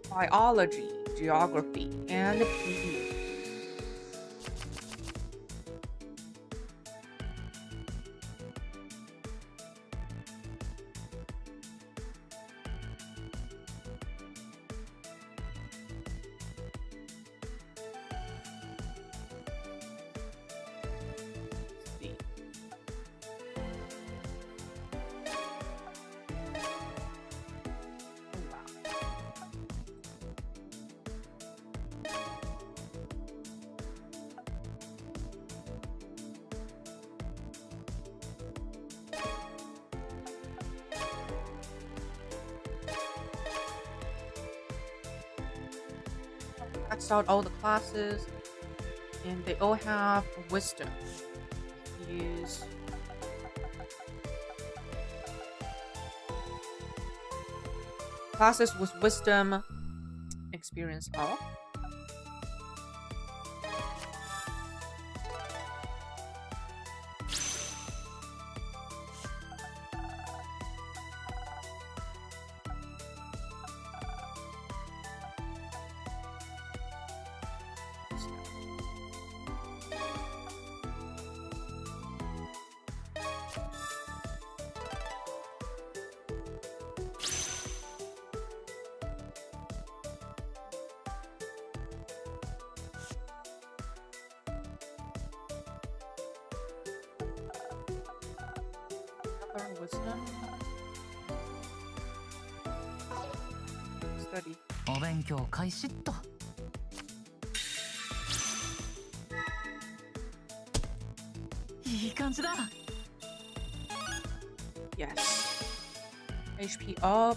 Biology, geography, and PE. Maxed out all the classes, and they all have wisdom. Use classes with wisdom experience all. Wisdom. Study. お勉強開始っと。いい感じだ。Yes. HP up.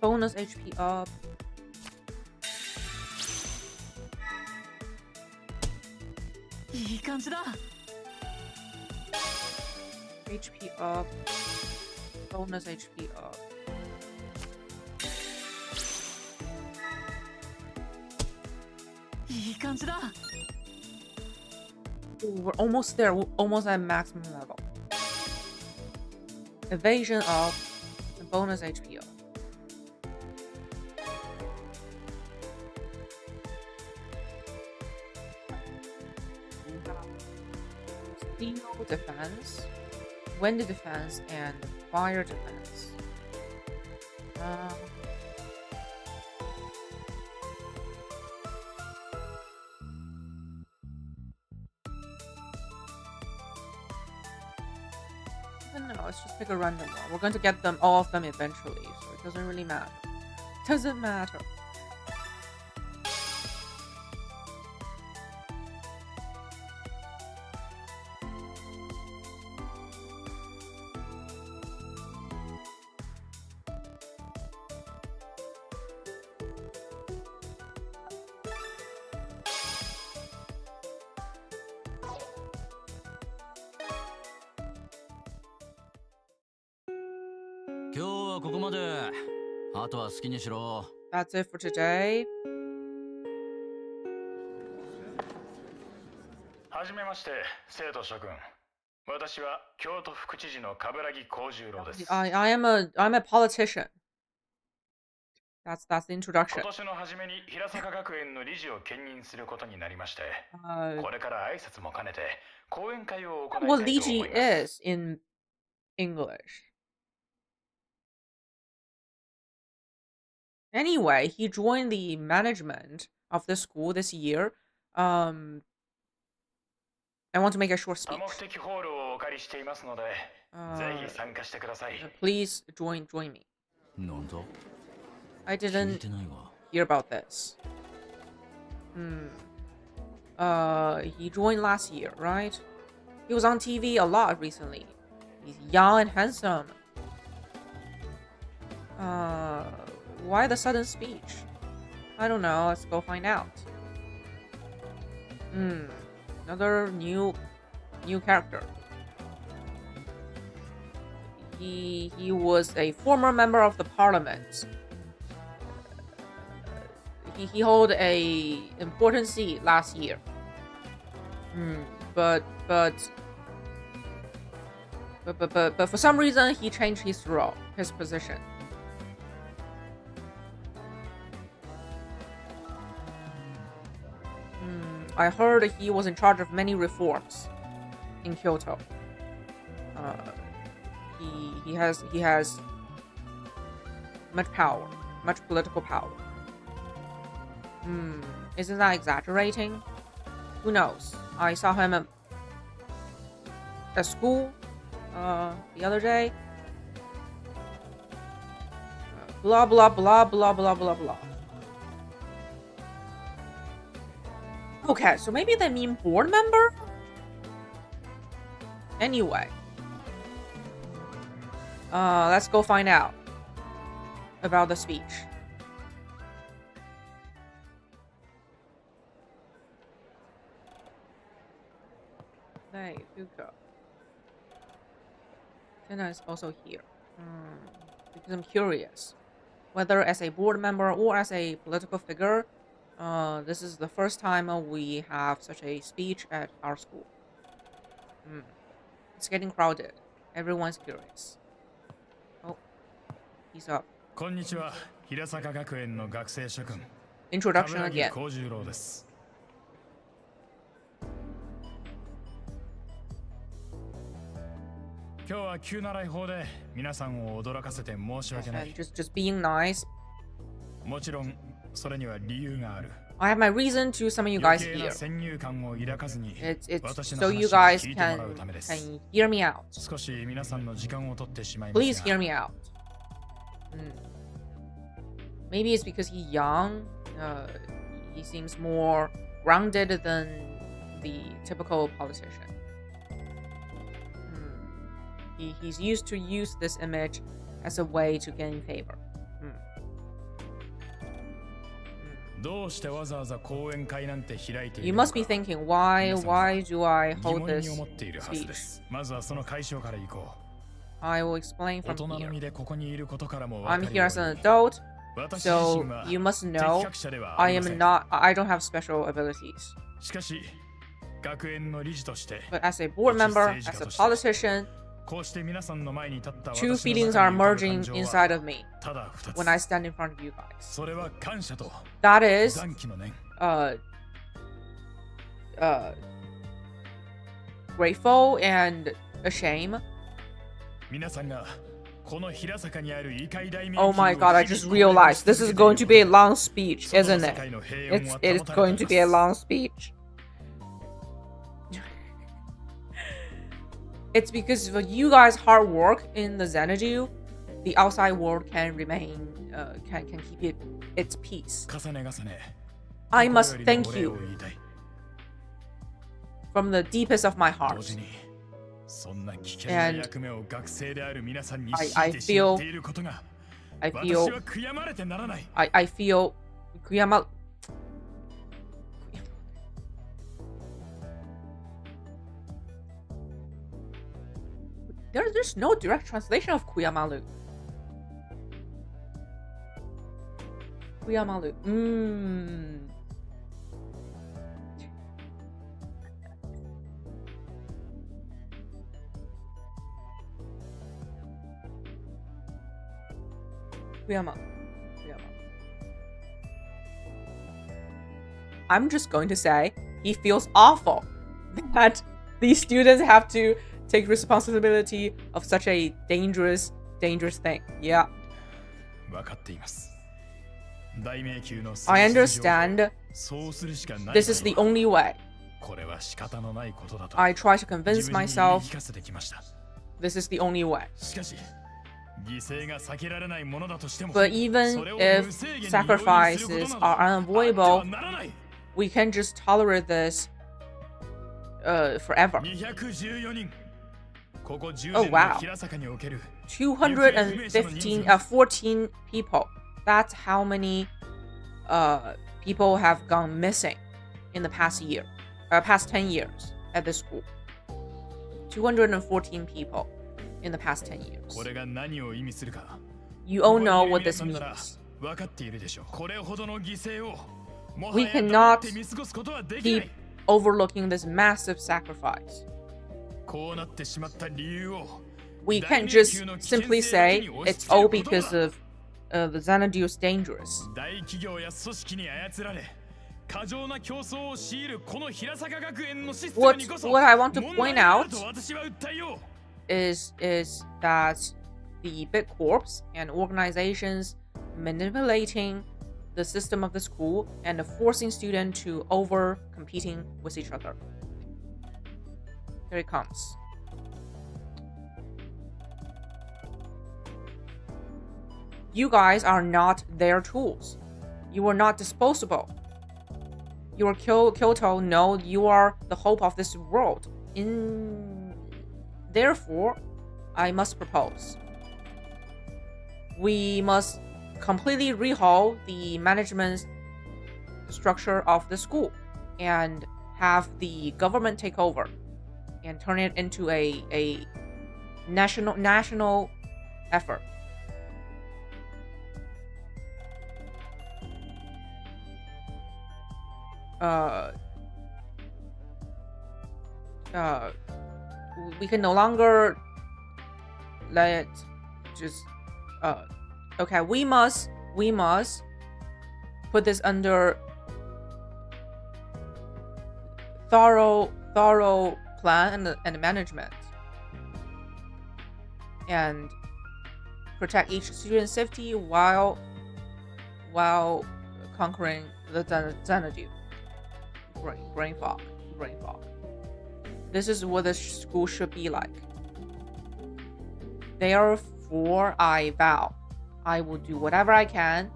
Bonus HP up. いい感じだ。 HP up. Bonus HP up. Ooh, we're almost there. We're almost at maximum level. Evasion up. And bonus HP up. Steel defense, wind defense, and fire defense. No, let's just pick a random one. We're going to get them, all of them eventually, so it doesn't really matter. Doesn't matter. That's it for today. はじめまして、生徒諸君。私は京都副知事の冠城幸十郎です。I'm a politician. That's the introduction. 今年の初めに平坂学園の理事を兼任することになりまして、これから挨拶も兼ねて講演会を行いたいと思います。What Liji is in English. Anyway, he joined the management of the school this year. I want to make a short speech. Please join me. I didn't hear about this. He joined last year, right? He was on TV a lot recently. He's young and handsome. Why the sudden speech? I don't know. Let's go find out. Another new character. He was a former member of the parliament. He held a important seat last year. But for some reason he changed his role, his position. I heard he was in charge of many reforms in Kyoto. He has much power, much political power. Isn't that exaggerating? Who knows? I saw him at school the other day. Blah blah blah blah blah blah blah. Okay, so maybe they mean board member? Anyway. Let's go find out about the speech. Hey, Fuka. Tena is also here. Because I'm curious. Whether as a board member or as a political figure, this is the first time we have such a speech at our school. It's getting crowded. Everyone's curious. Oh, he's up. Konnichiwa, Hirasaka Gakuen no gakusei shokun. Introduction again. 今日は急な来訪で皆さんを驚かせて申し訳ない。Just being nice. もちろんそれには理由がある。I have my reason to summon you guys here. It's so you guys can hear me out. Please hear me out. Maybe it's because he's young. He seems more grounded than the typical politician. He's used to use this image as a way to gain favor. You must be thinking, why do I hold this speech? I will explain from here. I'm here as an adult, so you must know I don't have special abilities. But as a board member, as a politician, two feelings are merging inside of me when I stand in front of you guys. That is grateful and ashamed. Oh my god, I just realized this is going to be a long speech, isn't it? It's going to be a long speech. It's because of you guys' hard work in the XANADU, the outside world can remain, can keep its peace. I must thank you from the deepest of my heart. And I feel there's no direct translation of Kuyamalu. Kuyamalu. I'm just going to say he feels awful that these students have to take responsibility of such a dangerous thing. Yeah. I understand. This is the only way. I try to convince myself this is the only way. But even if sacrifices are unavoidable, we can just tolerate this forever. Oh wow. 14 people. That's how many people have gone missing in the past 10 years at this school. 214 people in the past 10 years. You all know what this means. We cannot keep overlooking this massive sacrifice. We can't just simply say it's all because of the XANADU is dangerous. What I want to point out is that the big corps and organizations manipulating the system of the school and forcing students to over competing with each other. Here it comes. You guys are not their tools. You are not disposable. You are KYOTO. No, you are the hope of this world. Therefore, I must propose. We must completely rehaul the management structure of the school and have the government take over and turn it into a national effort. We can no longer let it just okay, we must put this under thorough plan and management and protect each student's safety while conquering the XANADU. Brain fog. This is what the school should be like. Therefore, I vow I will do whatever I can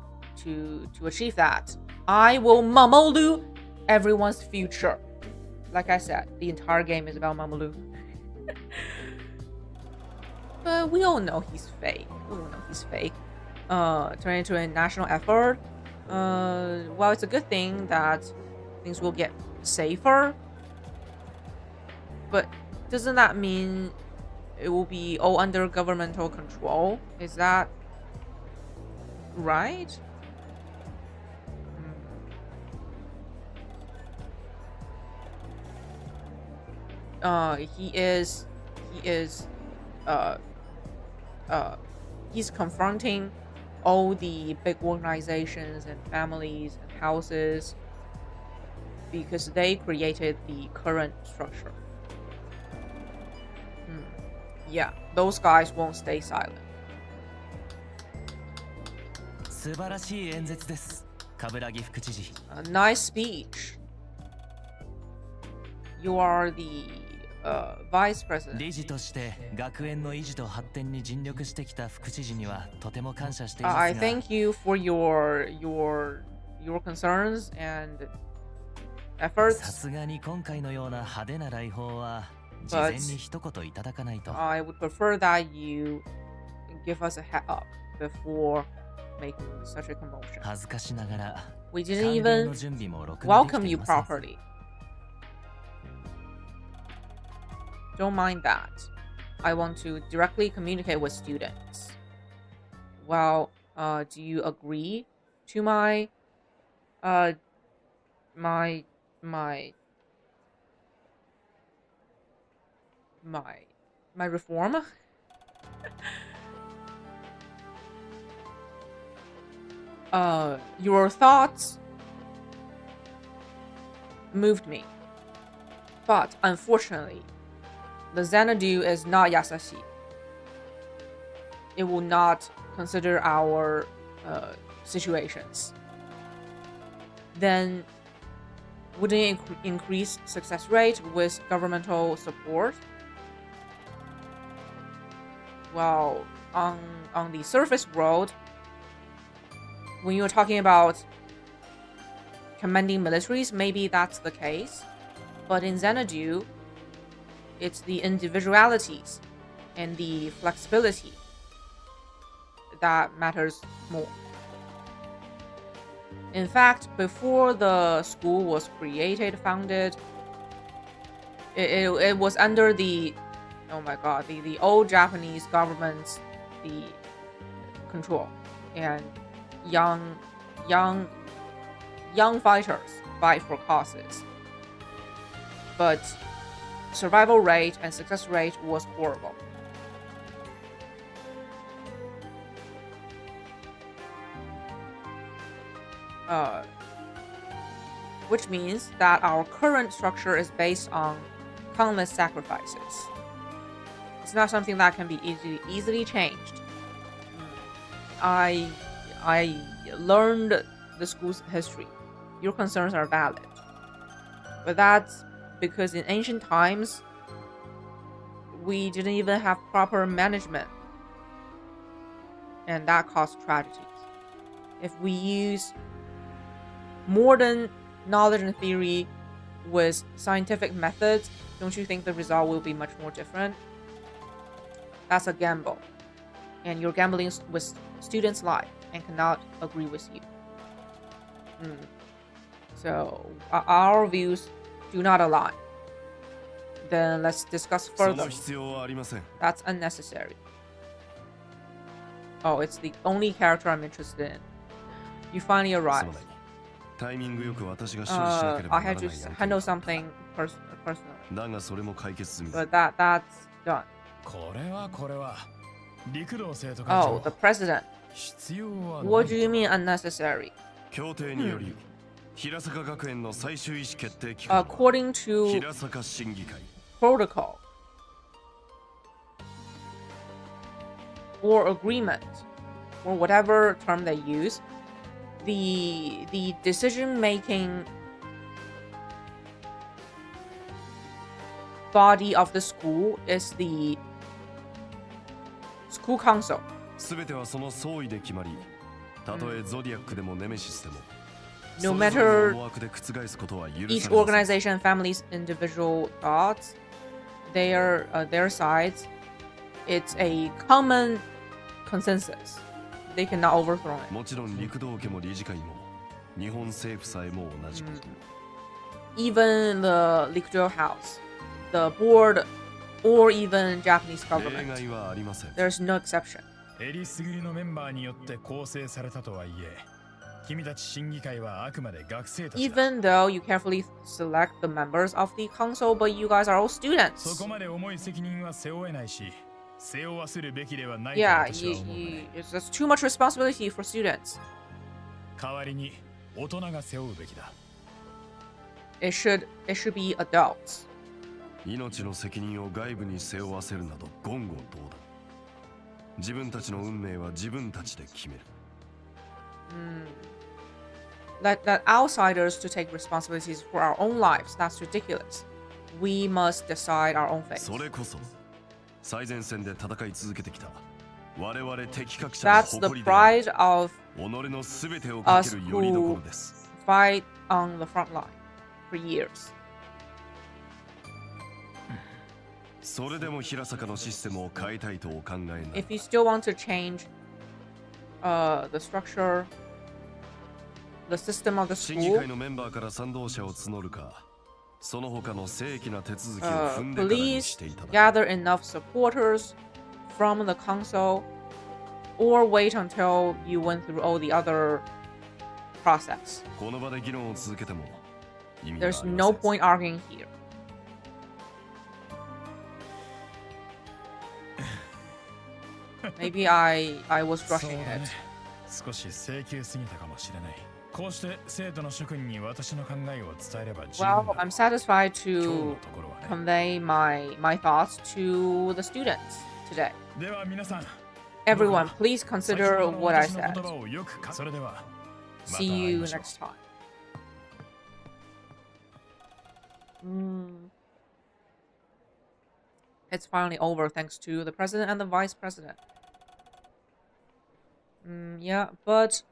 to achieve that. I will Mamoru everyone's future. Like I said, the entire game is about Mamoru. But we all know he's fake. Turn into a national effort Well, it's a good thing that things will get safer, but doesn't that mean it will be all under governmental control? Is that right? He's confronting all the big organizations and families and houses because they created the current structure. Yeah, those guys won't stay silent. 素晴らしい演説です、冠城副知事。A nice speech. You are the vice president. 理事として学園の維持と発展に尽力してきた副知事にはとても感謝していますが。I thank you for your concerns and efforts. さすがに今回のような派手な来訪は事前に一言いただかないと。I would prefer that you give us a head up before making such a commotion. 恥ずかしながら We didn't even welcome you properly. Don't mind that. I want to directly communicate with students. Well, do you agree to my reform? Your thoughts moved me, but unfortunately, the XANADU is not Yasashi. It will not consider our situations. Then, wouldn't it increase success rate with governmental support? Well, on the surface world, when you're talking about commanding militaries, maybe that's the case. But in XANADU, it's the individualities and the flexibility that matters more. In fact, before the school was founded, it was under the, oh my god, the old Japanese government's the control, and young fighters fight for causes. But survival rate and success rate was horrible. Which means that our current structure is based on countless sacrifices. It's not something that can be easily changed. I learned the school's history. Your concerns are valid. But that's because in ancient times, we didn't even have proper management. And that caused tragedies. If we use modern knowledge and theory with scientific methods, don't you think the result will be much more different? That's a gamble. And you're gambling with students' life and cannot agree with you. So our views do not align. Then let's discuss further. That's unnecessary. Oh, it's the only character I'm interested in. You finally arrived. I had to handle something personal. But that's done. Oh, the president. What do you mean unnecessary? According to protocol or agreement, or whatever term they use, the decision-making body of the school is the school council. No matter each organization and family's individual thoughts, their sides, it's a common consensus. They cannot overthrow it. 日本政府さえも同じく。Even the Liquidol House, the board, or even Japanese 例 government. 外はありません。 There's no exception. えりすぐりのメンバーによって構成されたとはいえ、君たち審議会はあくまで学生たちだ。 Even though you carefully select the members of the council, but you guys are all そ students. こまで重い責任は背負えないし、背負わせるべきではないと Yeah, 私は思うね。 it's just too much responsibility for students. 代わりに大人が背負うべきだ。 It should be adults. 命の責任を外部に背負わせるなど言語道断。自分たちの運命は自分たちで決める。That outsiders to take responsibilities for our own lives. That's ridiculous. We must decide our own fate. それこそ最前線で戦い続けてきた我々適格者の That's the 誇りである。 pride of 己のすべてをかけるよりどころです。 fight on the front line for years. それでも平坂のシステムを変えたいとお考えなら If you still want to change the structure, the system of the 審議 school, 会のメンバーから賛同者を募るか、その他の正規な手続きを踏んでからにし please ていただく。 gather enough supporters from the council, or wait until you went through all the other process. この場で議論を続けても意味があり There's ま no せん。 point arguing here. Maybe I was そう rushing だね it. 少し請求すぎたかもしれない。こうして生徒の諸君に私の考えを伝えれば十分 Well, だ。 I'm satisfied 今日 to のところはね。 convey my thoughts to the students today. では皆さん、 Everyone, please 先 consider ほどの what I 私の said. 言葉をよくそれでは、また See 会い you ましょう。 next time. It's finally over thanks to the president and the vice president. Yeah, but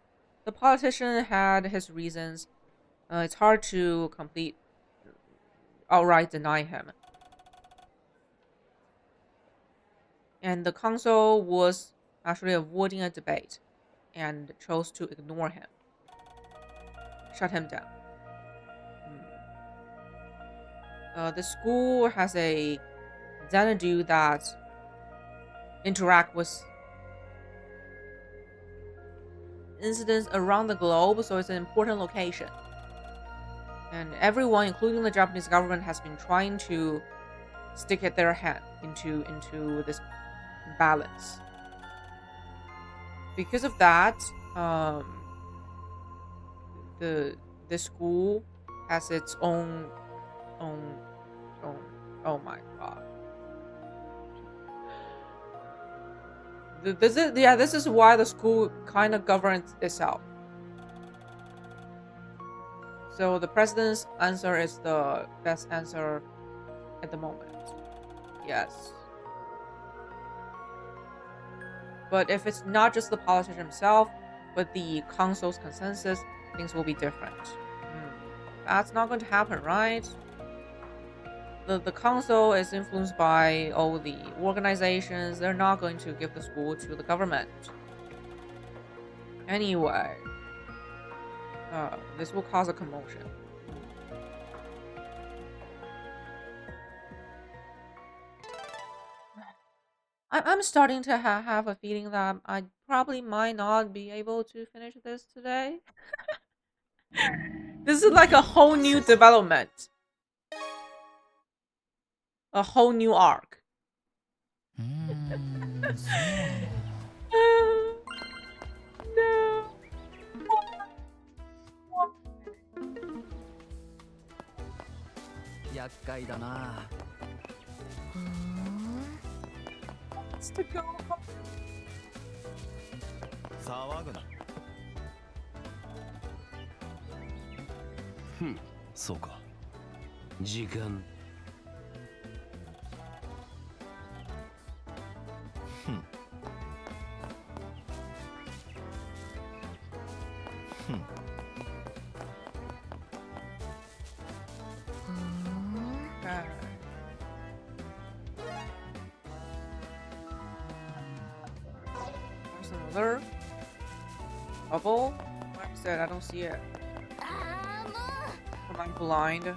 the politician had his reasons. It's hard to outright deny him. And the council was actually avoiding a debate and chose to ignore him. Shut him down. The school has a XANADU that interact with incidents around the globe, so it's an important location. And everyone, including the Japanese government, has been trying to stick their hand into this balance. Because of that, the school has its own. Oh my god. This is why the school kind of governs itself. So the president's answer is the best answer at the moment. Yes. But if it's not just the politician himself, but the council's consensus, things will be different. That's not going to happen, right? The council is influenced by all the organizations. They're not going to give the school to the government. Anyway, this will cause a commotion. I'm starting to have a feeling that I probably might not be able to finish this today. This is like a whole new development. A whole new arc. No. 厄介だな。It's to go. 騒ぐな。そうか。時間。There's another bubble. Where is it? I don't see it. I'm blind.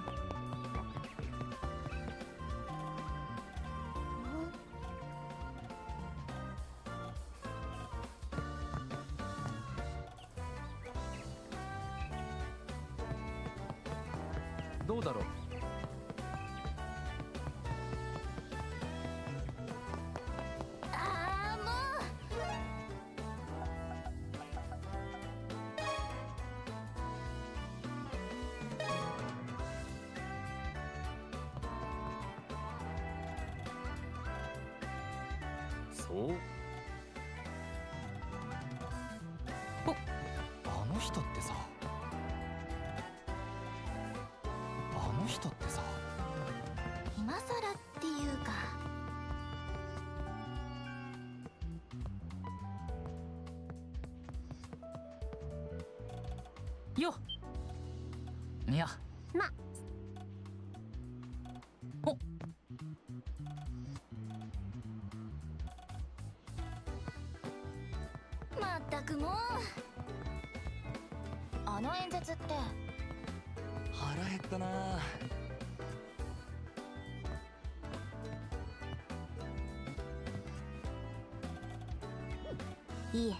どうだろう。ああ、もそうあの人ってさ、あの人ってさ、う今さらっていうか。よっ。いや、まお、まったくもう。あの演説って腹減ったな。いいえ。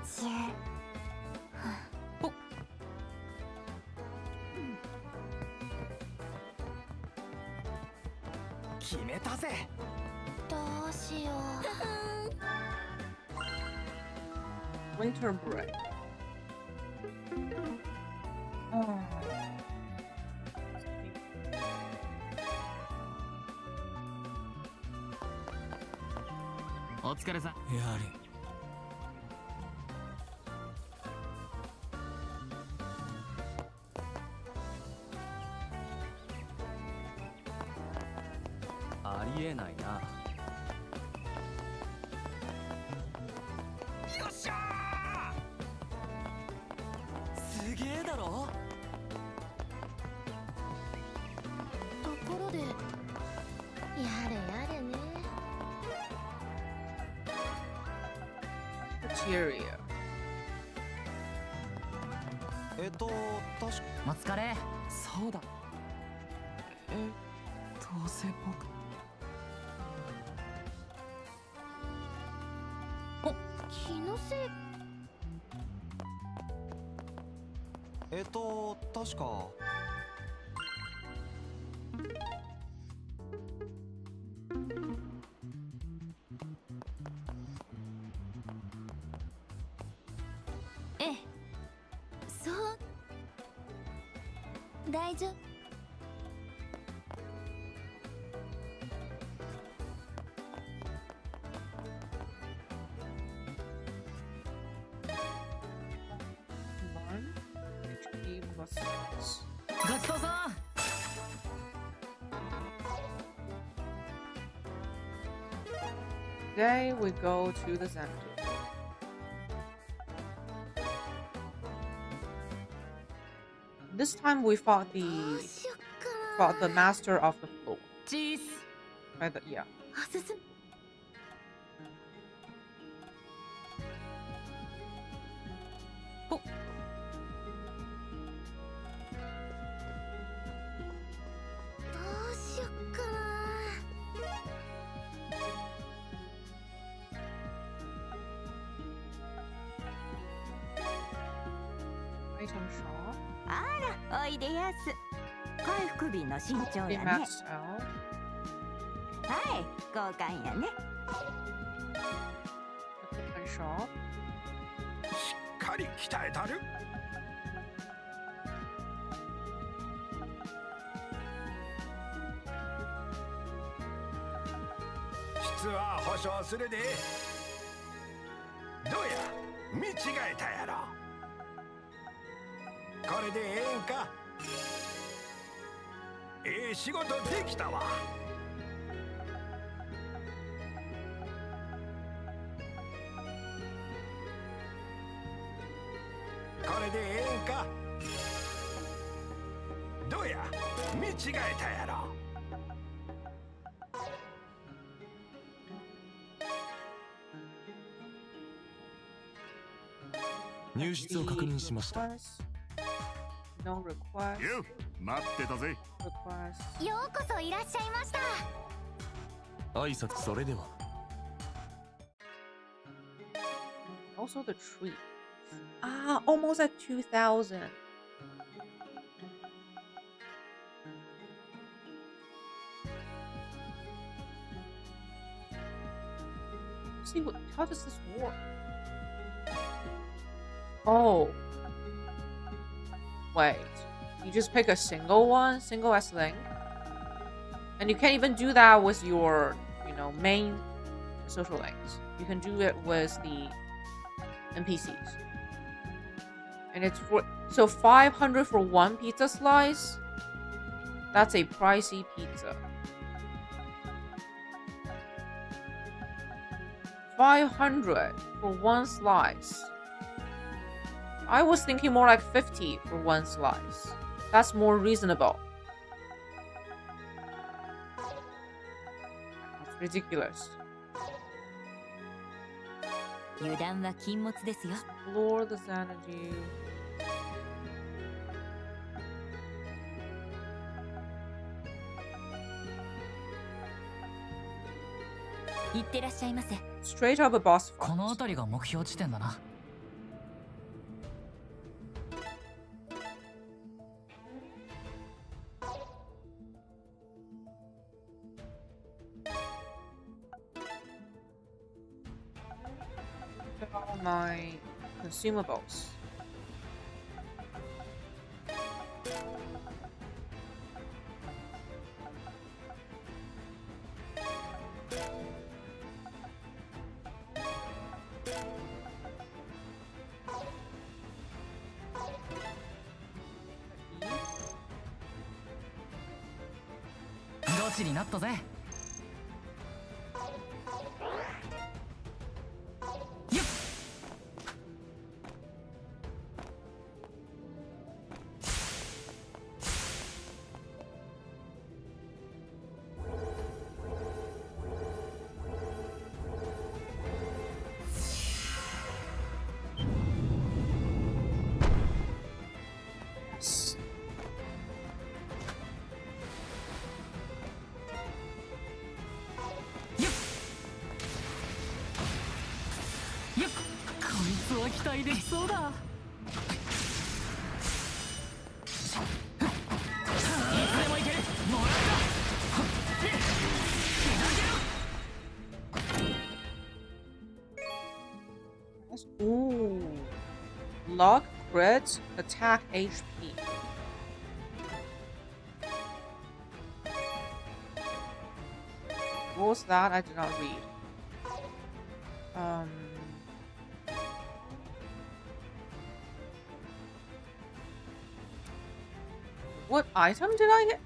ちえ。決めたぜ。どうしよう。 Winter break. Oh. お疲れさん。やれ。ありえないな。よっしゃー。すげえだろ。ところでやれやれね。 Criteria. 確か。お疲れ。そうだ。どうせ僕。気のせい。確か。ええ、そう。大丈夫。One HP plus 6. ごちそうさん。 Today we go to the XANADU. This time we fought どうしよっか the な。 master of the floor. チース。Yeah. おすすめ。どうしよっかな。 Item shop. あら、おいでやす。回復瓶の身長 Okay, やね。 maxed out. はい、交換やね。 Equipment shop. しっかり鍛えたる。質は保証するで。どうや、見違えたやろ。これでええんか。ええ仕事できたわ。これでええんか。どうや、見違えたやろ。入室を確認しました。 No request. よ待ってたぜ。 Request. ようこそいらっしゃいました。挨拶それでは。 Also the tree. Ah, almost at 2,000. See what? How does this work? Oh. Wait. You just pick a single one, single S link, and you can't even do that with your, main social links. You can do it with the NPCs. And it's so 500 for one pizza slice. That's a pricey pizza. 500 for one slice. I was thinking more like 50 for one slice. That's more reasonable. That's ridiculous. 油断は禁物ですよ。 Explore the XANADU.いってらっしゃいませ。 Straight up a boss この fight. 辺りが目標地点だな。 All my consumables. Go ゴチになったぜ。よっ。こいつは期待できそうだ。いつでもいける。もらった。 Ooh. Lock crit attack HP. What was that? I did not read. What item did I get?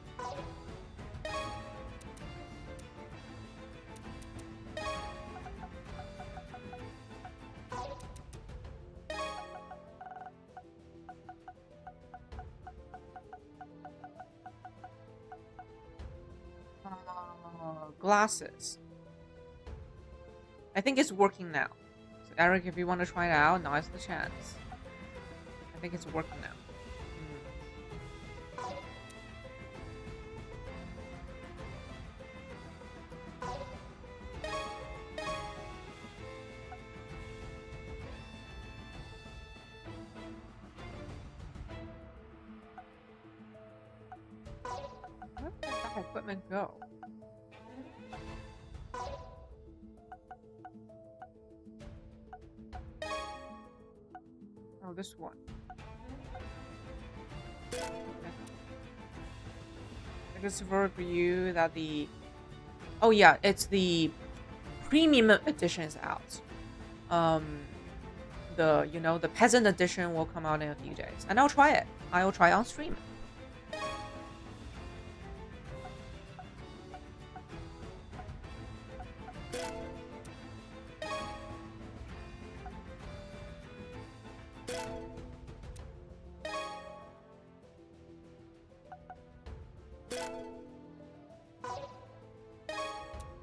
Glasses. I think it's working now. So Eric, if you want to try it out, now's the chance. I think it's working now. Where did that equipment go? Oh, this one. Okay. I just for you that the... Oh yeah, it's the premium edition is out. The peasant edition will come out in a few days, and I'll try it. I'll try on stream.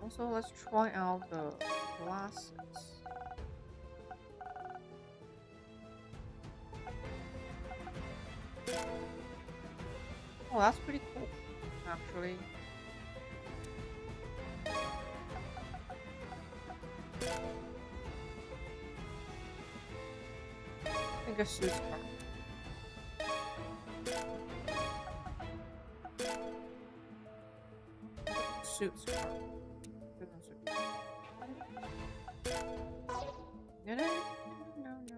Also, let's try out the glasses. Oh, that's pretty cool, actually. I think a suit's part. Suit's part. No, no, no, no.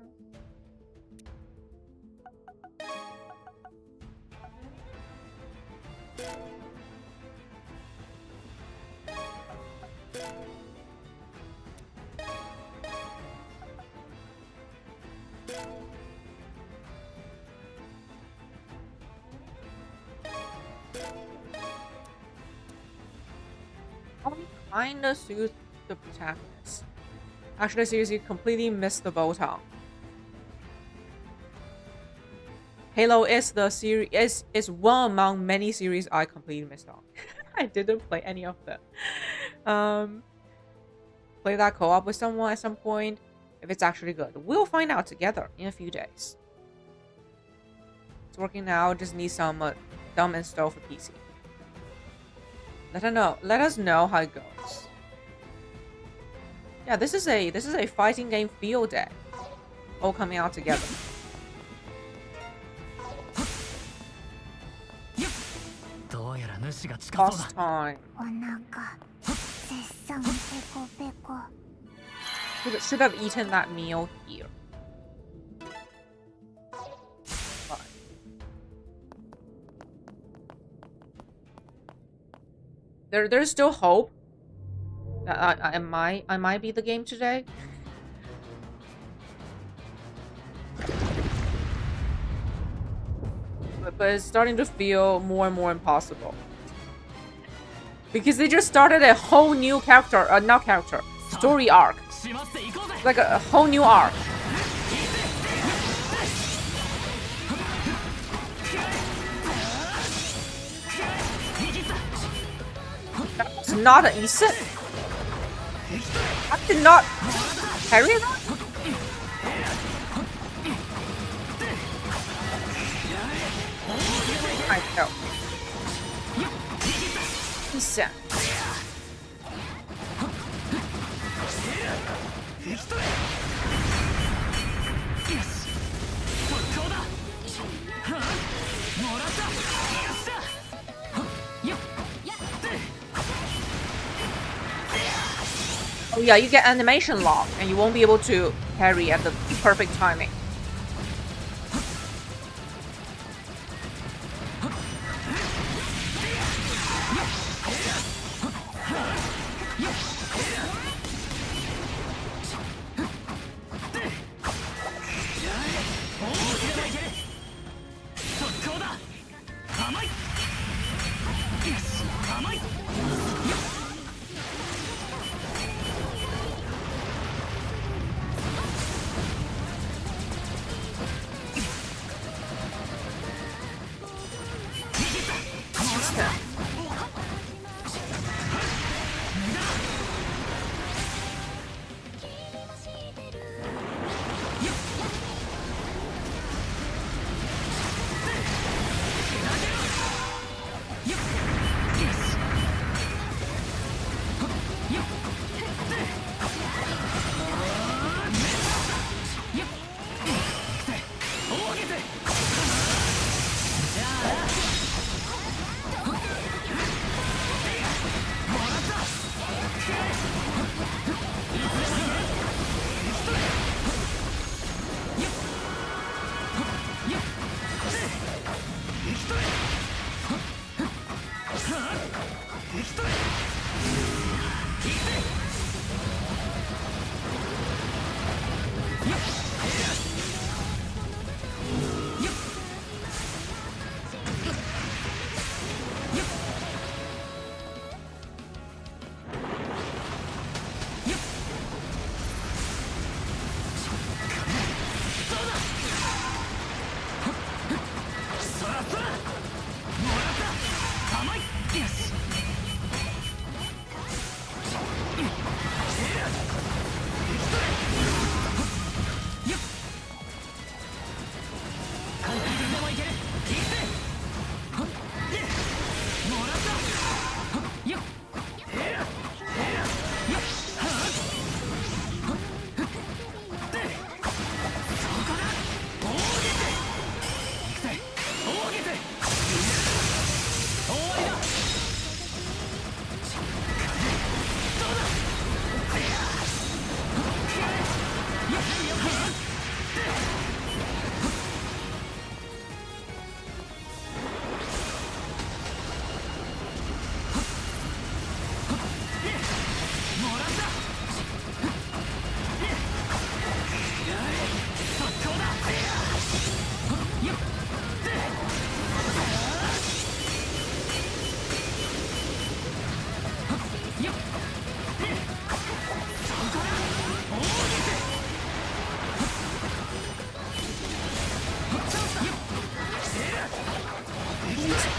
Kinda suits the protagonist. Actually, seriously, completely missed the bolt-on. Halo is the series is one among many series I completely missed on. I didn't play any of them. Play that co-op with someone at some point if it's actually good. We'll find out together in a few days. It's working now. Just need some dumb install for PC. Let us know how it goes. Yeah, this is a fighting game field day. All coming out together. Boss time. Should have eaten that meal here. Fine. There's still hope that I might beat the game today. But it's starting to feel more and more impossible. Because they just started a whole new story arc. Like a whole new arc. That's not an easy. I did not carry that. I know. Listen. Oh yeah, you get animation lock and you won't be able to parry at the perfect timing.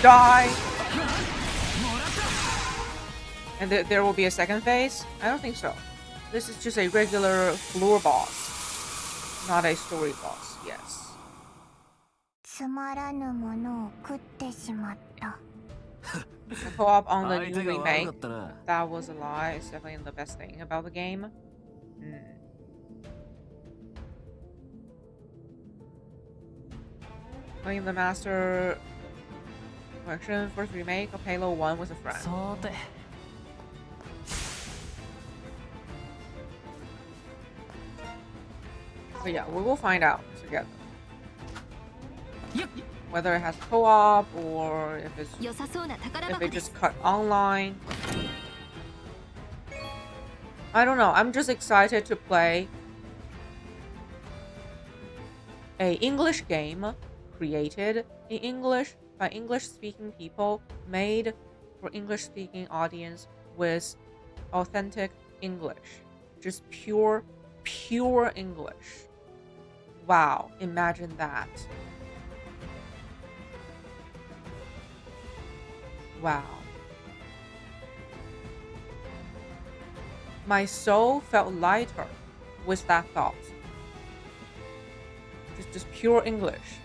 Die. And there will be a second phase? I don't think so. This is just a regular floor boss, not a story boss. Yes. つまらぬものを食ってしまった。 The co-op on the new 相手が悪か remake. ったな。 That was a lie. It's definitely the best thing about the game. Playing the Master Collection first remake of Halo 1 with a friend. そうで But yeah, we will find out together. Whether it has co-op or if it just cut online. I don't know. I'm just excited to play a English game created in English by English-speaking people, made for English-speaking audience with authentic English. Just pure English. Wow, imagine that. Wow. My soul felt lighter with that thought. Just pure English.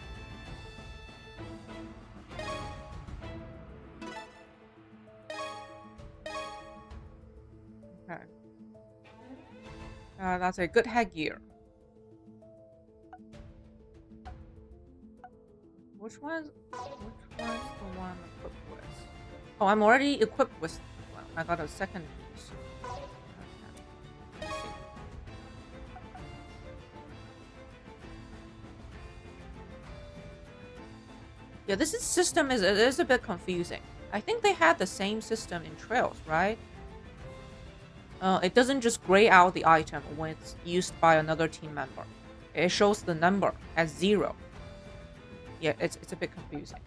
Okay. That's a good headgear. Which one's the one equipped with? Oh, I'm already equipped with one. I got a second piece. Okay. Let's see. Yeah, this system is a bit confusing. I think they had the same system in Trails, right? It doesn't just gray out the item when it's used by another team member. It shows the number as 0. Yeah, it's a bit confusing.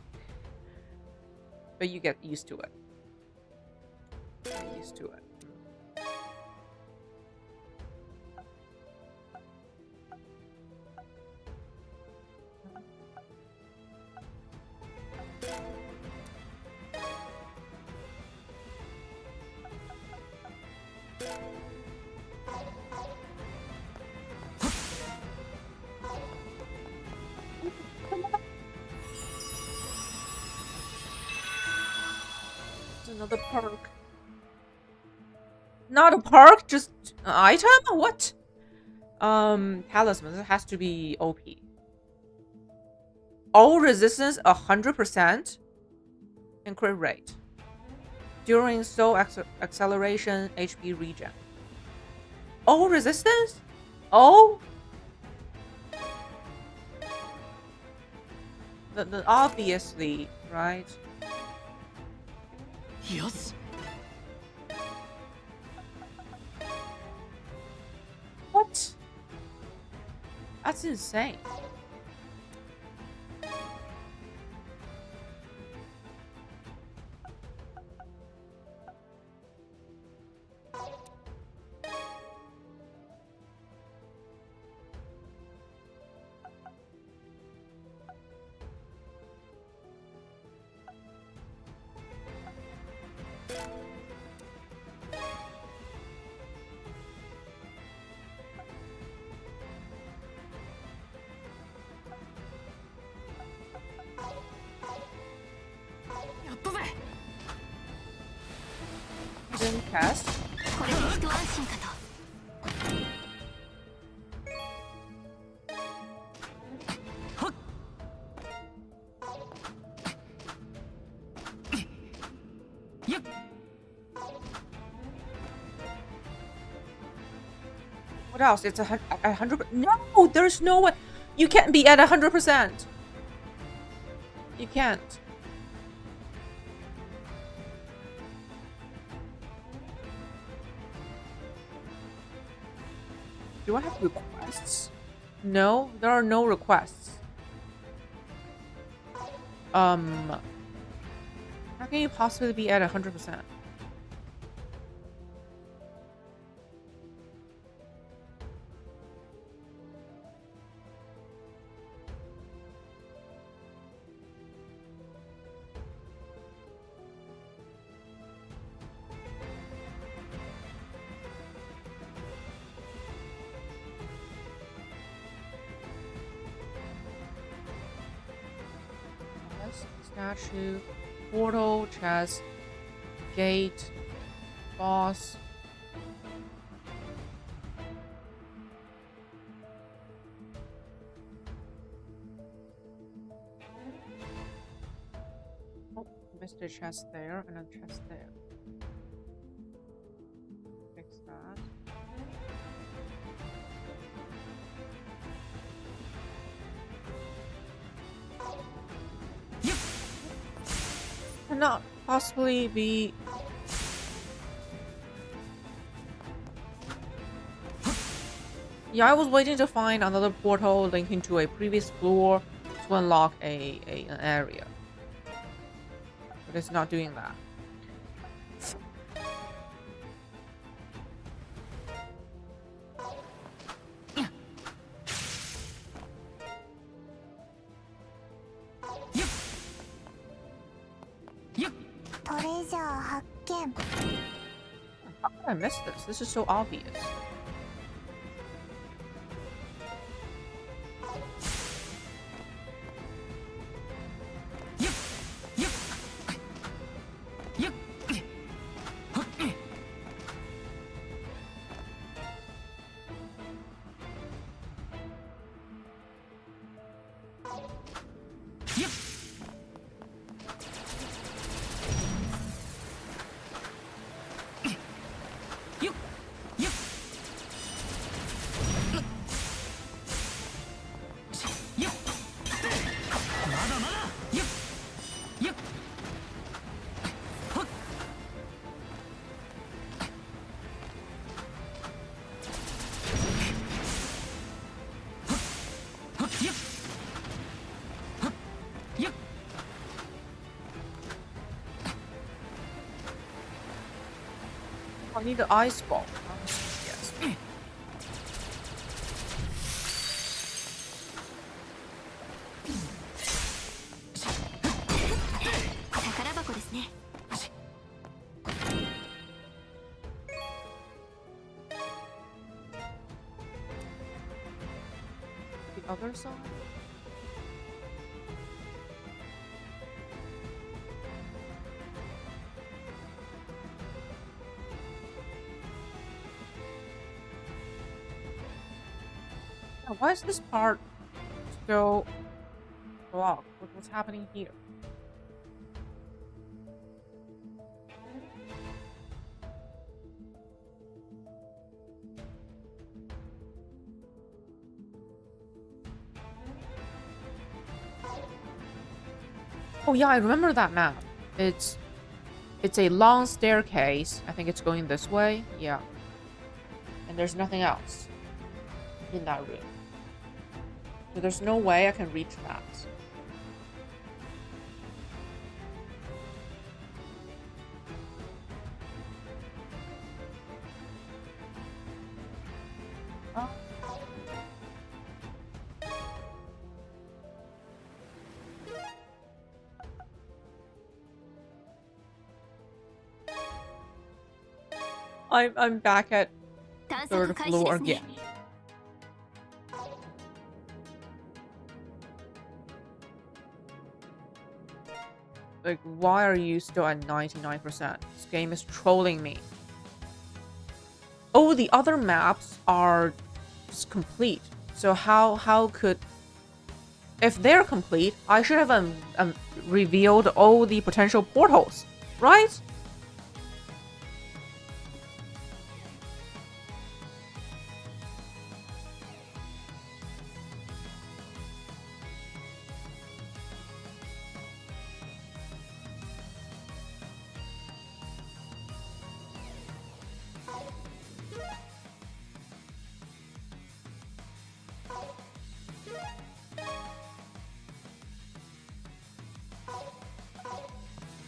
But you get used to it. Get used to it. Another perk. Not a perk, just an item? What? Talisman. It has to be OP. All resistance 100% and crit rate. During soul acceleration HP regen. All resistance? Oh? The obviously, right? Yes. What? That's insane. Cast. What else? It's 100. No, there's no way. You can't be at 100%. You can't. Do I have requests? No, there are no requests. How can you possibly be at 100%? statue, portal, chest, gate, boss. Oh, missed a chest there and a chest there. Fix that. Cannot possibly be. Yeah, I was waiting to find another portal linking to a previous floor to unlock an area. But it's not doing that. How could I miss this? This is so obvious. I need the ice ball. Yes. 宝箱ですね。 The other side? Yeah, why is this part still blocked? What's happening here? Oh yeah, I remember that map. It's a long staircase. I think it's going this way. Yeah. And there's nothing else in that room. So there's no way I can reach that. Oh. I'm back at third floor again. Like, why are you still at 99%? This game is trolling me. Oh, the other maps are just complete. So how could... If they're complete, I should have revealed all the potential portals, right?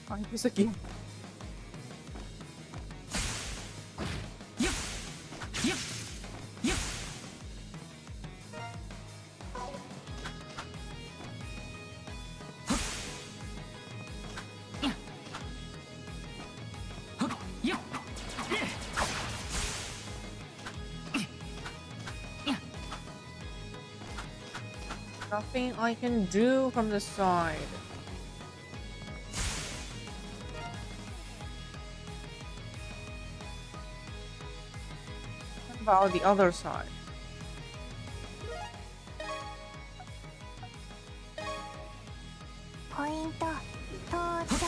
Try this again. Nothing I can do from the side. about the other side? Point到着。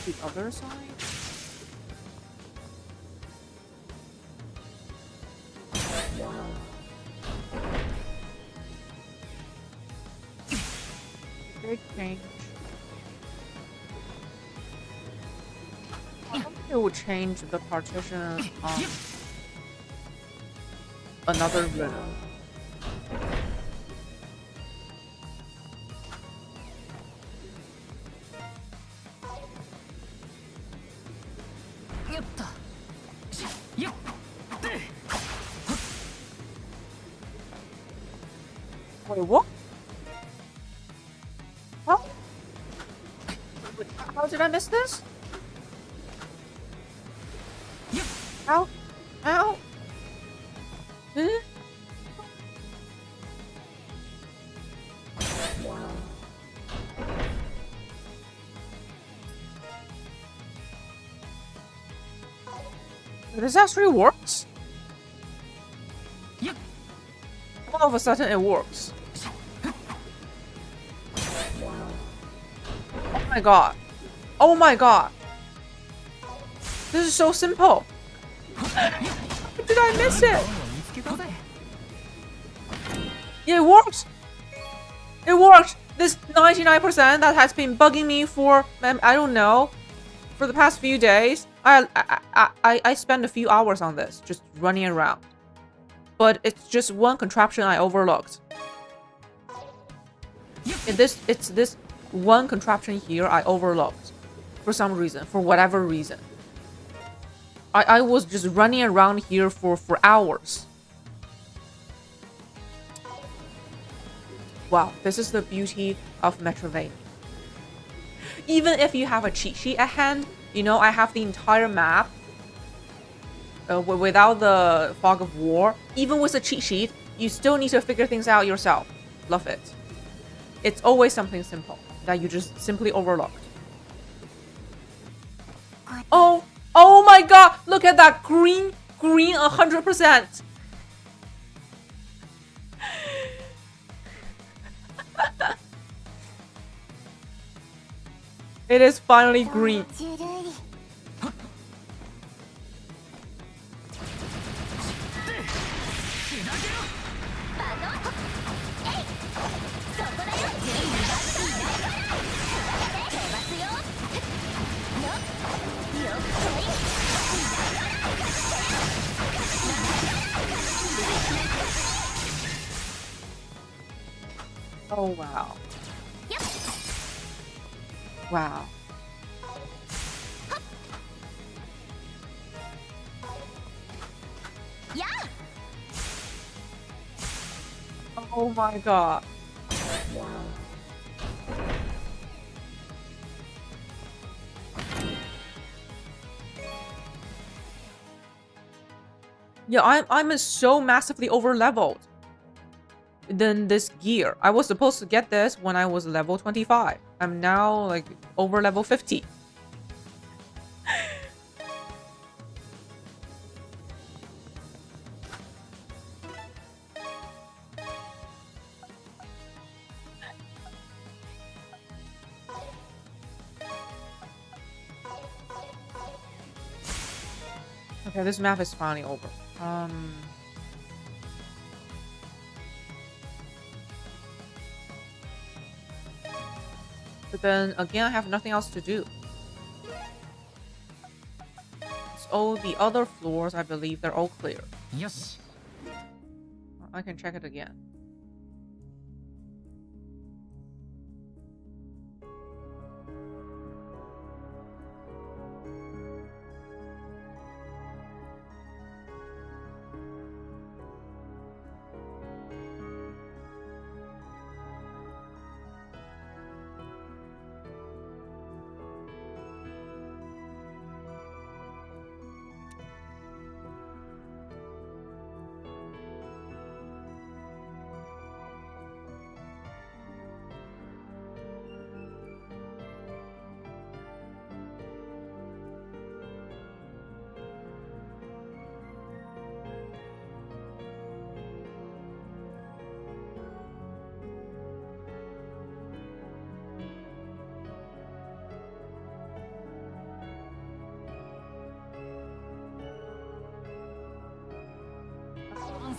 The other side? Big change. I think it will change the partition on another room. Wait, what? Huh? Wait, how did I miss this? How? How? Huh? This actually works? All of a sudden it works. Oh my god. Oh my god. This is so simple. How did I miss it? Yeah, it works. It works. This 99% that has been bugging me for, I don't know, for the past few days. I spent a few hours on this, just running around. But it's just one contraption I overlooked. It's this one contraption here I overlooked. For some reason, for whatever reason. I was just running around here for hours. Wow, this is the beauty of Metroidvania. Even if you have a cheat sheet at hand, you know, I have the entire map without the fog of war. Even with a cheat sheet, you still need to figure things out yourself. Love it. It's always something simple that you just simply overlooked. Oh my god! Look at that green 100%. It is finally green. Oh wow. Wow. Oh my god. Yeah, I'm so massively over leveled than this gear. I was supposed to get this when I was level 25. I'm now like over level 50. Okay, this map is finally over. But then again, I have nothing else to do. So all the other floors, I believe they're all clear. Yes. I can check it again.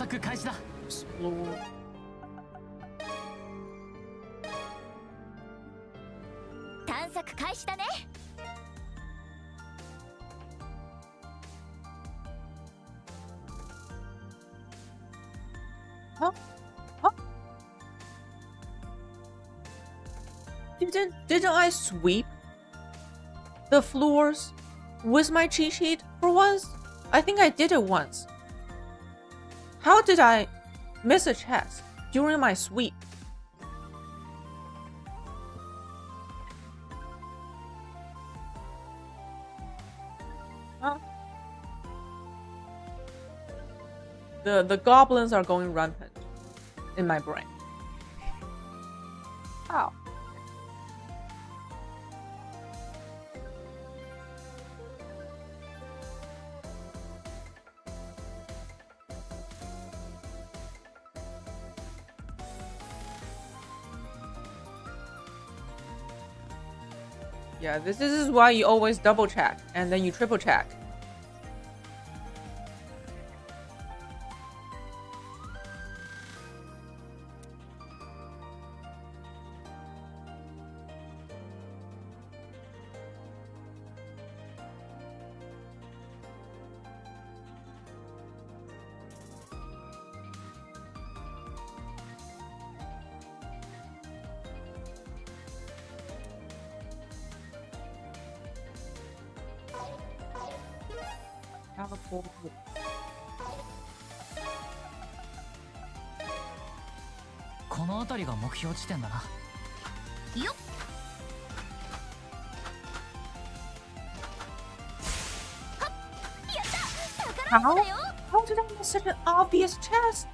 索開始だ。 Explore. Huh? Huh? Didn't I sweep the floors with my cheat sheet for once? I think I did it once. How did I miss a chest during my sweep? Huh? The goblins are going rampant in my brain. How? Yeah, this is why you always double check and then you triple check. California. この辺りが目標地点だな。よっ。 How did I miss such an obvious chest?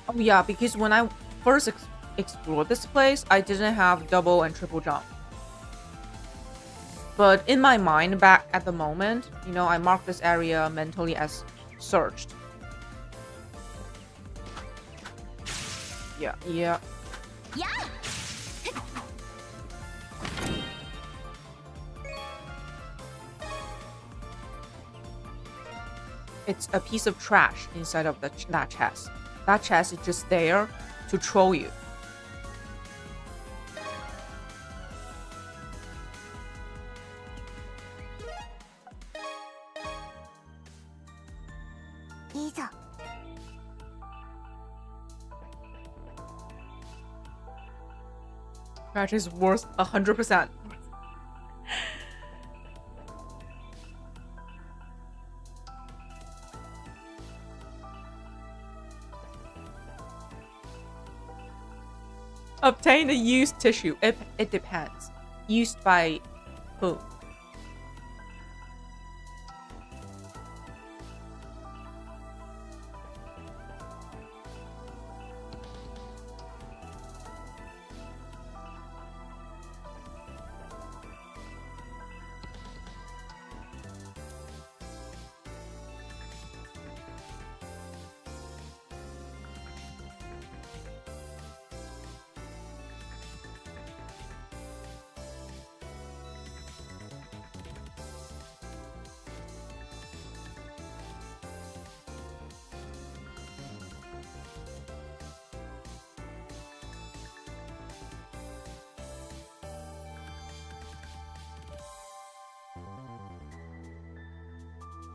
Oh yeah, because when I first explored this place, I didn't have double and triple jump. But in my mind, back at the moment, you know, I marked this area mentally as searched. Yeah. Yeah. It's a piece of trash inside of that chest. That chest is just there to troll you. Trash is worth 100%. Obtain a used tissue. It depends. Used by who?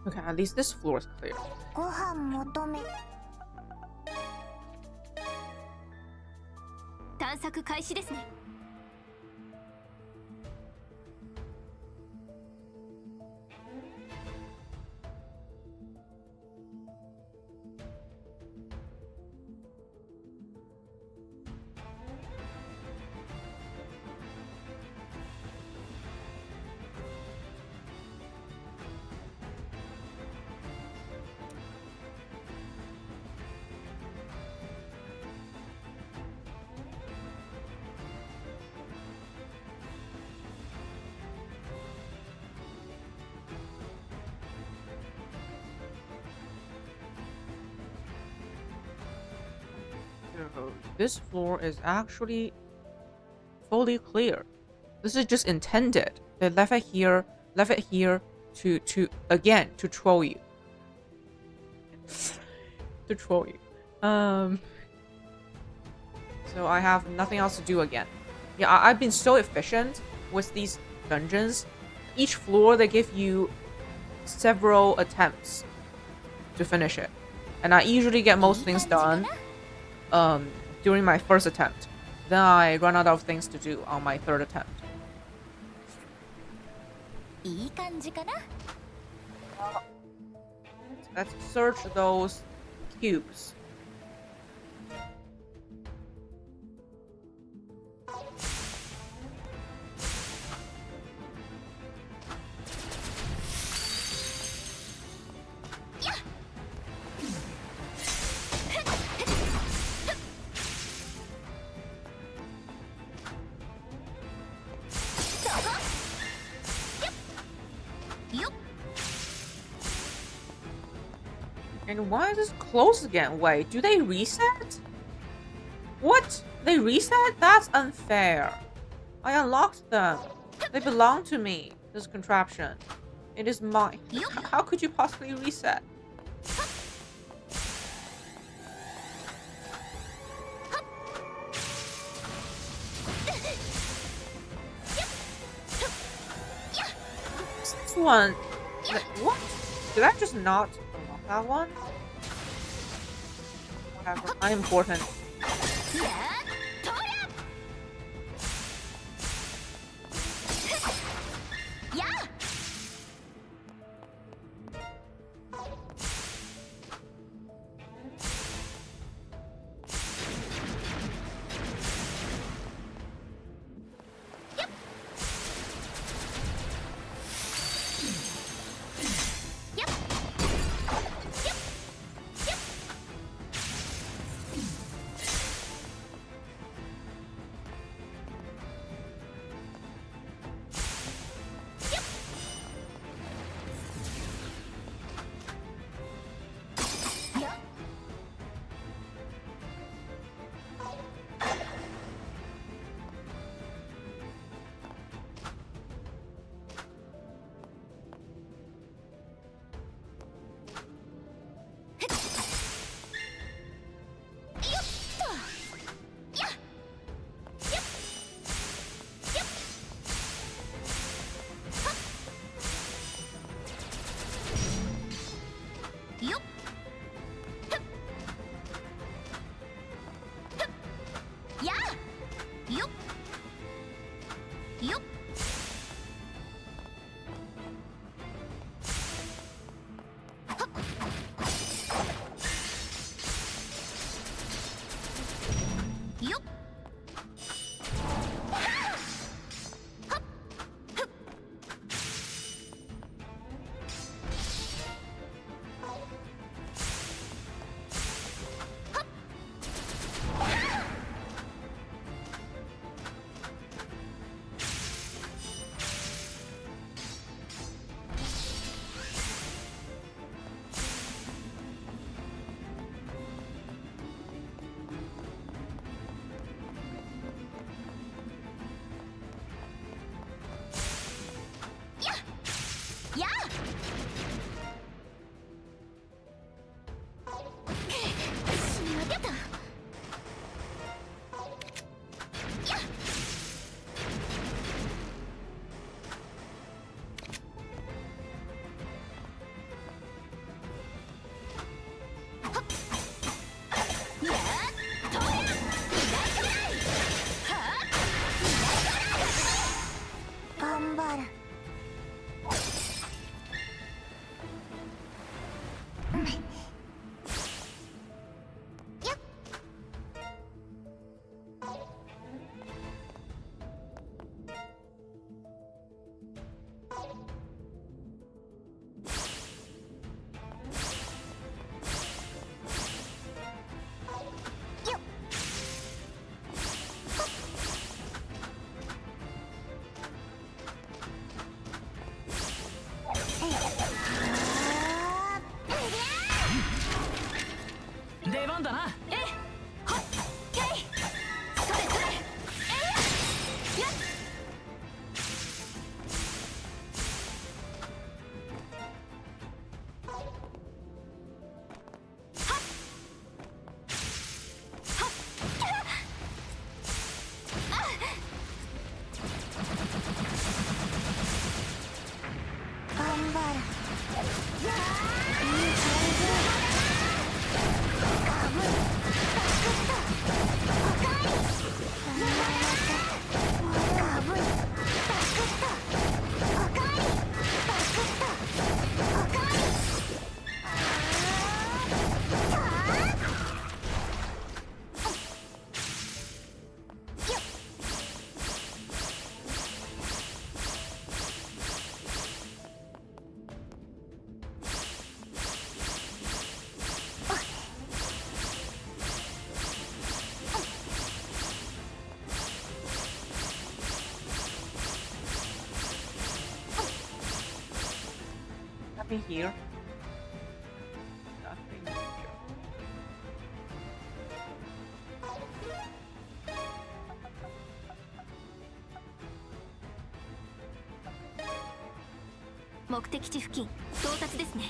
Okay, at least this floor is clear. ご飯求め。探索開始ですね。 This floor is actually fully clear. This is just intended. They left it here to again to troll you. to troll you. So I have nothing else to do again. Yeah, I've been so efficient with these dungeons. Each floor they give you several attempts to finish it, and I usually get most things done during my first attempt. Then I run out of things to do on my third attempt. いい感じかな? Let's search those cubes. And why is this closed again? Wait, do they reset? What? They reset? That's unfair. I unlocked them. They belong to me, this contraption. It is mine. How could you possibly reset? This one... What? Did I just not unlock that one? Whatever. Unimportant. Nothing here. Nothing here.目的地付近到達ですね。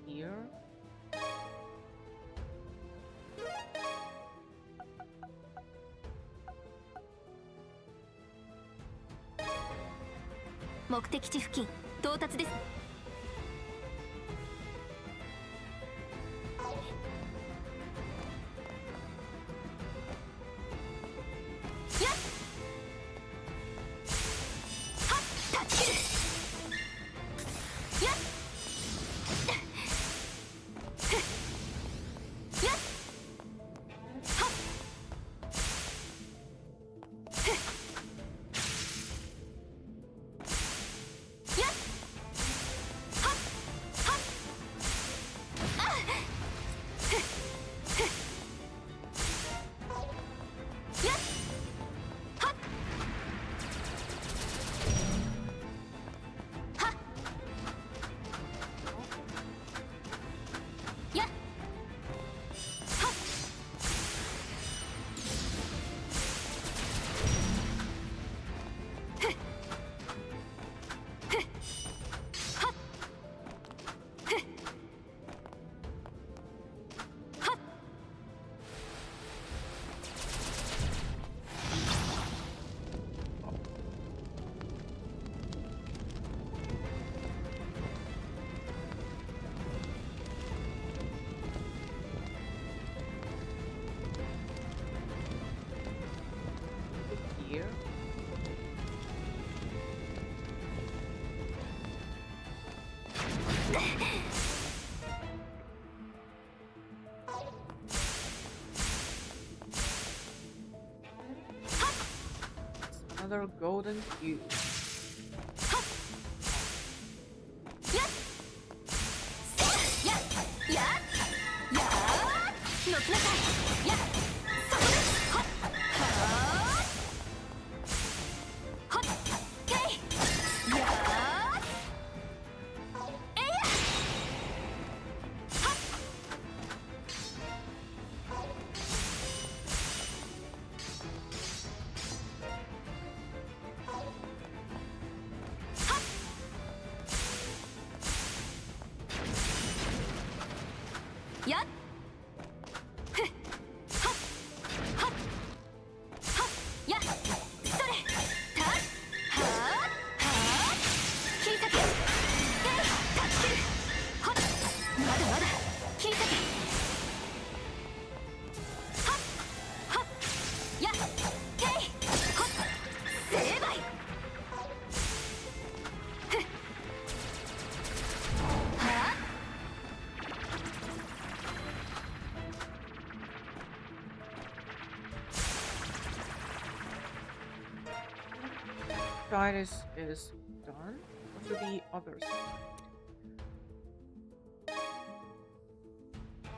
Here.目的地付近到達です。Here. Another golden cube. side is done. Go to the other side.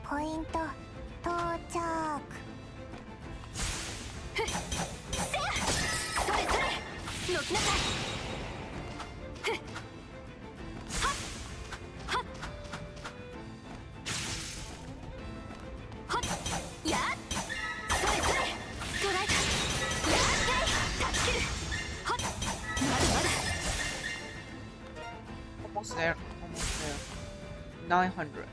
ポイント到着。それそれ、乗きなさい。Almost there. Almost there. 900.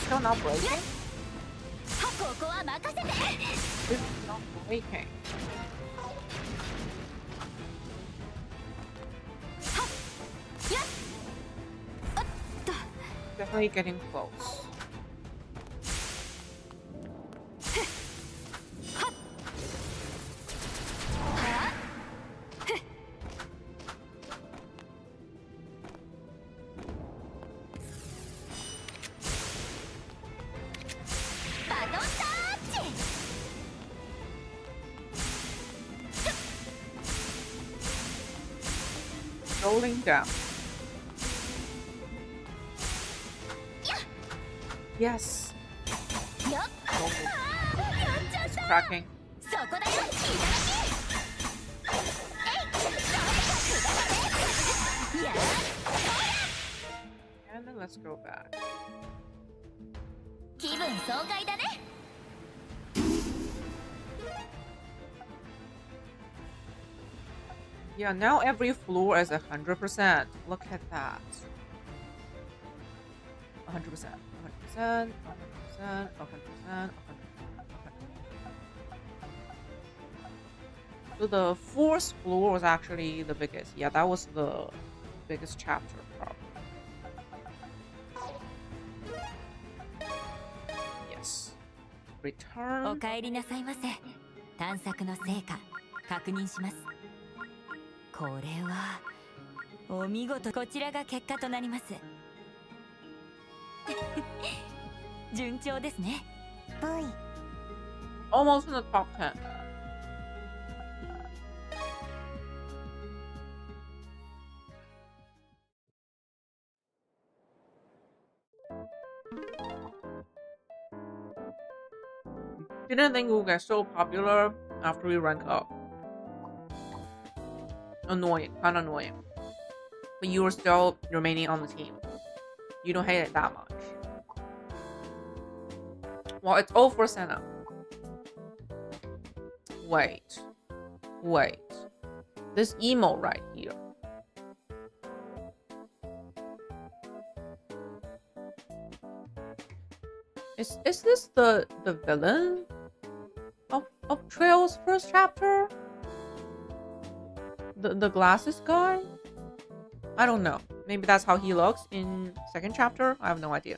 Still not breaking? It's not breaking. Definitely getting close. Rolling down. Yes. It's cracking. And then let's go back. Yeah, now every floor is 100%. Look at that. 100%, 100%, 100%, 100%, 100%. So the fourth floor was actually the biggest. Yeah, that was the biggest chapter probably. Yes. Return. お帰りなさいませ。探索の成果確認します。これはお見事。こちらが結果となります。順調ですね。 V Almost in the top 10. Didn't think it would get so popular after we rank up. Annoying, kind of annoying. But you were still remaining on the team. You don't hate it that much. Well, it's all for Senna. Wait. This emo right here. Is this the villain of Trail's first chapter? The glasses guy? I don't know. Maybe that's how he looks in second chapter. I have no idea.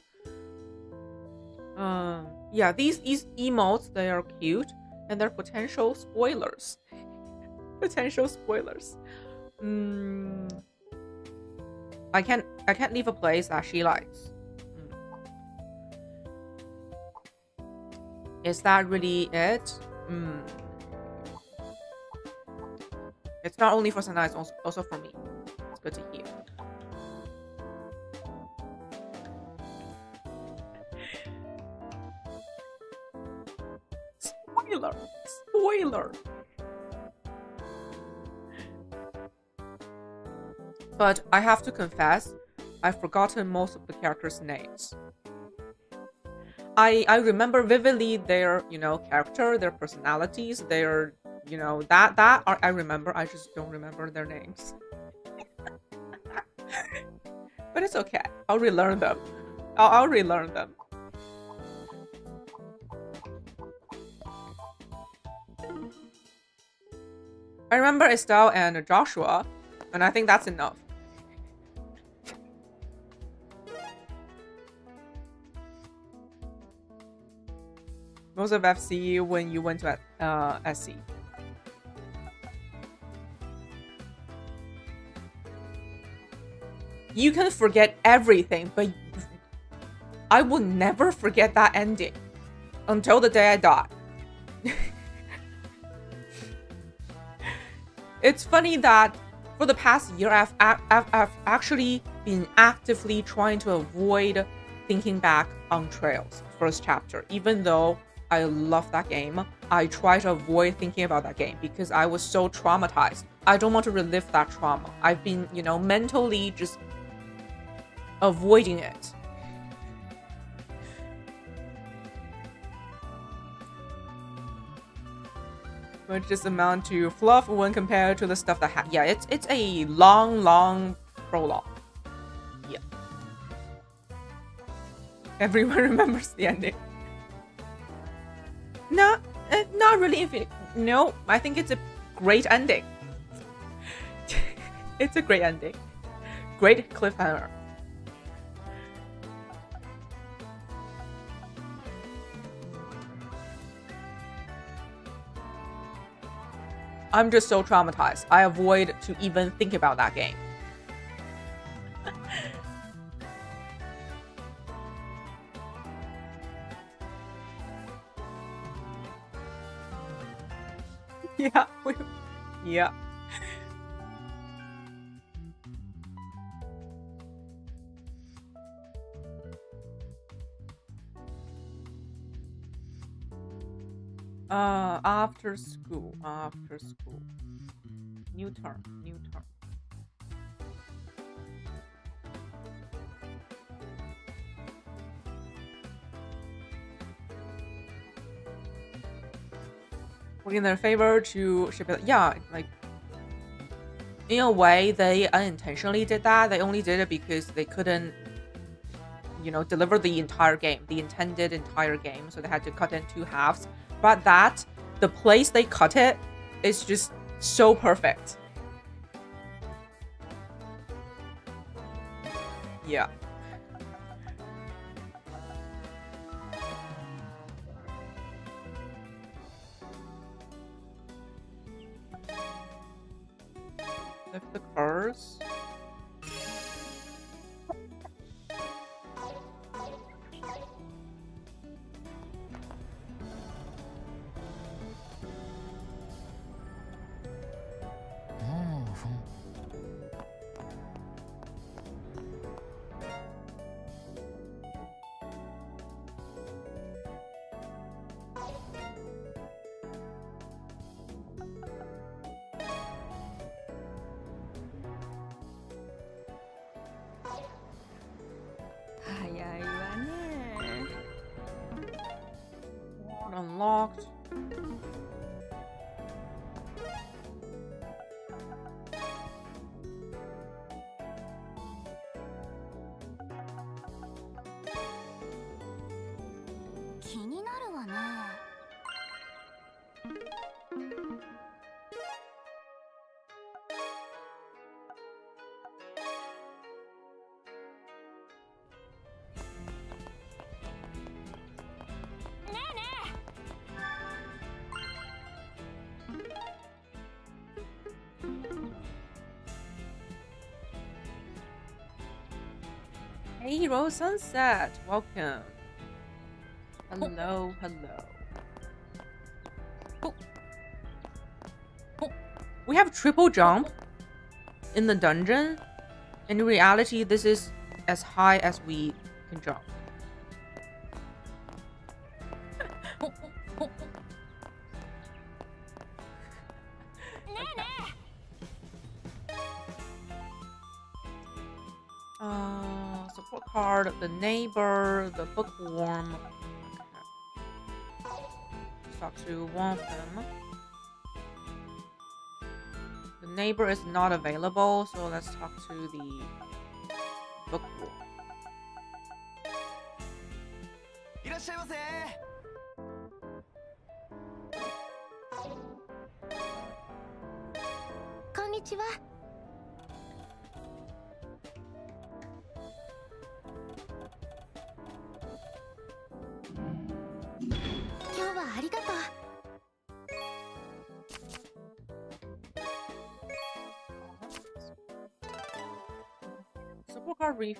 Yeah, these emotes, they are cute and they're potential spoilers. Potential spoilers. I can't leave a place that she likes. Is that really it? It's not only for Sana, it's also for me. It's good to hear. Spoiler. But I have to confess, I've forgotten most of the characters' names. I remember vividly their, character, their personalities, their, I remember. I just don't remember their names. But it's okay. I'll relearn them. I'll relearn them. I remember Estelle and Joshua, and I think that's enough. Most of FC when you went to SC. You can forget everything, but I will never forget that ending until the day I die. It's funny that for the past year, I've actually been actively trying to avoid thinking back on Trail's first chapter. Even though I love that game, I try to avoid thinking about that game because I was so traumatized. I don't want to relive that trauma. I've been, mentally just avoiding it. Which just amount to fluff when compared to the stuff that yeah, it's a long prologue. Yeah. Everyone remembers the ending. Not really infinite. No, I think it's a great ending. It's a great ending. Great cliffhanger. I'm just so traumatized. I avoid to even think about that game. Yeah. Yeah. After school. New term. Work in their favor to ship it. Yeah, like in a way, they unintentionally did that. They only did it because they couldn't, deliver the entire game, the intended entire game. So they had to cut it in 2 halves. But the place they cut it is just so perfect. Yeah. Lift the cars. Hey, Rose Sunset. Welcome. Hello, hello. We have triple jump in the dungeon. In reality, this is as high as we can jump. Support card, the neighbor, the bookworm. Let's talk to one of them. The neighbor is not available, so let's talk to the bookworm. いらっしゃいませ。こんにちは。今日はありがとう。Support card refresh.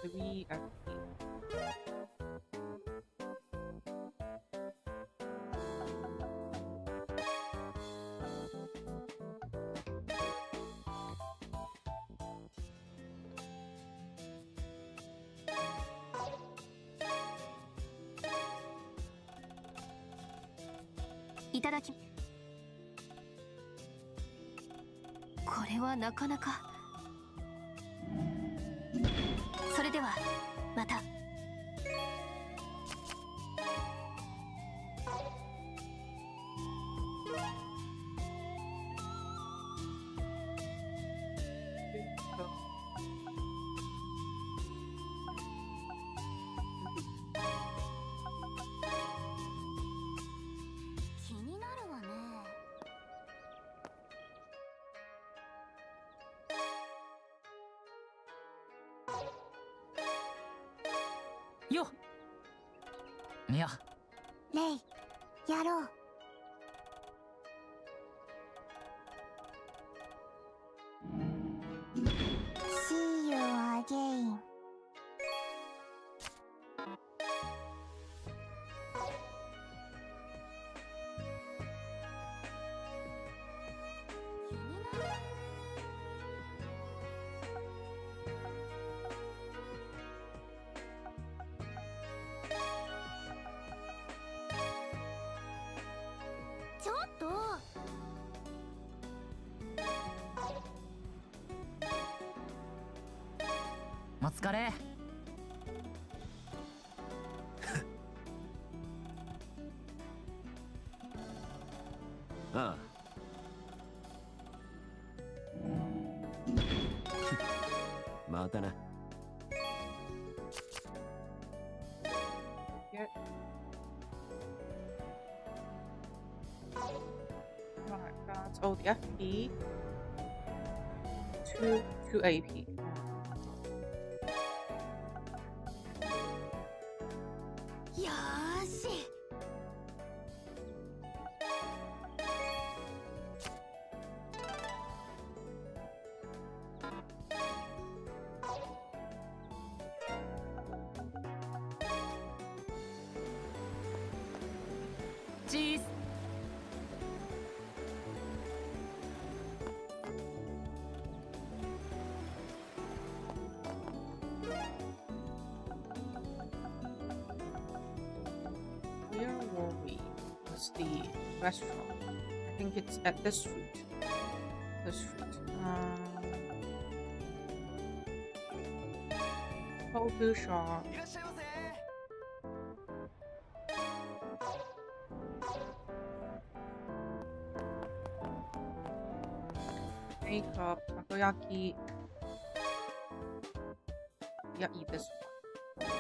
Three FP. Itadaki. これはなかなか。それではまた。気になるわね。よっ。いや。レイ、やろう。See you again. ちょっと。お疲れ。ああ。またな。Get. Right, that's all the FP. Two AP. Yoshi. Cheese. Where were we? Was the restaurant? I think it's at this street. This street. Coffee shop. いらっしゃいませ。 Makeup, takoyaki. Yeah, eat this one.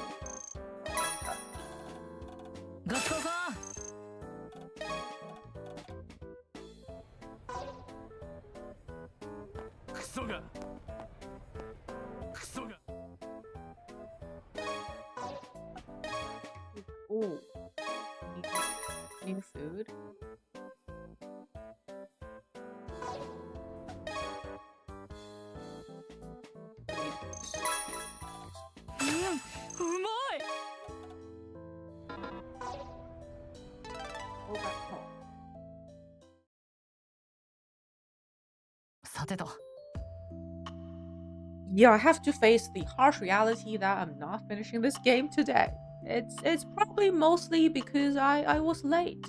ごちそうさん。クソが。クソが。 Ooh. New food. ん、うまい。さてと。 Yeah, I have to face the harsh reality that I'm not finishing this game today. It's probably mostly because I was late.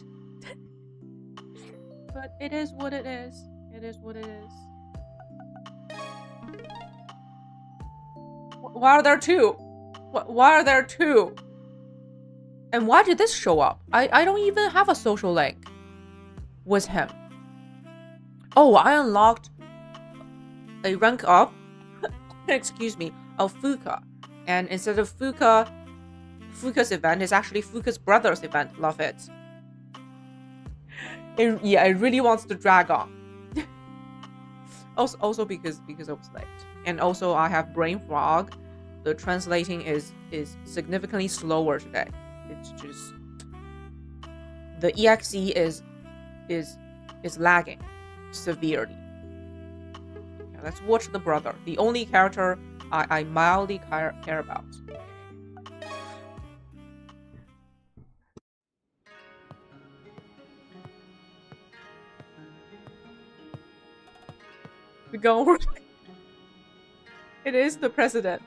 But it is what it is. It is what it is. Why are there two? Why are there two? And why did this show up? I don't even have a social link with him. Oh, I unlocked a rank up, excuse me, of Fuka. And instead of Fuka's event, it's actually Fuka's brother's event. Love it. Yeah, it really wants to drag on. also because I was late. And also I have brain fog. The translating is significantly slower today. It's just the EXE is lagging severely. Yeah, let's watch the brother, the only character I mildly care about. We go. It is the president.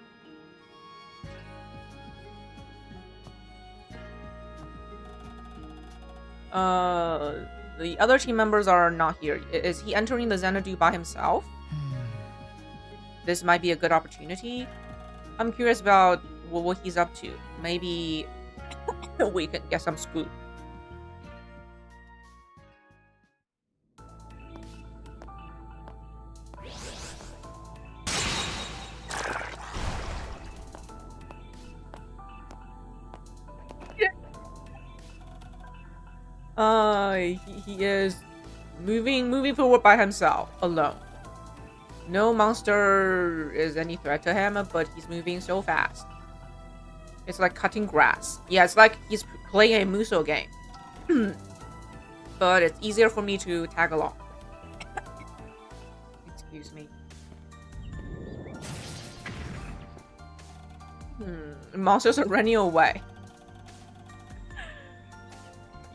The other team members are not here. Is he entering the XANADU by himself? This might be a good opportunity. I'm curious about what he's up to. Maybe we can get some scoop. He is moving forward by himself, alone. No monster is any threat to him, but he's moving so fast. It's like cutting grass. Yeah, it's like he's playing a Muso game. But it's easier for me to tag along. Excuse me. Monsters are running away.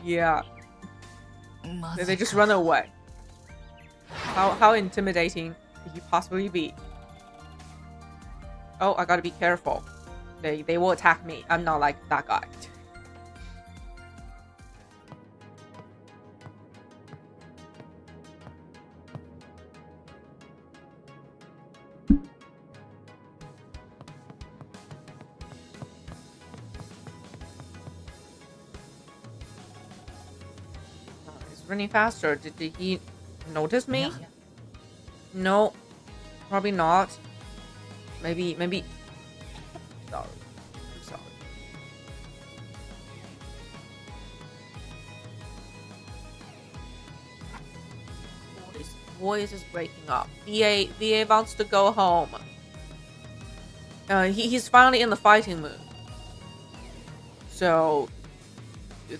Yeah. They just run away. How intimidating could he possibly be? Oh, I gotta be careful. They will attack me. I'm not like that guy. Running faster. Did he notice me? Yeah. No, probably not. Maybe. Sorry. I'm sorry. Voice is breaking up. VA wants to go home. He's finally in the fighting mood. So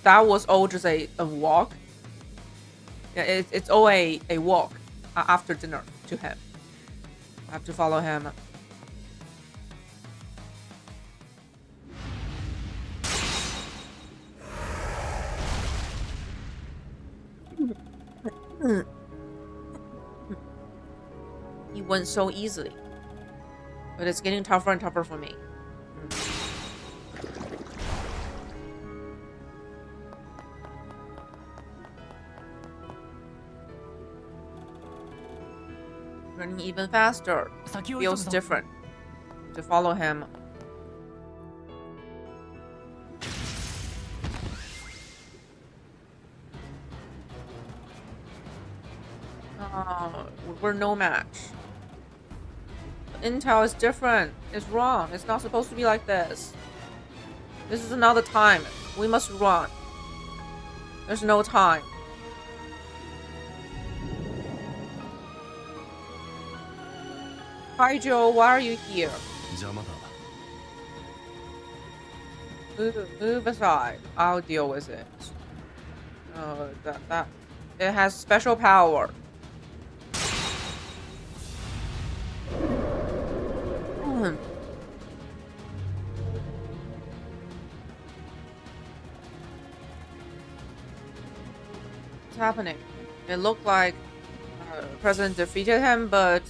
that was all just a walk. Yeah, it's all a walk after dinner to him. I have to follow him. He went so easily. But it's getting tougher and tougher for me. Running even faster. Feels different to follow him. We're no match. Intel is different. It's wrong. It's not supposed to be like this. This is another time. We must run. There's no time. Hi Joe, why are you here? Move aside. I'll deal with it. That it has special power. happening? It looked like President defeated him, but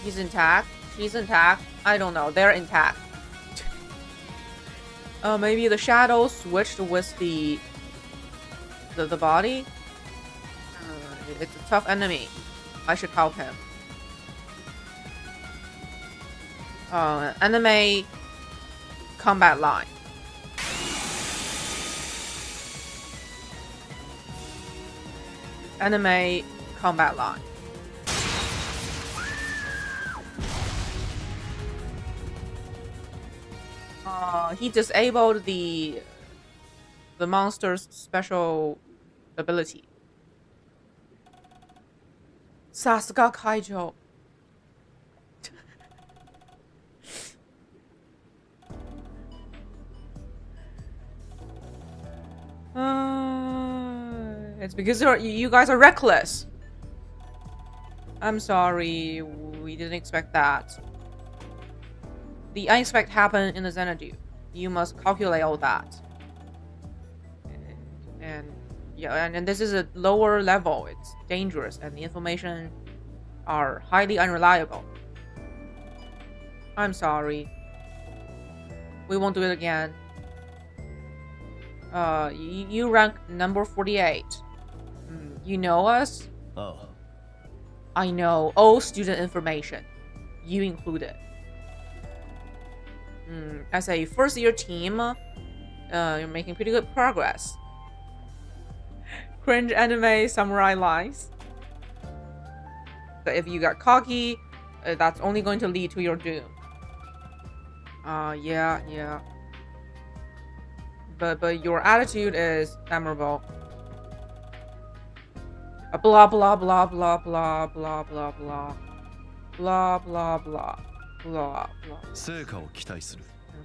he's intact. She's intact. I don't know. They're intact. Maybe the shadow switched with the body. It's a tough enemy. I should help him. Anime combat line. Anime combat line. He disabled the monster's special ability. Sasuga Kaijo. It's because you guys are reckless. I'm sorry, we didn't expect that. The unexpected happened in the XANADU. You must calculate all that. And yeah, and this is a lower level. It's dangerous, and the information are highly unreliable. I'm sorry. We won't do it again. You rank number 48. You know us? Oh. I know all student information. You included. As a first-year team, you're making pretty good progress. Cringe anime samurai lines. But if you got cocky, that's only going to lead to your doom. Yeah. But your attitude is memorable. Blah blah blah blah blah blah blah blah blah blah blah blah blah.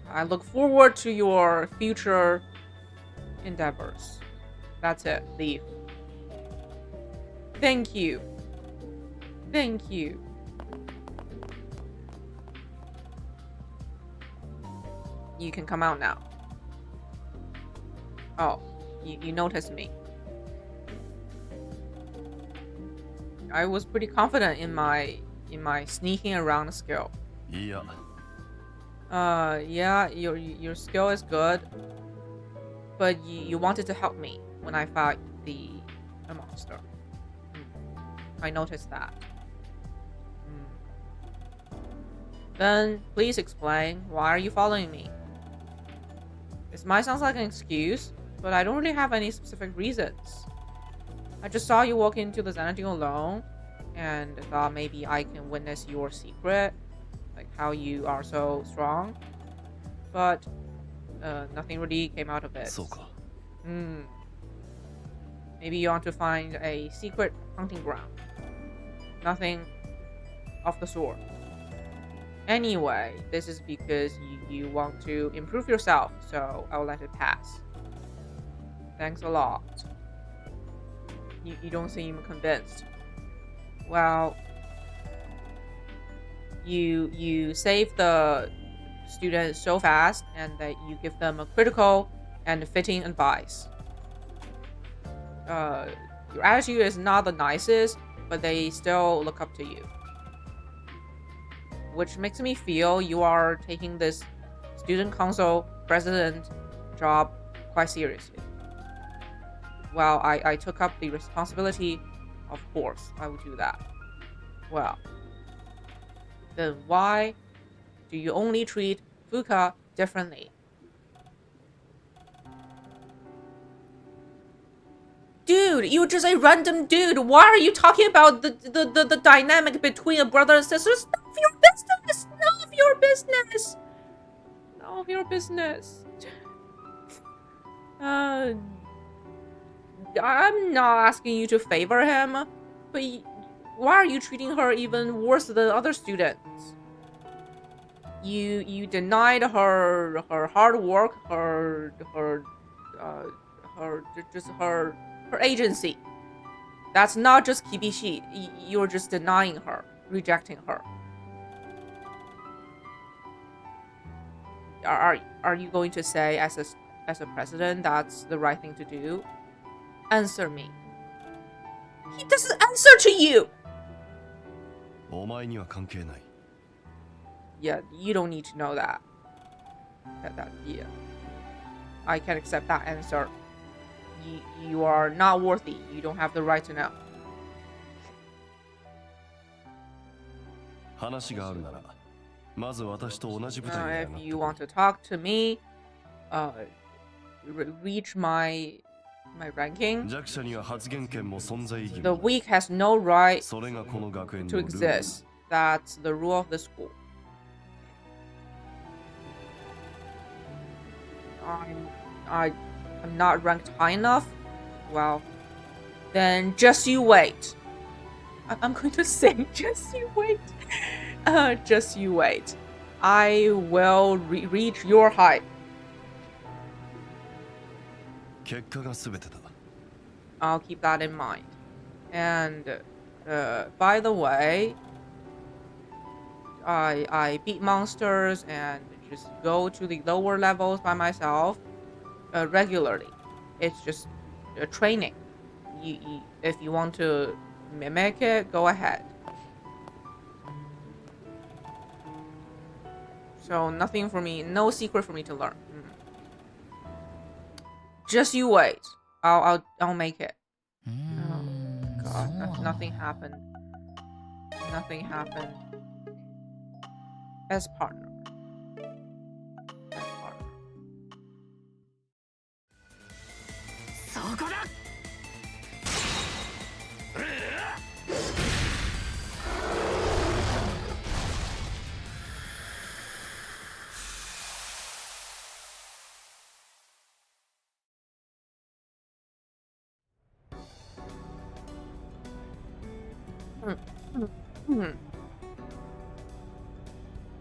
I look forward to your future endeavors. That's it. Leave. Thank you. Thank you. You can come out now. Oh, you noticed me. I was pretty confident in my sneaking around skill. Yeah. Yeah, your skill is good, but you wanted to help me when I fought the monster. I noticed that. Then please explain, why are you following me? This might sound like an excuse, but I don't really have any specific reasons. I just saw you walk into the XANADU alone, and thought maybe I can witness your secret, like how you are so strong. But nothing really came out of it. Maybe you want to find a secret hunting ground. Nothing of the sort. Anyway, this is because you want to improve yourself, so I'll let it pass. Thanks a lot. You don't seem convinced. Well, you save the students so fast, and that you give them a critical and fitting advice. Your attitude is not the nicest, but they still look up to you. Which makes me feel you are taking this student council president job quite seriously. Well, I took up the responsibility, of course, I would do that. Well, then why do you only treat Fuka differently? Dude, you're just a random dude. Why are you talking about the dynamic between a brother and sister? It's none of your business. None of your business. None of your business. I'm not asking you to favor him, but why are you treating her even worse than other students? You denied her hard work, her agency. That's not just kibishi. You're just denying her, rejecting her. Are you going to say as a president that's the right thing to do? Answer me. He doesn't answer to you. お前には関係ない。 Yeah, you don't need to know that. Yeah. I can't accept that answer. You are not worthy. You don't have the right to know. 話があるなら、まず私と同じ舞台に上が If って you こい want to talk to me, reach my ranking. 弱者には発言権も存在意義 The もない weak has no right それがこの学園の to ルールだ exist. That's the rule of the school. I'm not ranked high enough. Well, then just you wait. I'm going to sing. Just you wait. Just you wait. I will reach your height. 結果が全てだ I'll keep that in mind. And by the way, I beat monsters and just go to the lower levels by myself regularly. It's just training. If you want to mimic it, go ahead. So nothing for me, no secret for me to learn. Just you wait. I'll make it. Oh God, nothing happened. Nothing happened. As partner. As partner. そこだ。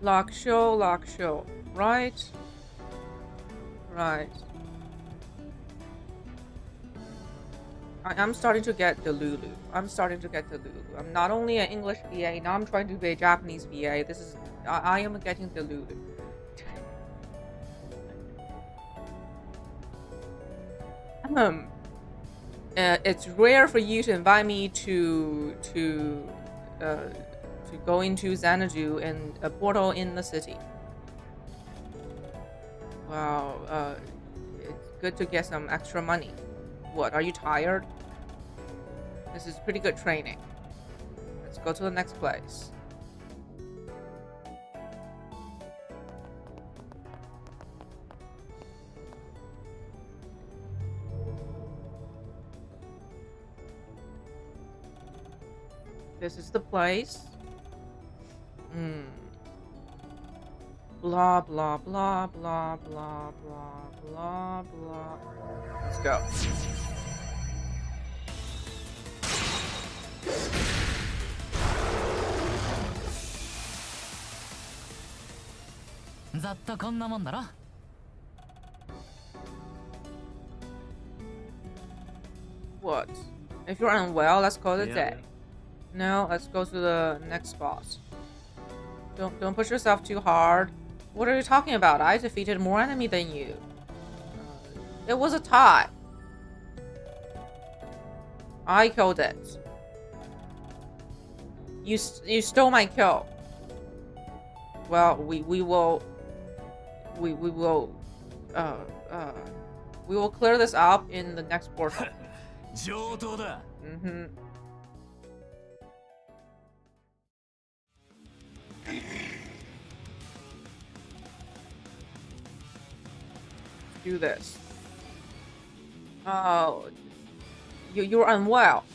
Lock show. Right? Right. I'm starting to get the Lulu. I'm not only an English VA, now I'm trying to be a Japanese VA. I am getting the Lulu. It's rare for you to invite me to go into XANADU in a portal in the city. Well, it's good to get some extra money. What, are you tired? This is pretty good training. Let's go to the next place. This is the place. Blah, blah, blah, blah, blah, blah, blah, blah. Let's go. What? If you're unwell, let's call it a day. No, let's go to the next spot. Don't push yourself too hard. What are you talking about? I defeated more enemy than you. It was a tie. I killed it. You stole my kill. Well, we will clear this up in the next portal. Do this. Oh, you're unwell.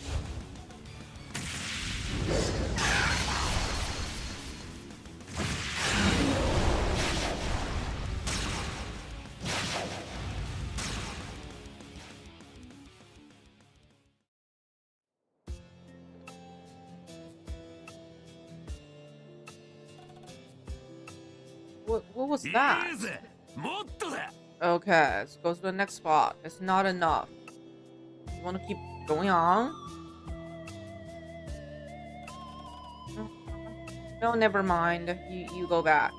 What was that? Okay, let's go to the next spot. It's not enough. You want to keep going on? No, never mind. You go back.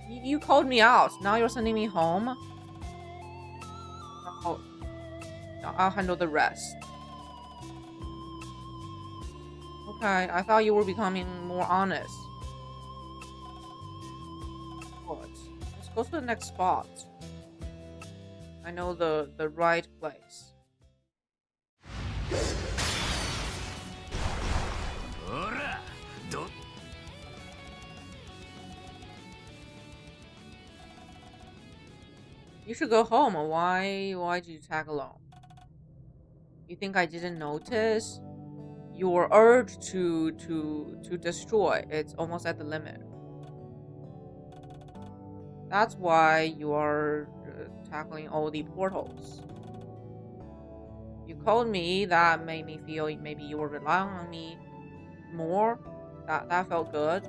You called me out. Now you're sending me home? I'll handle the rest. Okay, I thought you were becoming more honest. What? Let's go to the next spot. I know the right place. You should go home. Why did you tag along? You think I didn't notice? Your urge to destroy, it's almost at the limit. That's why you are tackling all the portals. You called me, that made me feel maybe you were relying on me more. That felt good.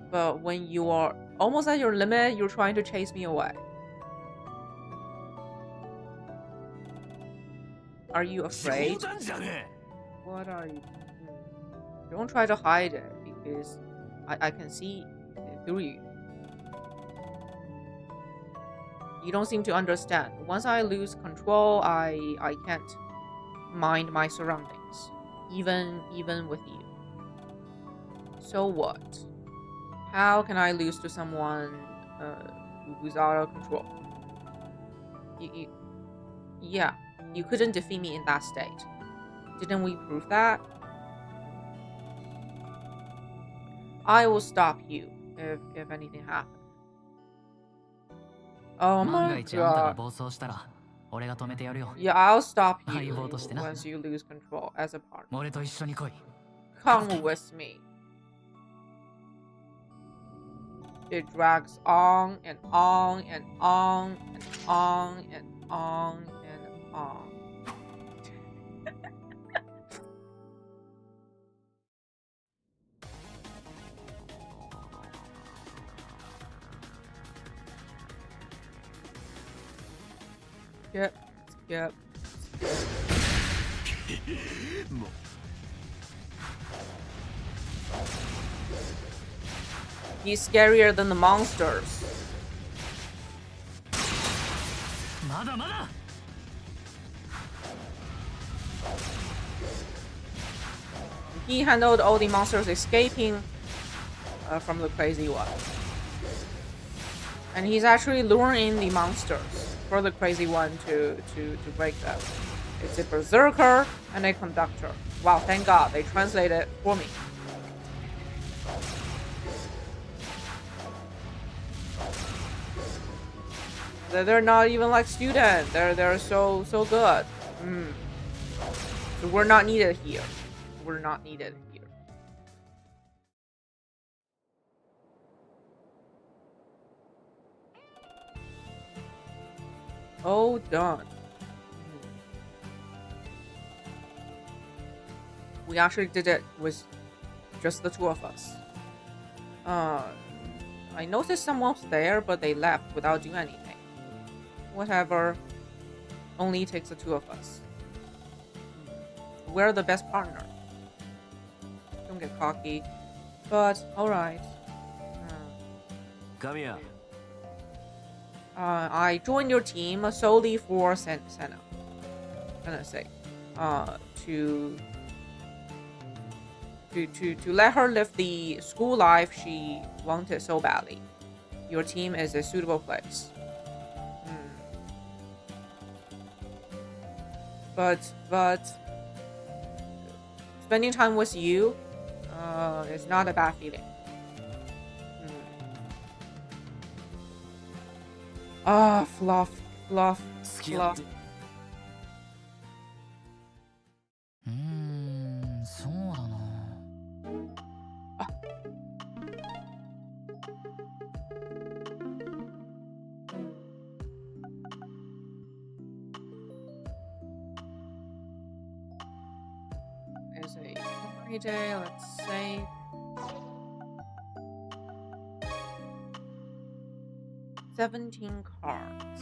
But when you are almost at your limit, you're trying to chase me away. Are you afraid? What are you? Don't try to hide it, because I can see through you. You don't seem to understand. Once I lose control, I can't mind my surroundings, even with you. So what? How can I lose to someone who's out of control? Yeah, you couldn't defeat me in that state. Didn't we prove that? I will stop you if anything happens. Oh my god. Yeah, I'll stop you once you lose control as a partner. Come with me. It drags on and on and on and on and on and on. Yep. He's scarier than the monsters. He handled all the monsters escaping from the crazy one. And he's actually luring the monsters for the crazy one to break them. It's a berserker and a conductor. Wow, thank God they translated for me. They're not even like students. They're so good. So we're not needed here. We're not needed here. Oh, done. We actually did it with just the two of us. I noticed someone was there, but they left without doing anything. Whatever. Only takes the two of us. We're the best partner. Don't get cocky. But, alright. Come here. I joined your team solely for Senna. Gonna say. To let her live the school life she wanted so badly. Your team is a suitable place. But spending time with you is not a bad feeling. Fluff. そうだな。Is a free day, let's say. $17 cards.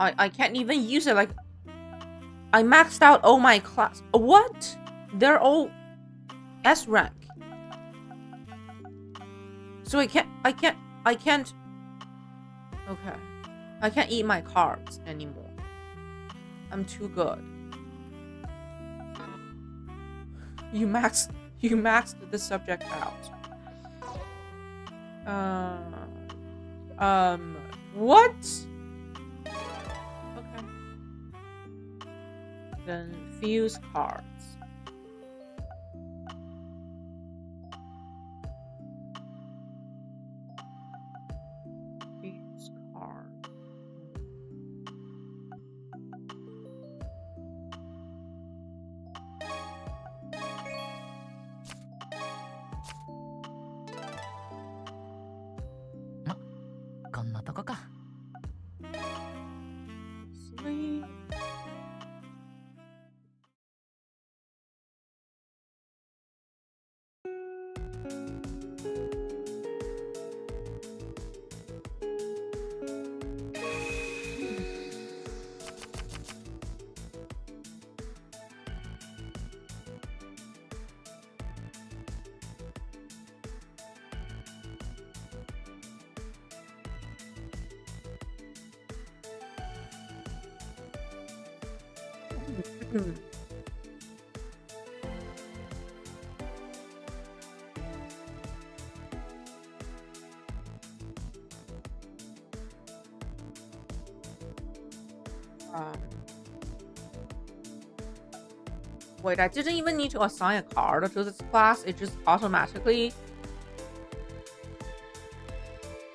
I can't even use it. Like, I maxed out all my class. What? They're all S rank. So I can't. Okay. I can't eat my cards anymore. I'm too good. You maxed the subject out. What? Okay. Then fuse cards. Fuse card. Sleep. Wait, I didn't even need to assign a card to this class. It just automatically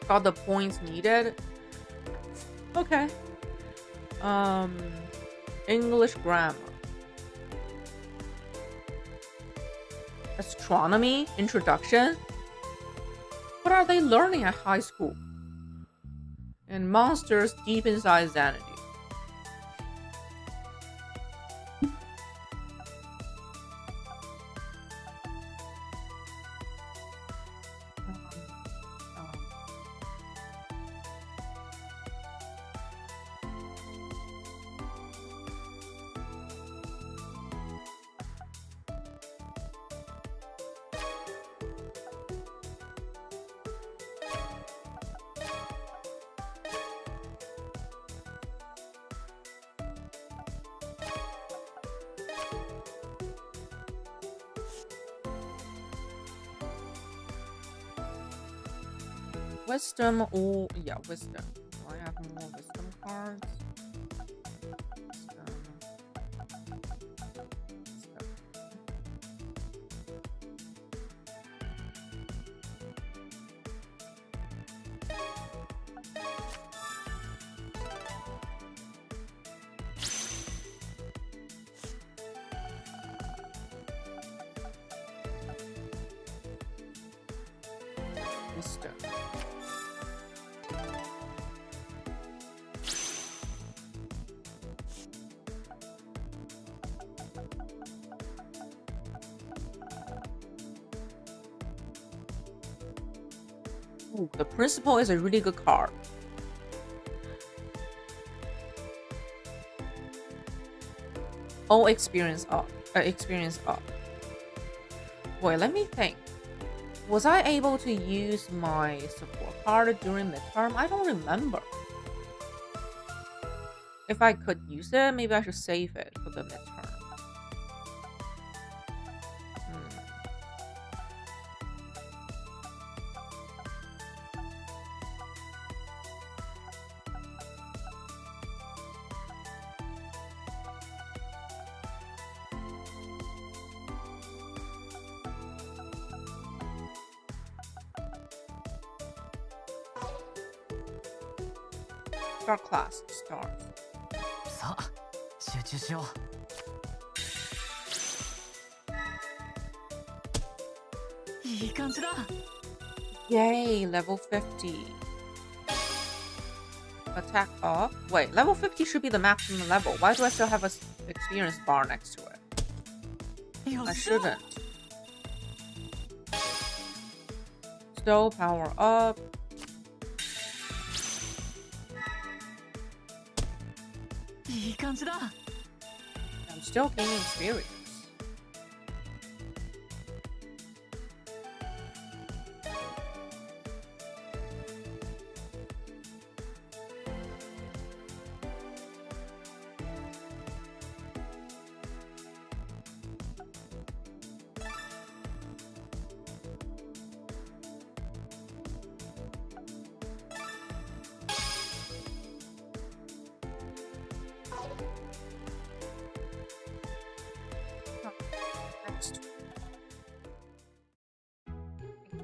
got the points needed. Okay. English grammar. Astronomy introduction. What are they learning at high school? And monsters deep inside XANADU. Wisdom or yeah, wisdom. Do I have more wisdom cards? Wisdom. Wisdom. Ooh, the principal is a really good card. All experience up. Experience up. Wait, let me think. Was I able to use my support card during midterm? I don't remember. If I could use it, maybe I should save it for the midterm. Start class. Start. さあ集中しよう。いい感じだ。Yay, level 50. Attack up. Wait, level 50 should be the maximum level. Why do I still have a experience bar next to it? I shouldn't. Still power up. I'm still gaining experience.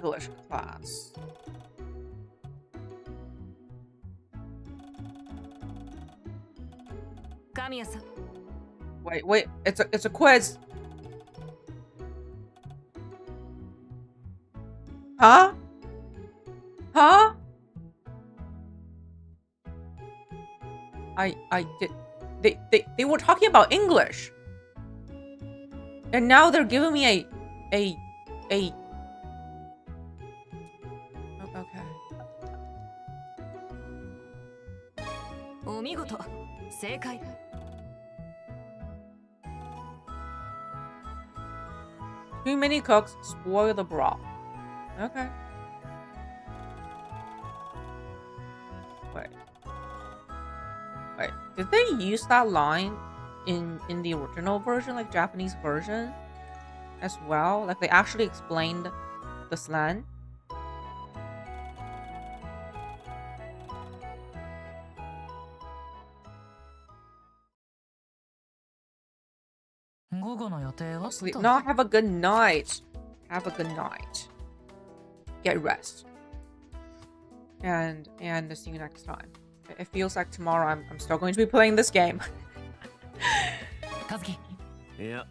English class. Wait, it's a quiz. Huh? Huh? I did they were talking about English. And now they're giving me a okay. お見事正解 Too many cooks spoil the broth. Okay. Wait, did they use that line in the original version, like Japanese version as well? Like they actually explained the slang? Sleep. No, have a good night. Have a good night. Get rest. And see you next time. It feels like tomorrow I'm still going to be playing this game. Kazuki. Yeah.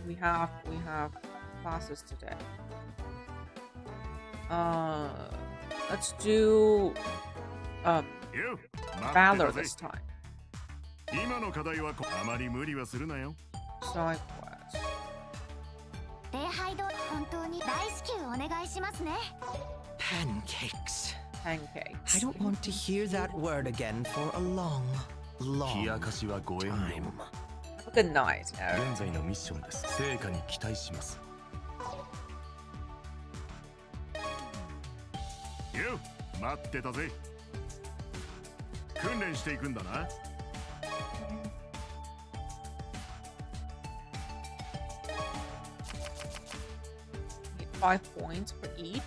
We have classes today. Let's do Valor this time. Side quest. Pancakes. Pancakes. I don't want to hear that word again for a long time. Have a good night, Eric. 現在のミッションです。成果に期待します。よ、待ってたぜ。訓練していくんだな。5 points for each.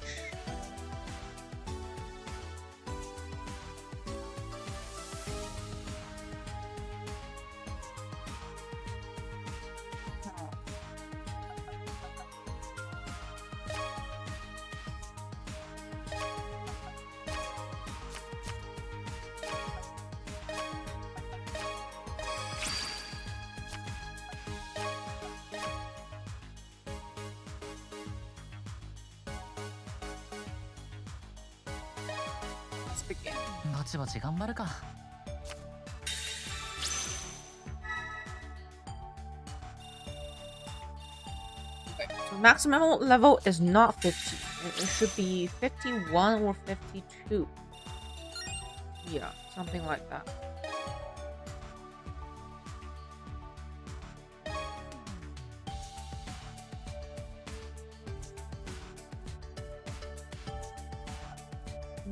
Begin. ぼちぼち頑張るか。 Okay, so maximum level is not 50. It should be 51 or 52. Yeah, something like that.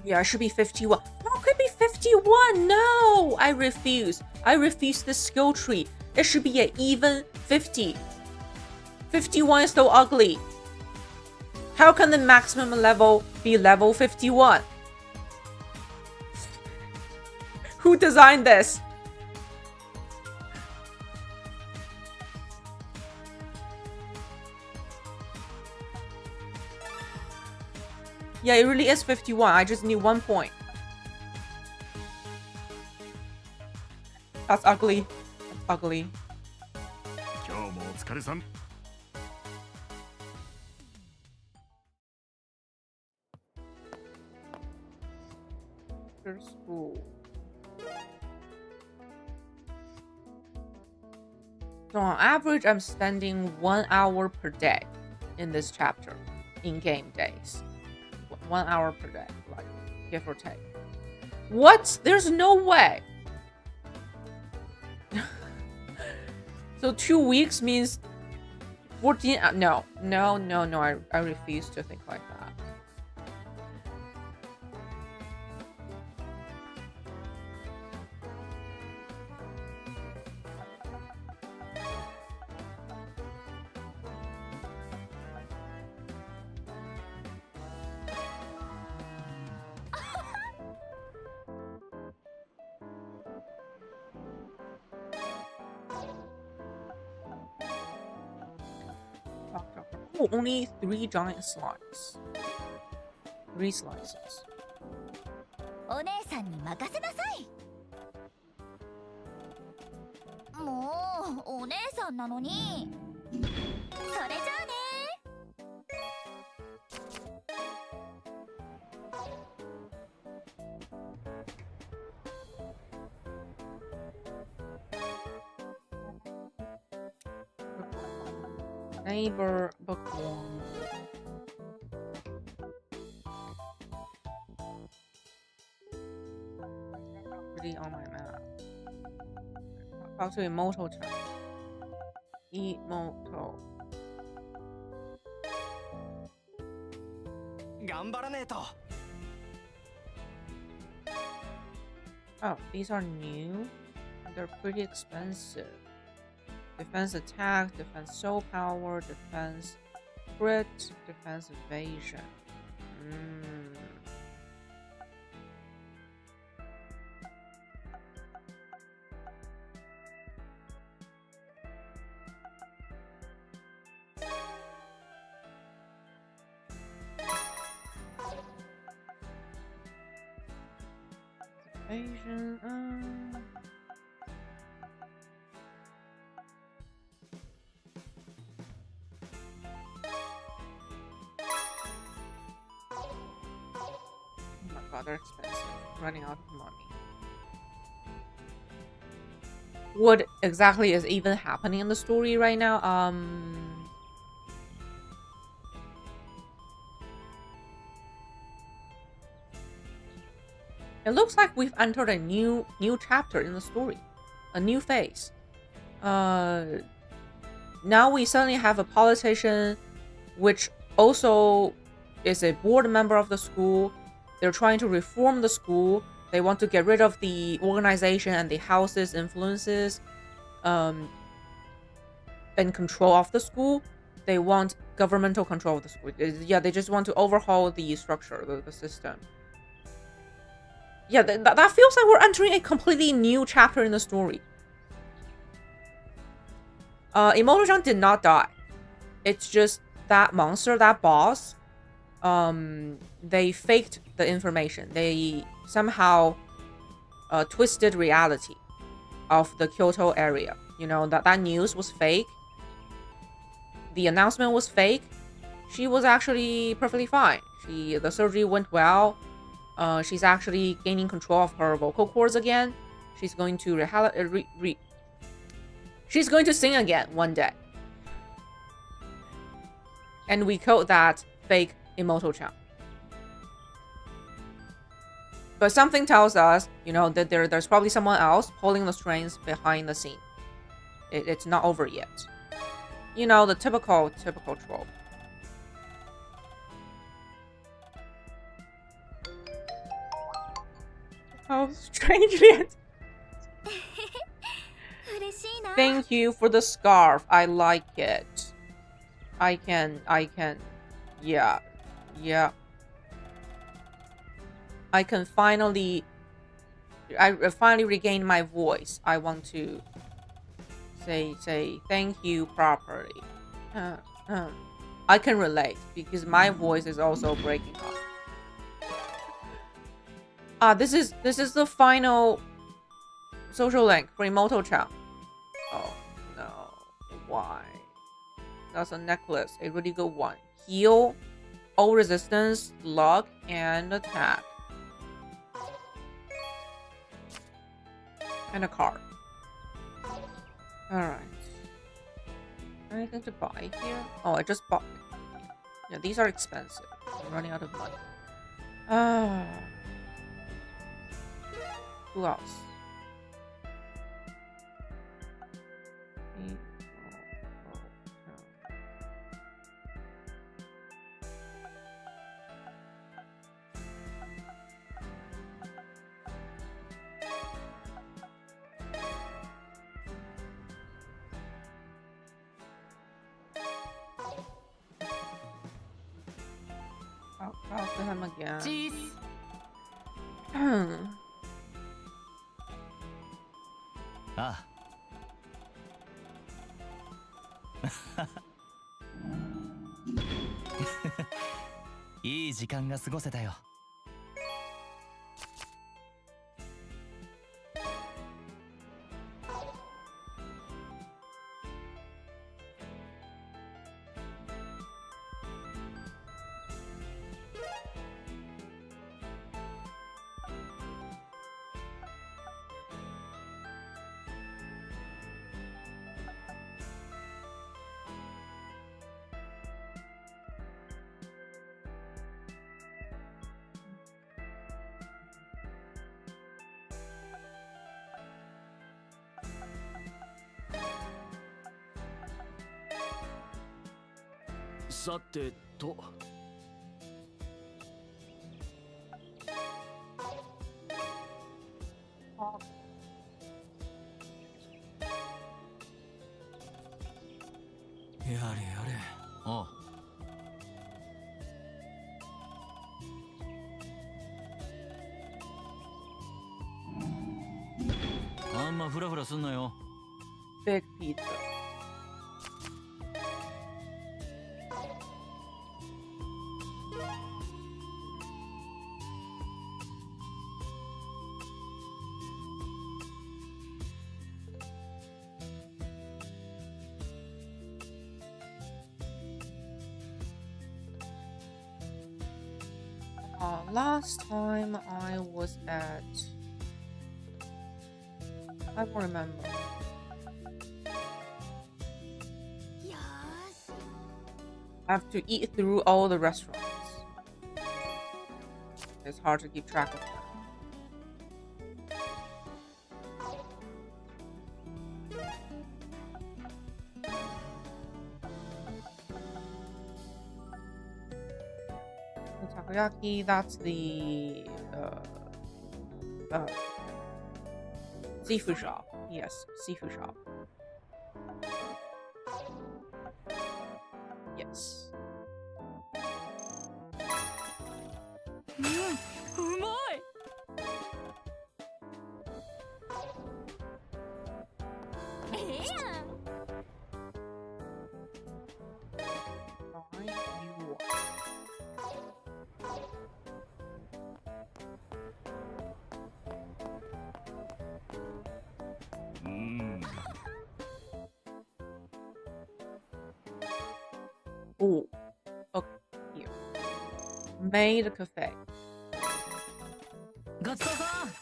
Yeah, it should be 51. No, it could be 51. No, I refuse. I refuse this skill tree. It should be an even 50. 51 is so ugly. How can the maximum level be level 51? Who designed this? Yeah, it really is 51. I just need 1 point. That's ugly. That's ugly. 今日もお疲れさん。 After school. So on average, I'm spending 1 hour per day in this chapter, in game days. 1 hour per day, like give or take. What? There's no way. So 2 weeks means 14. No. I refuse to think like that. Oh, only 3 giant slices. 3 slices. お姉さんに任せなさい。もうお姉さんなのに。それじゃあね。Neighbor bookworm. Really on my map. How to Emoto chat. Emoto. 頑張らねえと。 Oh, these are new. They're pretty expensive. Defense attack, defense soul power, defense crit, defense evasion. Evasion. Oh my god, they're expensive. Running out of money. What exactly is even happening in the story right now? It looks like we've entered a new chapter in the story, a new phase. Now we suddenly have a politician, which also is a board member of the school. They're trying to reform the school. They want to get rid of the organization and the house's influences, and control of the school. They want governmental control of the school. Yeah, they just want to overhaul the structure, the system. Yeah, that feels like we're entering a completely new chapter in the story. Emoto-chan did not die. It's just that monster, that boss, they faked the information. They somehow twisted reality of the Kyoto area. You know, that news was fake. The announcement was fake. She was actually perfectly fine. The surgery went well. She's actually gaining control of her vocal cords again. She's going to she's going to sing again one day. And we call that fake Emoto-chan. But something tells us, you know, that there's probably someone else pulling the strings behind the scene. It's not over yet. You know, the typical trope. Oh, strangely. Thank you for the scarf. I like it. I can. Yeah. I can finally. I finally regained my voice. I want to say thank you properly. I can relate because my voice is also breaking up. This is the final social link for Emoto-chan. Oh no, why? That's a necklace, a really good one. Heal, all resistance, luck, and attack. And a card. Alright. Anything to buy here? Oh, I just bought it. Yeah, these are expensive. I'm running out of money. Who else? I'll talk to him again. いい時間が過ごせたよ。さてと。やれやれ。ああ。あんまフラフラすんなよ。Big pizza. Last time I was at, I don't remember. I have to eat through all the restaurants. It's hard to keep track of them. Takoyaki, that's the seafood shop. Yes, seafood shop. Yes. Oh, okay, here. Made cafe. Go so home.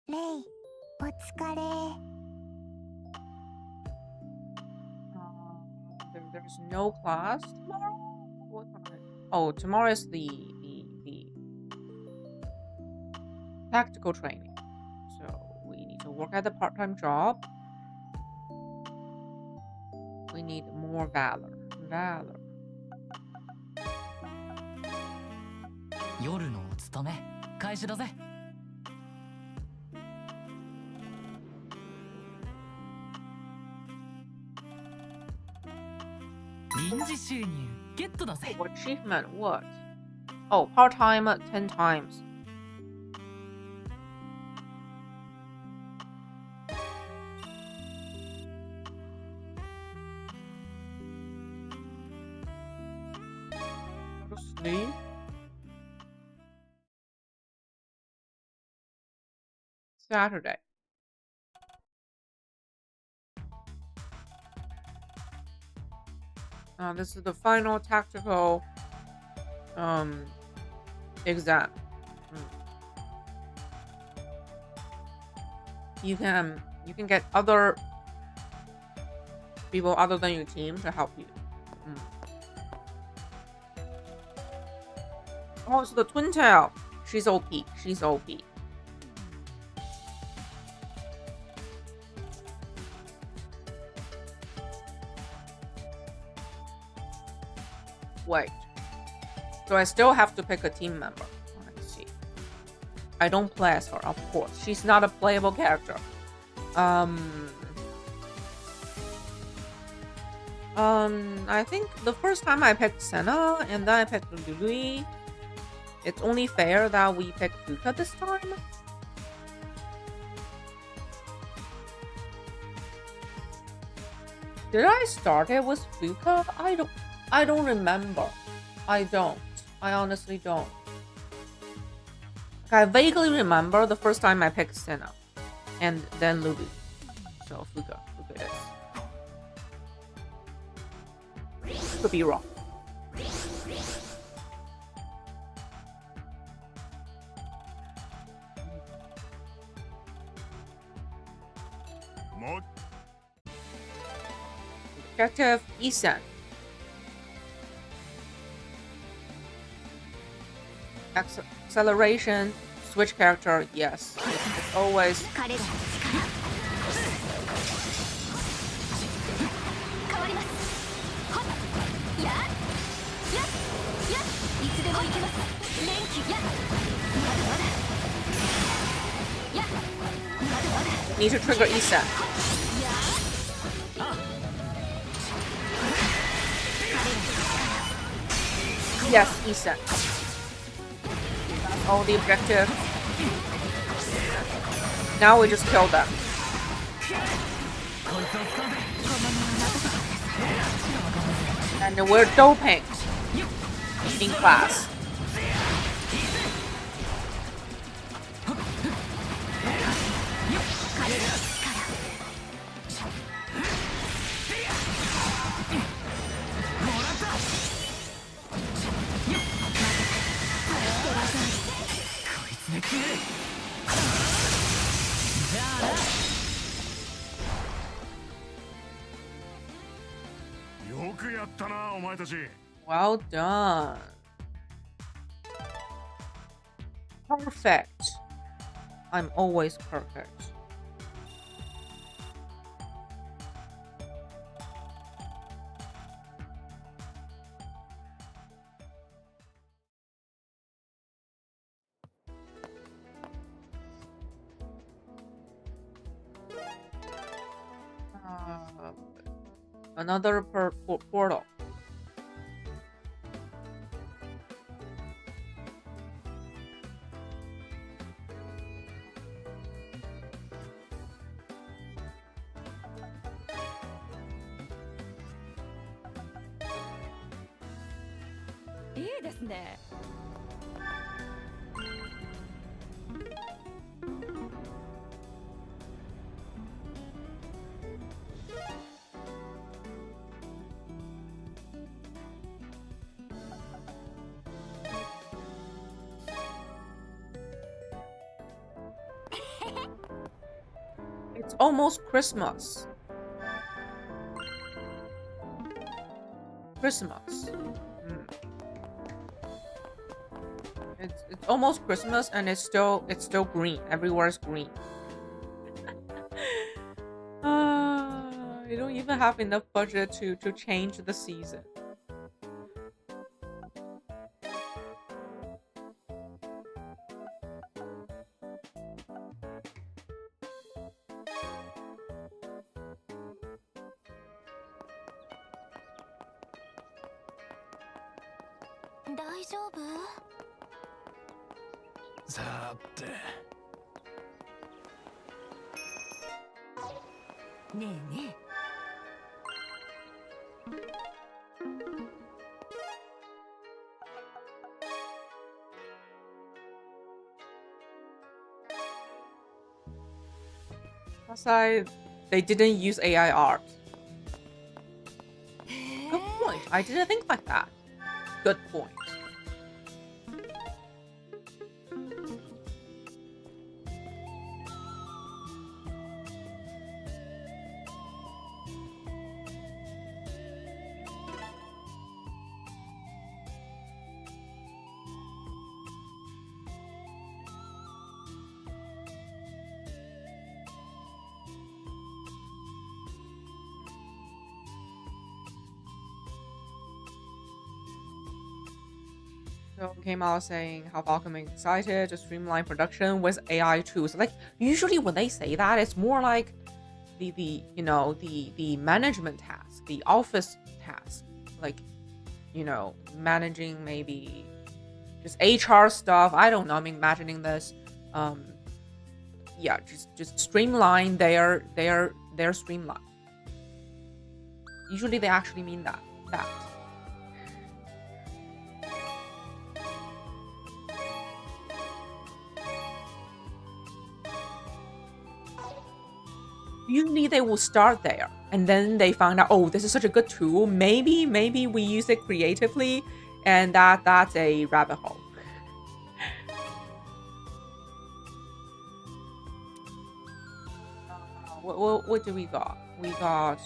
レイ、お疲れ。There's no class tomorrow? What time? Oh, tomorrow is the tactical training. So we need to work at the part-time job. We need more valor. Valor. 夜のお勤め開始だぜ。臨時収入ゲットだぜ。Achievement what? Oh, part-time 10 times. Sleep. Saturday. This is the final tactical exam. You can get other people other than your team to help you. Oh, it's the twin tail. She's OP. She's OP. Wait. So I still have to pick a team member. Let's see. I don't play as her, of course. She's not a playable character. I think the first time I picked Senna and then I picked Lului. It's only fair that we pick Fuka this time. Did I start it with Fuka? I don't remember. I honestly don't. I vaguely remember the first time I picked Senna and then Lubu. So Fuka it is. Could be wrong. Objective Isan. Acceleration, switch character, yes. It's always. Need to trigger Isan. Yes, Isan. That's all the objective. Now we just kill them. And we're doping in class. Well done. Perfect. I'm always perfect. Another portal. It's almost Christmas. It's almost Christmas and it's still green. Everywhere's green. You don't even have enough budget to change the season. They didn't use AI art. Good point. I didn't think like that. Good point. So came out saying how Falcom is excited to streamline production with AI tools. Like usually when they say that, it's more like the management task, the office task, like managing maybe just HR stuff. I don't know. I'm imagining this. Yeah, just streamline their streamline. Usually they actually mean that. Usually they will start there and then they find out, oh, this is such a good tool. Maybe we use it creatively, and that's a rabbit hole. What do we got? We got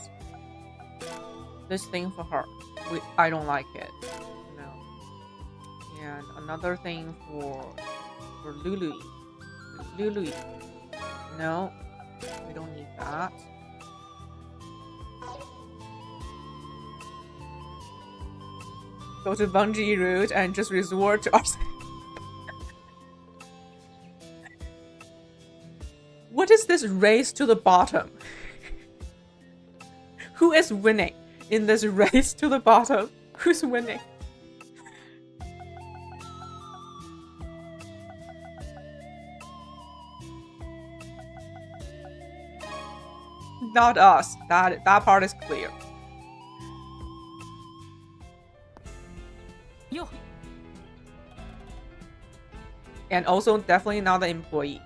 this thing for her. I don't like it. No. And another thing for Lulu. No. We don't need that. Go to Bungie route and just resort to us. What is this race to the bottom? Who is winning in this race to the bottom? Who's winning? Not us. That part is clear. Yo. And also definitely not the employees.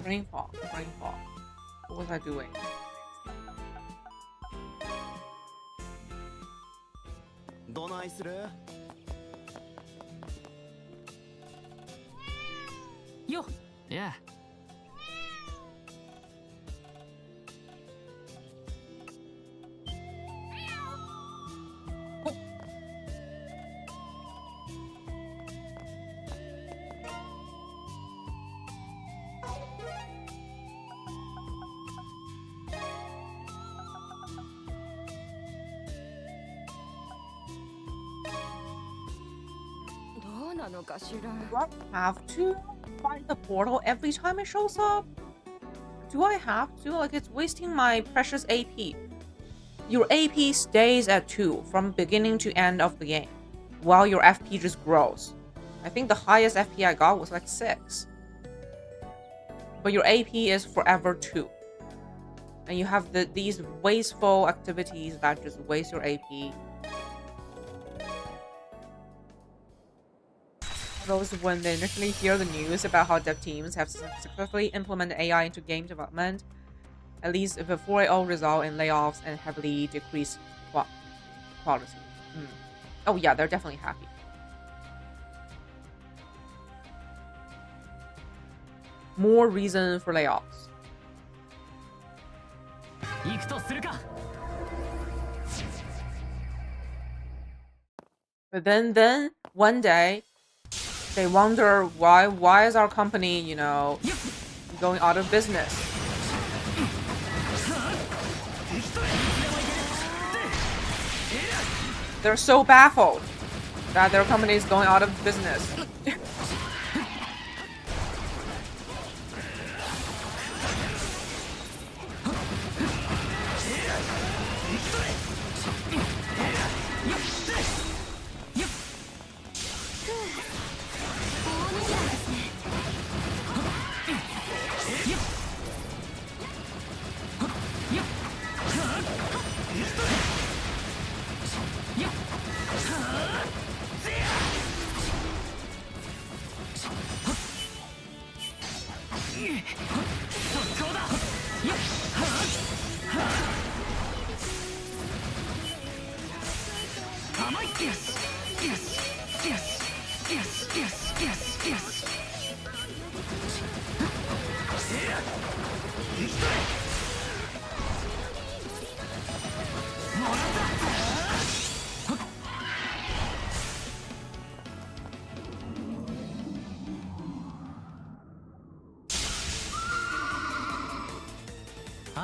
Rainfall. What was I doing? Yo. Yeah. Do I have to find the portal every time it shows up? Do I have to? Like, it's wasting my precious AP. Your AP stays at 2 from beginning to end of the game, while your FP just grows. I think the highest FP I got was like 6. But your AP is forever 2. And you have these wasteful activities that just waste your AP. Those when they initially hear the news about how dev teams have successfully implemented AI into game development, at least before it all result in layoffs and heavily decreased quality. Oh yeah, they're definitely happy. More reason for layoffs. But then one day they wonder why is our company, you know, going out of business. They're so baffled that their company is going out of business.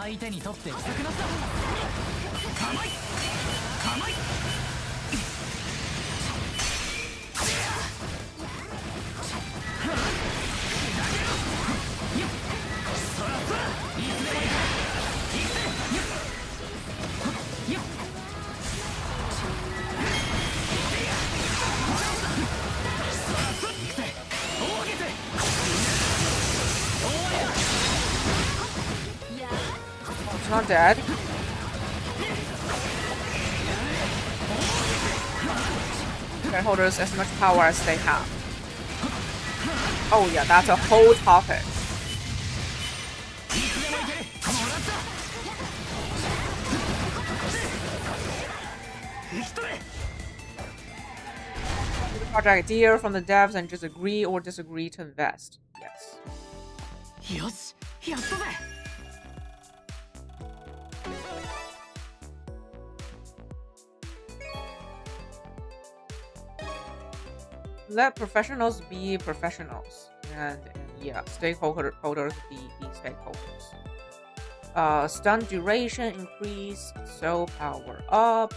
相手にとって不足なさ。構い構い。He's not dead. Can holders as much power as they have. Oh yeah, that's a whole topic. Project idea from the devs and just agree or disagree to invest. Yes. よし、やったぜ。Let professionals be professionals, and yeah, stakeholders be stakeholders. Stun duration increase, so power up.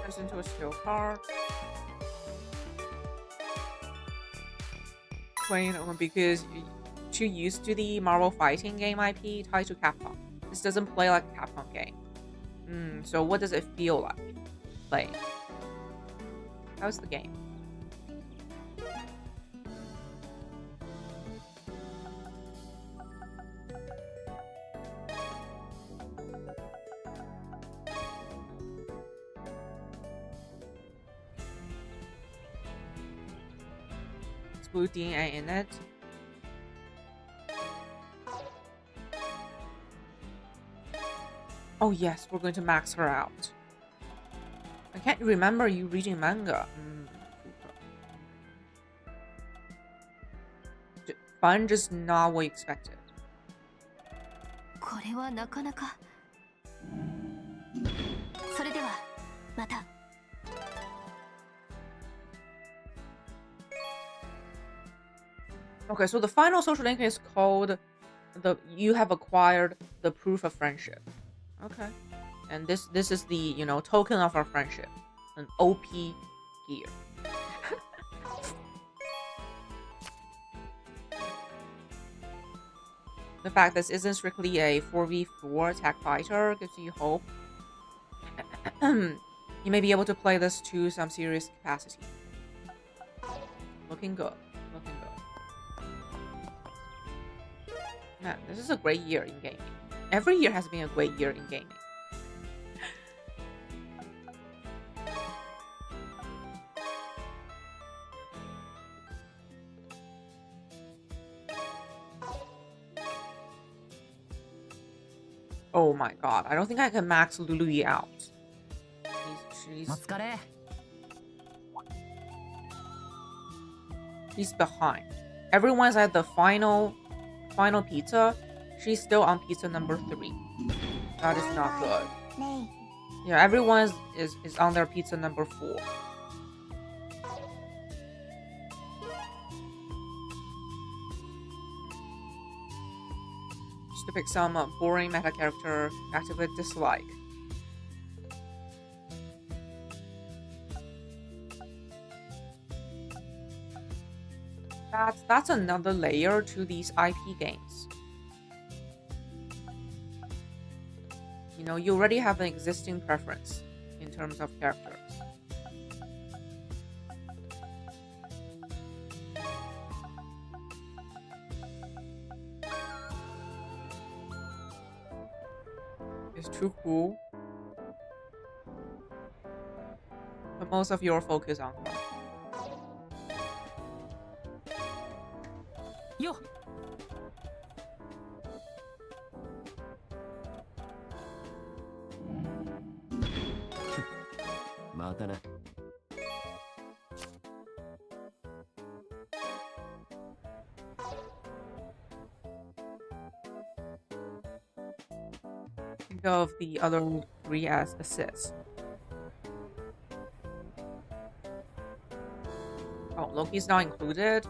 Turns into a skill card. Because too used to the Marvel fighting game IP tied to Capcom. This doesn't play like a Capcom game. So what does it feel like playing? How's the game? Blue DNA in it. Oh yes, we're going to max her out. I can't remember you reading manga. Fun, just not what you expected. これはなかなか。それではまた。Okay, so the final social link is called you have acquired the proof of friendship. Okay. And this is the, token of our friendship. An OP gear. The fact this isn't strictly a 4v4 tech fighter gives you hope. You may be able to play this to some serious capacity. Looking good. Looking good. Man, this is a great year in gaming. Every year has been a great year in gaming. Oh my god, I don't think I can max Lulu out. She's behind. Everyone's at the final pizza. She's still on pizza number 3. That is not good. Yeah, everyone is on their pizza number 4. Just to pick some boring meta character, activate dislike. That's another layer to these IP games. You already have an existing preference in terms of characters. It's too cool. But most of your focus on her. Yo. またな。Think of the other 3 as assists. Oh, Loki's not included?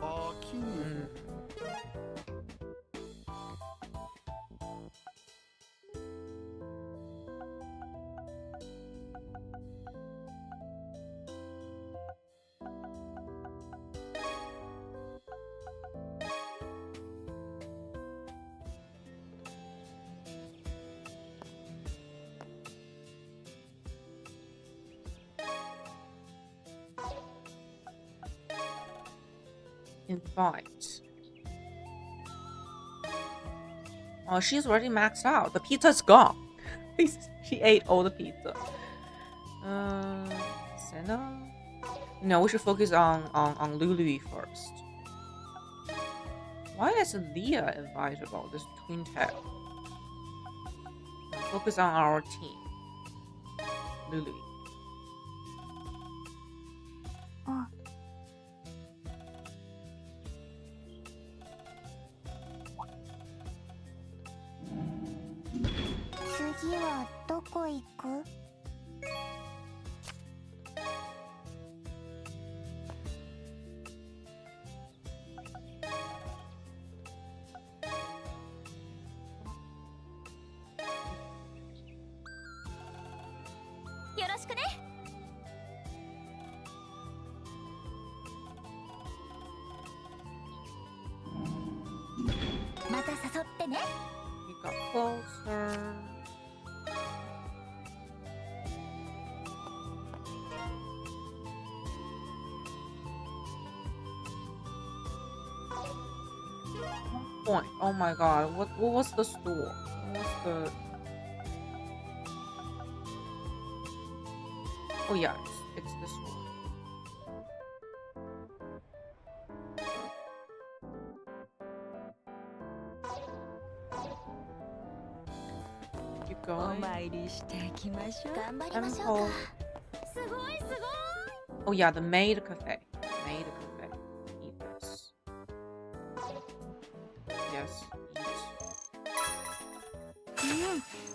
Invite. Oh, she's already maxed out. The pizza's gone. She ate all the pizza. Senna? No, we should focus on Lulu first. Why is Leah invitable? This twin tail. Focus on our team. Lulu. Oh. 次はどこ行く？よろしくね。また誘ってね。We got closer. Point. Oh my god, what was the store? What was the... Oh yeah, it's this one. Keep お going. 参りしていきましょう。頑張り And ましょう hold. か。すごいすごい。 Oh yeah, the maid cafe. Maid cafe. Eat this. Yes. Eat.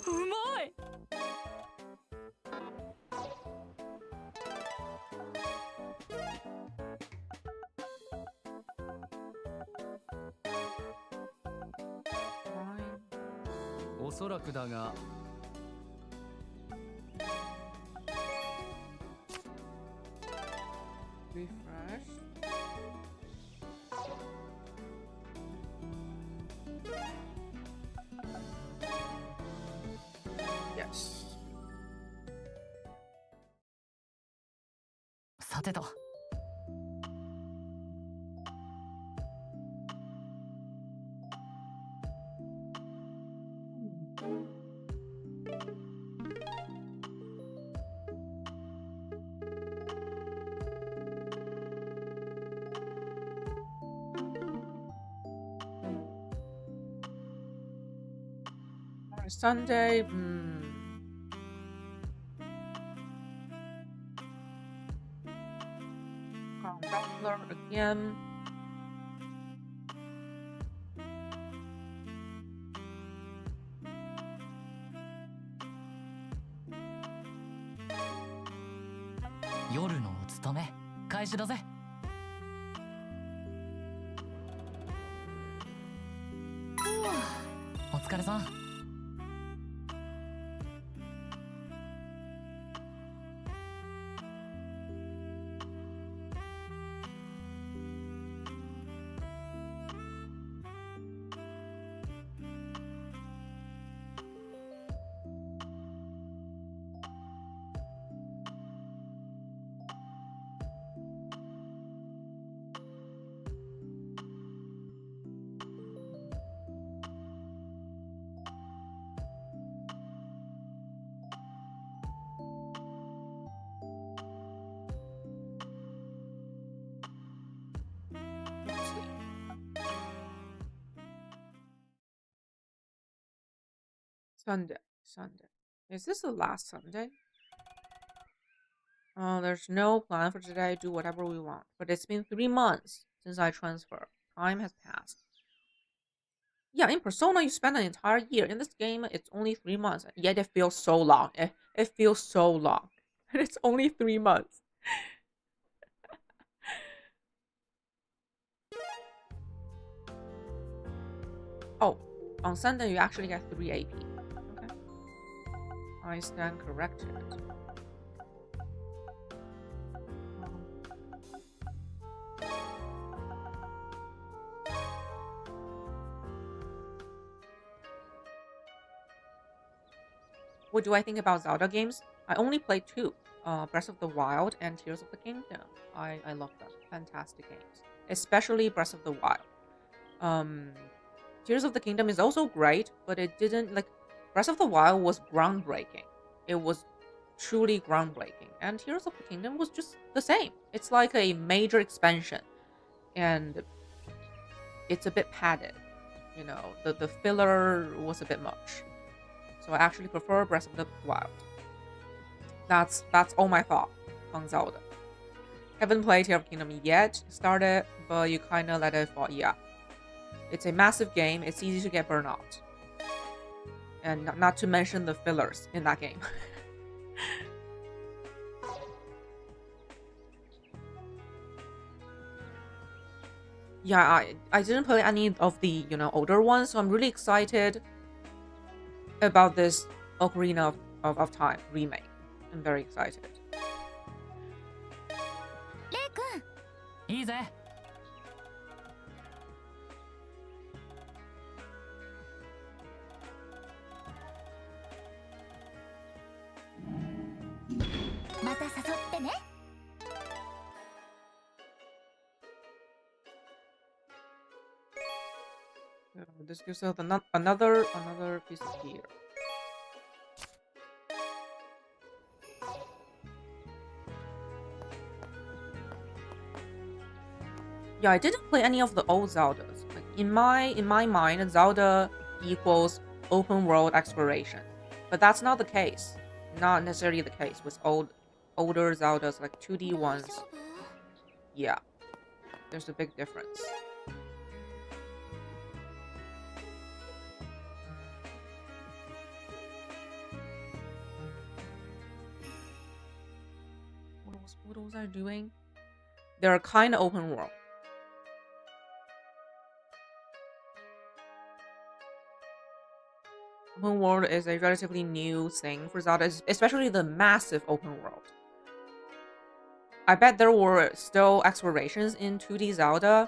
うまい。Fine. おそらくだが Refresh. Yes. さてと。Sunday. Butler again. "夜のお勤め開始だぜ." お疲れさん。Sunday. Is this the last Sunday? Oh, there's no plan for today. Do whatever we want. But it's been 3 months since I transferred. Time has passed. Yeah, in Persona, you spend an entire year. In this game, it's only 3 months. Yet it feels so long. It feels so long. And it's only 3 months. Oh, on Sunday, you actually get 3 AP. Okay. I stand corrected. What do I think about Zelda games? I only played 2, Breath of the Wild and Tears of the Kingdom. I love them. Fantastic games. Especially Breath of the Wild. Tears of the Kingdom is also great, but it didn't, like, Breath of the Wild was groundbreaking. It was truly groundbreaking. And Tears of the Kingdom was just the same. It's like a major expansion. And it's a bit padded. You know, the filler was a bit much. So I actually prefer Breath of the Wild. That's all my thought on Zelda. Haven't played Tears of the Kingdom yet. Started, but you kind of let it fall. Yeah. It's a massive game. It's easy to get burned out. And not to mention the fillers in that game. Yeah, I didn't play any of the, older ones, so I'm really excited about this Ocarina of Time remake. I'm very excited. レイ君いいぜ。また誘ってね。This gives us another piece here. Yeah, I didn't play any of the old Zeldas. Like in my mind, Zelda equals open world exploration, but that's not the case. Not necessarily the case with older Zeldas, like 2D ones. Yeah, there's a big difference. What was I doing? They're kind of open world. Open world is a relatively new thing for Zelda, especially the massive open world. I bet there were still explorations in 2D Zelda,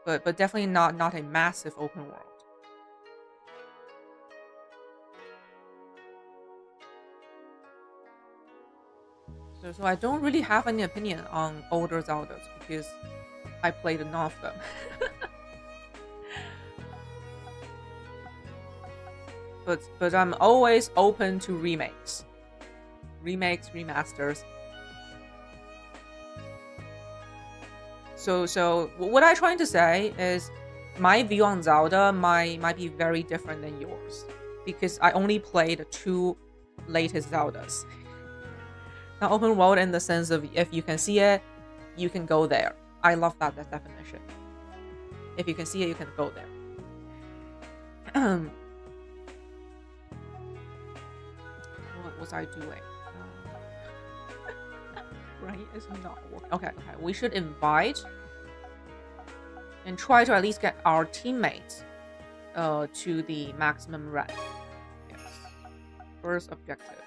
but definitely not a massive open world. So I don't really have any opinion on older Zeldas because I played none of them. But I'm always open to remakes, remasters. So what I'm trying to say is, my view on Zelda might be very different than yours because I only played 2 latest Zeldas. Now, open world in the sense of if you can see it, you can go there. I love that definition. If you can see it, you can go there. What was I doing? Right, it's not working. Okay. We should invite and try to at least get our teammates to the maximum rank. Yes. First objective.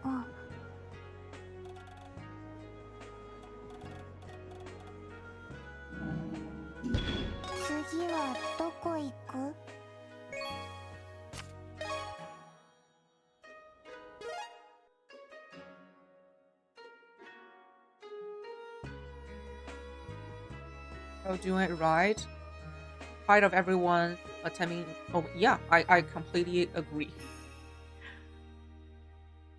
Oh. 次はどこ行く? So doing it right. Part of everyone attempting. Oh yeah, I completely agree.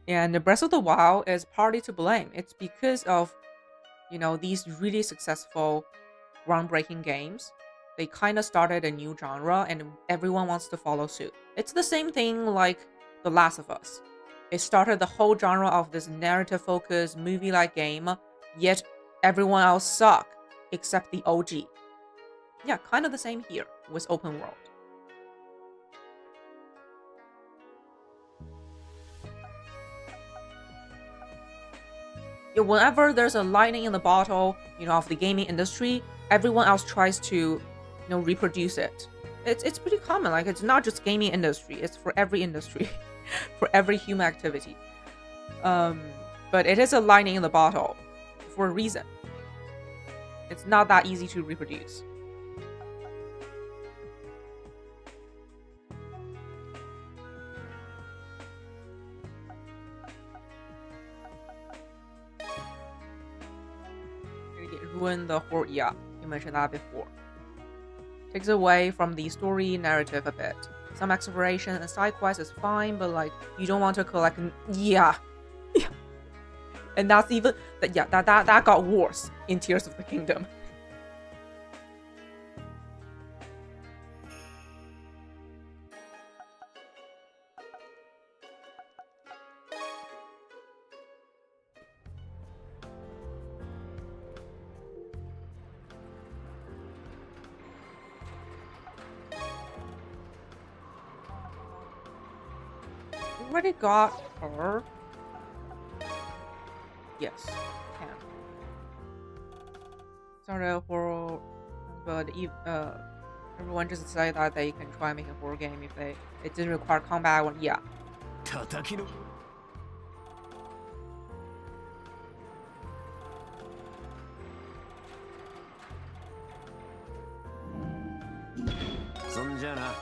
And the Breath of the Wild is partly to blame. It's because of, these really successful, groundbreaking games. they kind of started a new genre and everyone wants to follow suit. It's the same thing like The Last of Us. It started the whole genre of this narrative-focused movie-like game, yet everyone else suck except the OG. Yeah, kind of the same here with open world. Yeah, whenever there's a lightning in the bottle, of the gaming industry, everyone else tries to, reproduce it. It's pretty common. Like, it's not just gaming industry; it's for every industry, for every human activity. But it is a lightning in the bottle for a reason. It's not that easy to reproduce. Ruin the whole, yeah, you mentioned that before. Takes away from the story narrative a bit. Some exploration and side quests is fine, but like you don't want to collect. Yeah. And that's even that got worse in Tears of the Kingdom. Already got her. Yes, can. Sorry, horror, but everyone just decided that they can try making a horror game if it didn't require combat. Or, yeah. そんじゃな。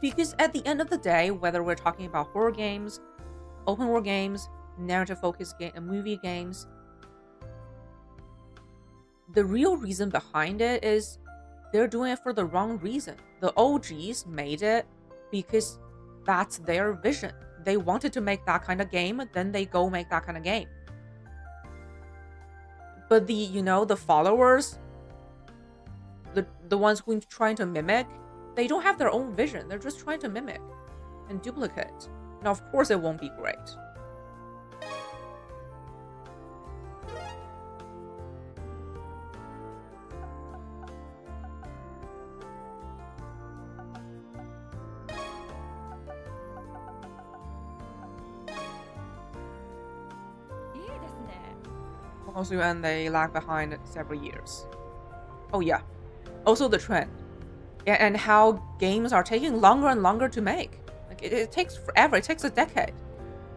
Because at the end of the day, whether we're talking about horror games, open world games, narrative-focused movie games, the real reason behind it is they're doing it for the wrong reason. The OGs made it because that's their vision. They wanted to make that kind of game, then they go make that kind of game. But the followers, the ones who are trying to mimic, they don't have their own vision. They're just trying to mimic and duplicate. Now, of course, it won't be great. Also, and they lag behind several years. Oh yeah. Also the trend. Yeah, and how games are taking longer and longer to make. Like it takes forever. It takes a decade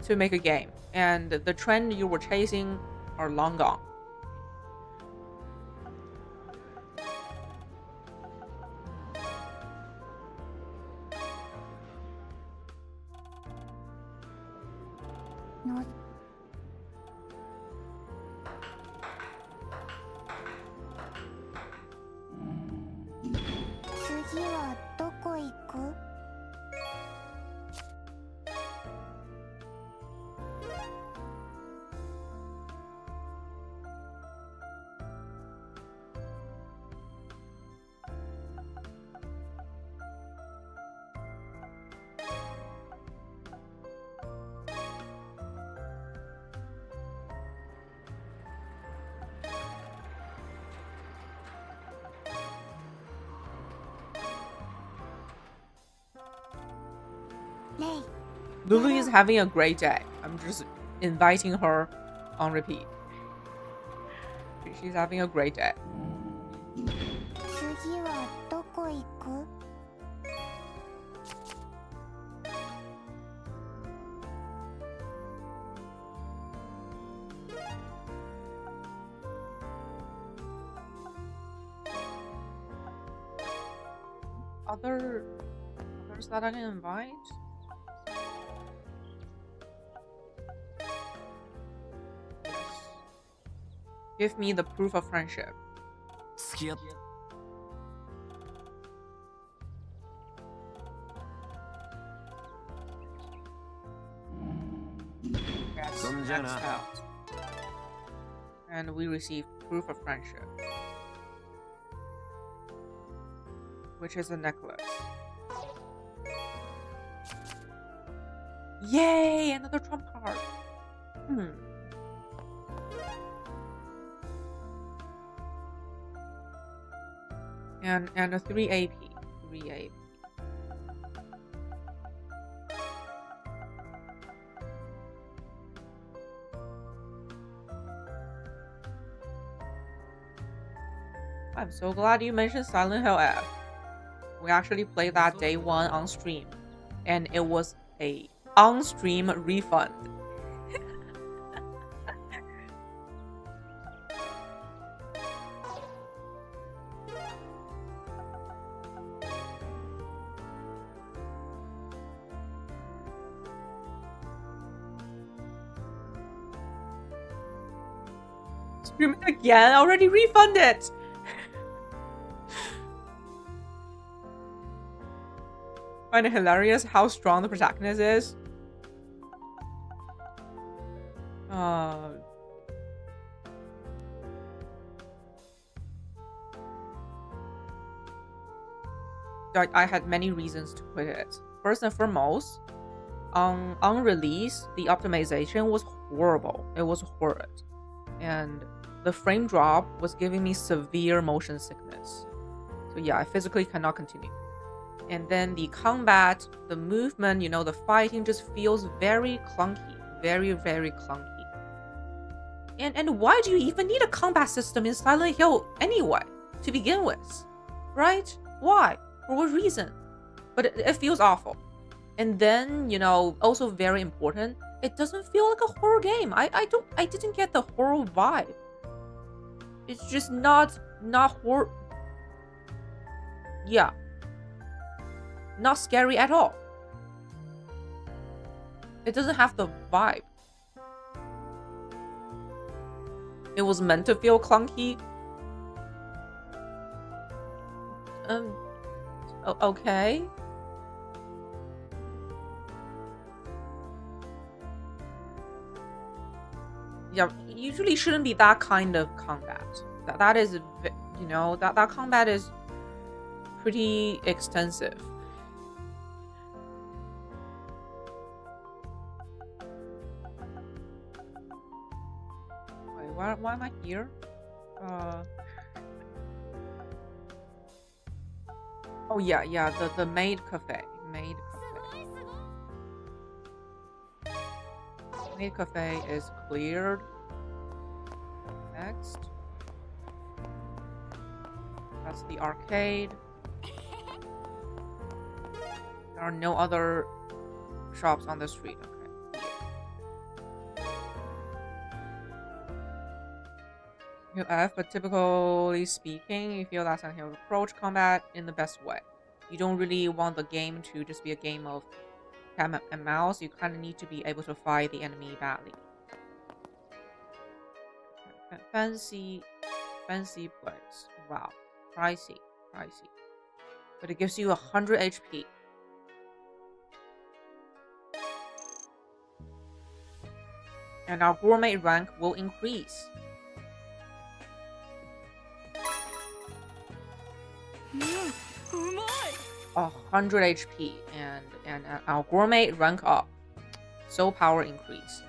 to make a game. And the trend you were chasing are long gone. No. 次はどこ行く? Lulu is having a great day. I'm just inviting her on repeat. She's having a great day. 次はどこ行く? Others that I can invite? Give me the proof of friendship. 付き合っ Yes, Sonjana. that's out. And we received proof of friendship. which is a necklace. Yay! Another trump card. And a 3 AP. 3 AP. I'm so glad you mentioned Silent Hill F. We actually played that day 1 on stream, and it was a on-stream refund. Stream it again? Already refunded. Find it hilarious how strong the protagonist is. I had many reasons to quit it. First and foremost, on release, the optimization was horrible. It was horrid. And the frame drop was giving me severe motion sickness. So yeah, I physically cannot continue. And then the combat, the movement, you know, the fighting just feels very clunky. Very, very clunky. And why do you even need a combat system in Silent Hill anyway, to begin with? Right? Why? For what reason? But it feels awful. And then, you know, also very important, it doesn't feel like a horror game. I didn't get the horror vibe. It's just not horror. Yeah. Not scary at all. It doesn't have the vibe. It was meant to feel clunky. Okay. Yeah, usually shouldn't be that kind of combat. That is, you know, that combat is pretty extensive. Wait, why am I here? Oh yeah, the maid cafe. Maid cafe is cleared. Next. That's the arcade. There are no other shops on the street. Okay. F, but typically speaking, you feel that Silent Hill approach combat in the best way. You don't really want the game to just be a game of cat and mouse. You kind of need to be able to fight the enemy badly. Fancy place. Wow, pricey. But it gives you 100 HP. And our gourmet rank will increase. 100 HP and our gourmet rank up. Soul power increase.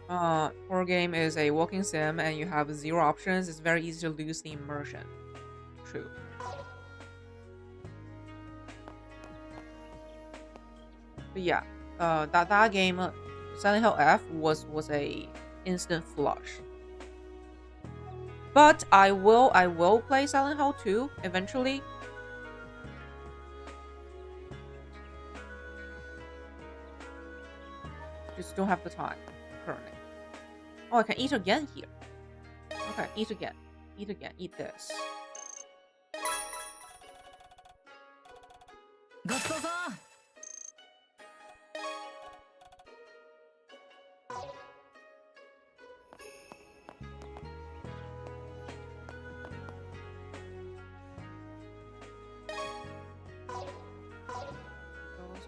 Horror game is a walking sim and you have 0 options. It's very easy to lose the immersion. True. But yeah, that game, Silent Hill F was a instant flush. But I will play Silent Hill 2 eventually. Just don't have the time currently. Oh, I can eat again here. Okay, eat again. Eat this. Those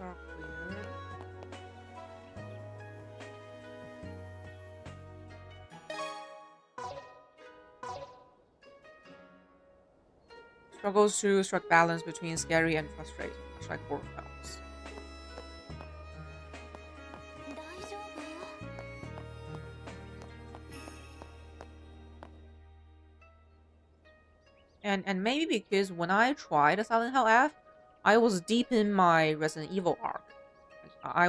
are cleared. struggles to strike balance between scary and frustrating, much like horror films. And maybe because when I tried Silent Hill F, I was deep in my Resident Evil arc. I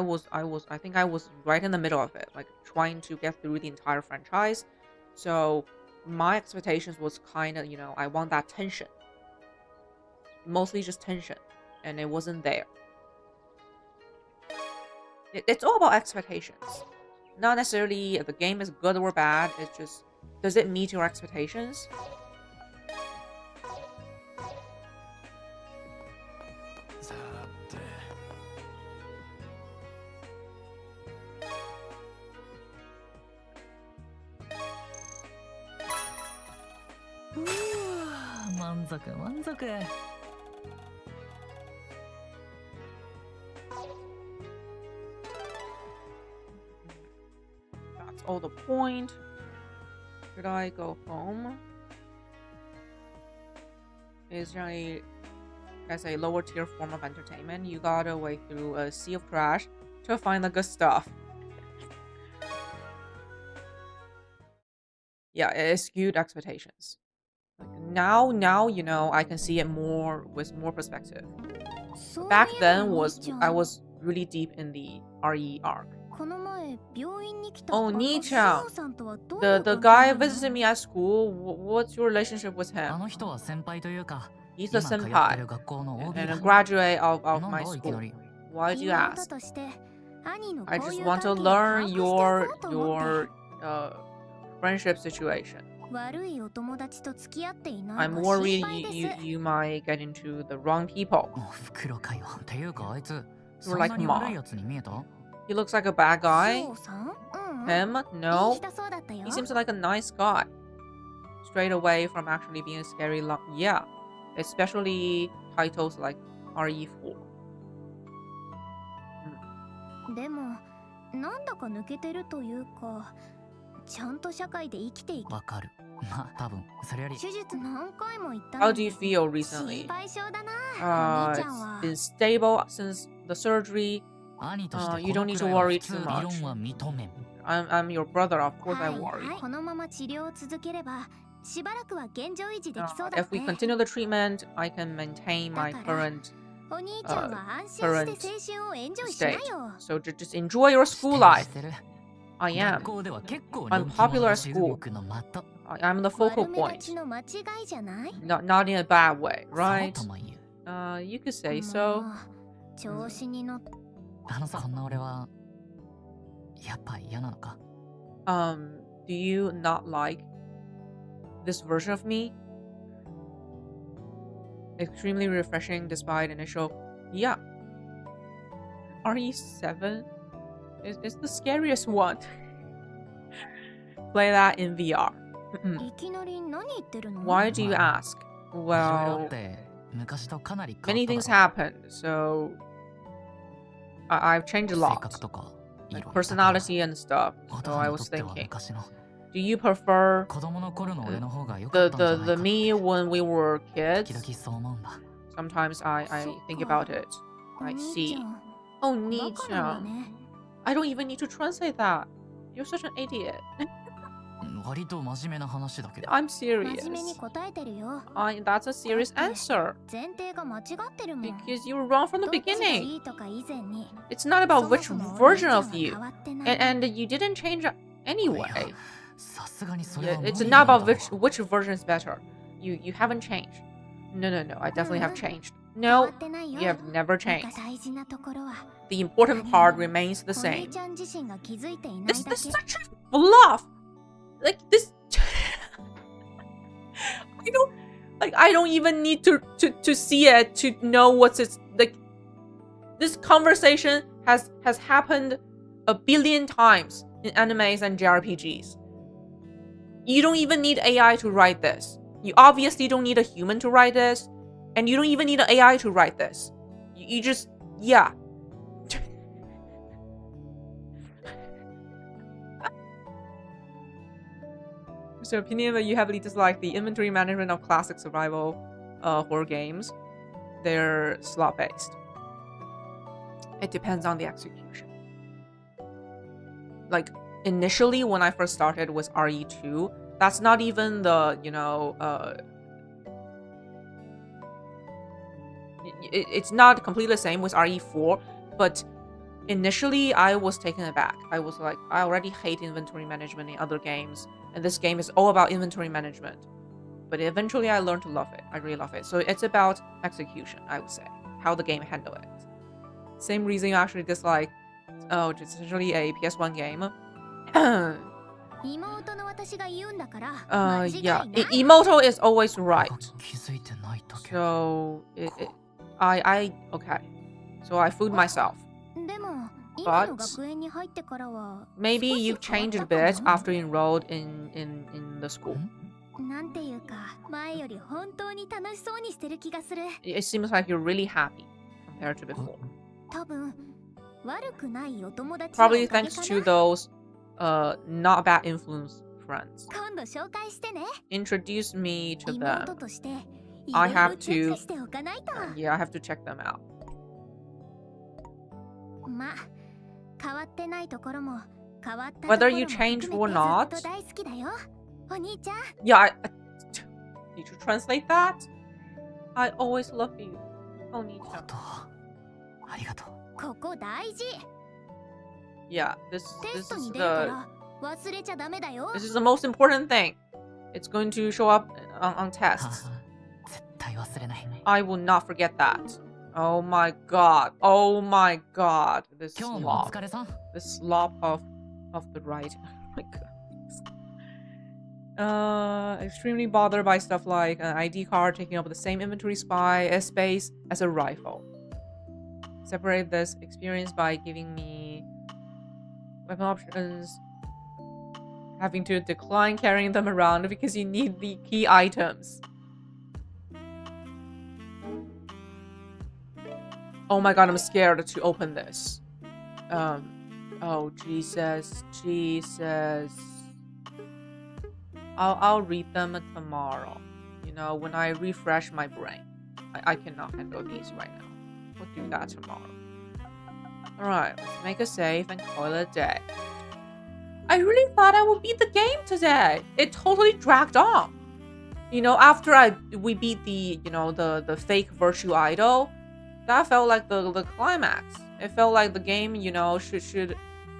think I was right in the middle of it, like trying to get through the entire franchise. So my expectations was kind of, I want that tension. Mostly just tension, and it wasn't there. It's all about expectations. Not necessarily if the game is good or bad, it's just, does it meet your expectations? That's all the point. Should I go home? Is generally as a lower tier form of entertainment. You gotta wade through a sea of trash to find the good stuff. Yeah, it skewed expectations. Like now, I can see it with more perspective. Back then I was really deep in the RE arc. Oh, Ni-chan, the guy visited me at school. What's your relationship with him? He's a senpai and a graduate of my school. Why do you ask? I just want to learn your friendship situation. I'm worried you might get into the wrong people. You're like mom. He looks like a bad guy. Him? No. He seems like a nice guy. Straight away from actually being a scary yeah. Especially titles like RE4. でもなんだか抜けてるというかちゃんと社会で生きていく。わかる。まあ多分それより手術何回も行ったの。How do you feel recently? 心配性だな。お兄ちゃんは。It's been stable since the surgery. You don't need to worry too much. I'm your brother, of course I worry. このまま治療を続ければしばらくは現状維持できそうだね。If we continue the treatment, I can maintain my current state. So just enjoy your school life. I am. I'm popular at school. I'm the focal point. Not in a bad way, right? You could say so. Do you not like this version of me? Extremely refreshing despite initial. Yeah. RE7 is the scariest one. Play that in VR. Why do you ask? Well, many things happened, so I've changed a lot. Like personality and stuff. So I was thinking, do you prefer the me when we were kids? Sometimes I think about it. I see. Oh, Ni-chan. I don't even need to translate that. You're such an idiot. I'm serious. That's a serious answer. Because you were wrong from the beginning. It's not about which version of you. And you didn't change anyway. It's not about which version is better. You haven't changed. No, I definitely have changed. No, you have never changed. The important part remains the same. This is such a fluff. Like this, I don't even need to see it to know what's it like. This conversation has happened a billion times in animes and JRPGs. You don't even need AI to write this. You obviously don't need a human to write this, and you don't even need an AI to write this. You just, yeah. So opinion that you heavily dislike the inventory management of classic survival horror games, they're slot based. It depends on the execution. Like initially when I first started with RE2, that's not even the, it's not completely the same with RE4, but initially I was taken aback. I was like, I already hate inventory management in other games, and this game is all about inventory management. But eventually I learned to love it. I really love it. So it's about execution, I would say, how the game handle it. Same reason you actually dislike, it's essentially a PS1 game. Yeah, Emoto is always right. So okay. So I fooled myself. But maybe you changed a bit after you enrolled in the school. It seems like you're really happy compared to before. Probably thanks to those not bad influence friends. Introduce me to them. I have to check them out. Whether you change or not. Yeah, need to translate that? I always love you, Oni-chan. Yeah, this is the most important thing. It's going to show up on tests. I will not forget that. Oh my god. Oh my god. This slop of the right. Oh my god. Extremely bothered by stuff like an ID card taking up the same inventory space as a rifle. Separate this experience by giving me weapon options. Having to decline carrying them around because you need the key items. Oh my god, I'm scared to open this. Oh Jesus. I'll read them tomorrow. When I refresh my brain. I cannot handle these right now. We'll do that tomorrow. Alright, let's make a save and call it a day. I really thought I would beat the game today. It totally dragged on. After we beat the fake virtue idol, that felt like the climax. It felt like the game, should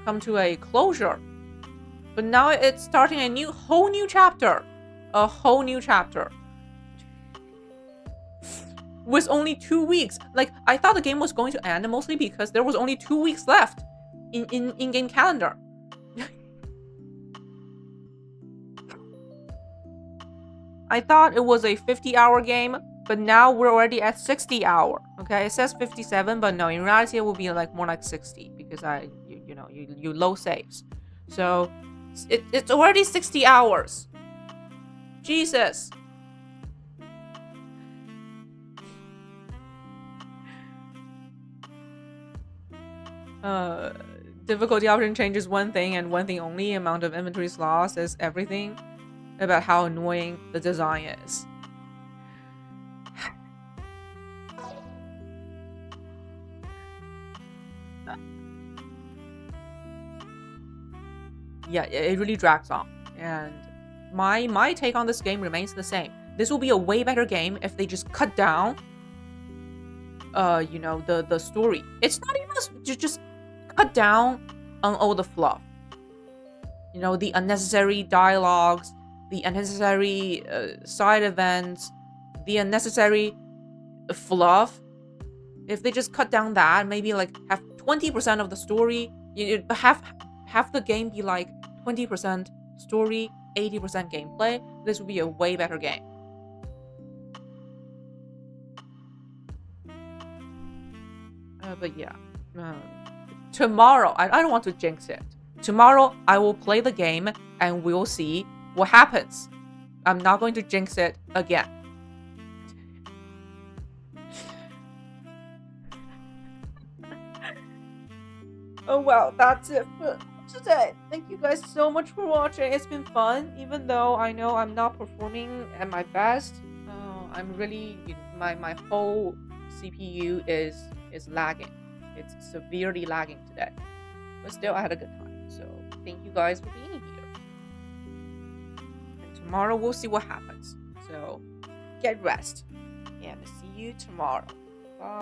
come to a closure. But now it's starting a whole new chapter. A whole new chapter. With only 2 weeks. Like, I thought the game was going to end mostly because there was only 2 weeks left in-game calendar. I thought it was a 50-hour game, but now we're already at 60 hour. Okay, it says 57, but no, in reality it will be more like 60 because you low saves. So it's already 60 hours. Jesus. Difficulty option changes one thing and one thing only. Amount of inventory slots is everything about how annoying the design is. Yeah, it really drags on. And my take on this game remains the same. This will be a way better game if they just cut down the story. It's not even just cut down on all the fluff. The unnecessary dialogues, the unnecessary side events, the unnecessary fluff. If they just cut down that, maybe have 20% of the story, have the game be 20% story, 80% gameplay, this would be a way better game. But yeah, tomorrow, I don't want to jinx it. Tomorrow, I will play the game and we'll see what happens. I'm not going to jinx it again. Oh well, that's it for today. Thank you guys so much for watching. It's been fun, even though I know I'm not performing at my best. I'm really my whole CPU is lagging. It's severely lagging today, but still I had a good time. So thank you guys for being here. And tomorrow we'll see what happens. So get rest and see you tomorrow. Bye.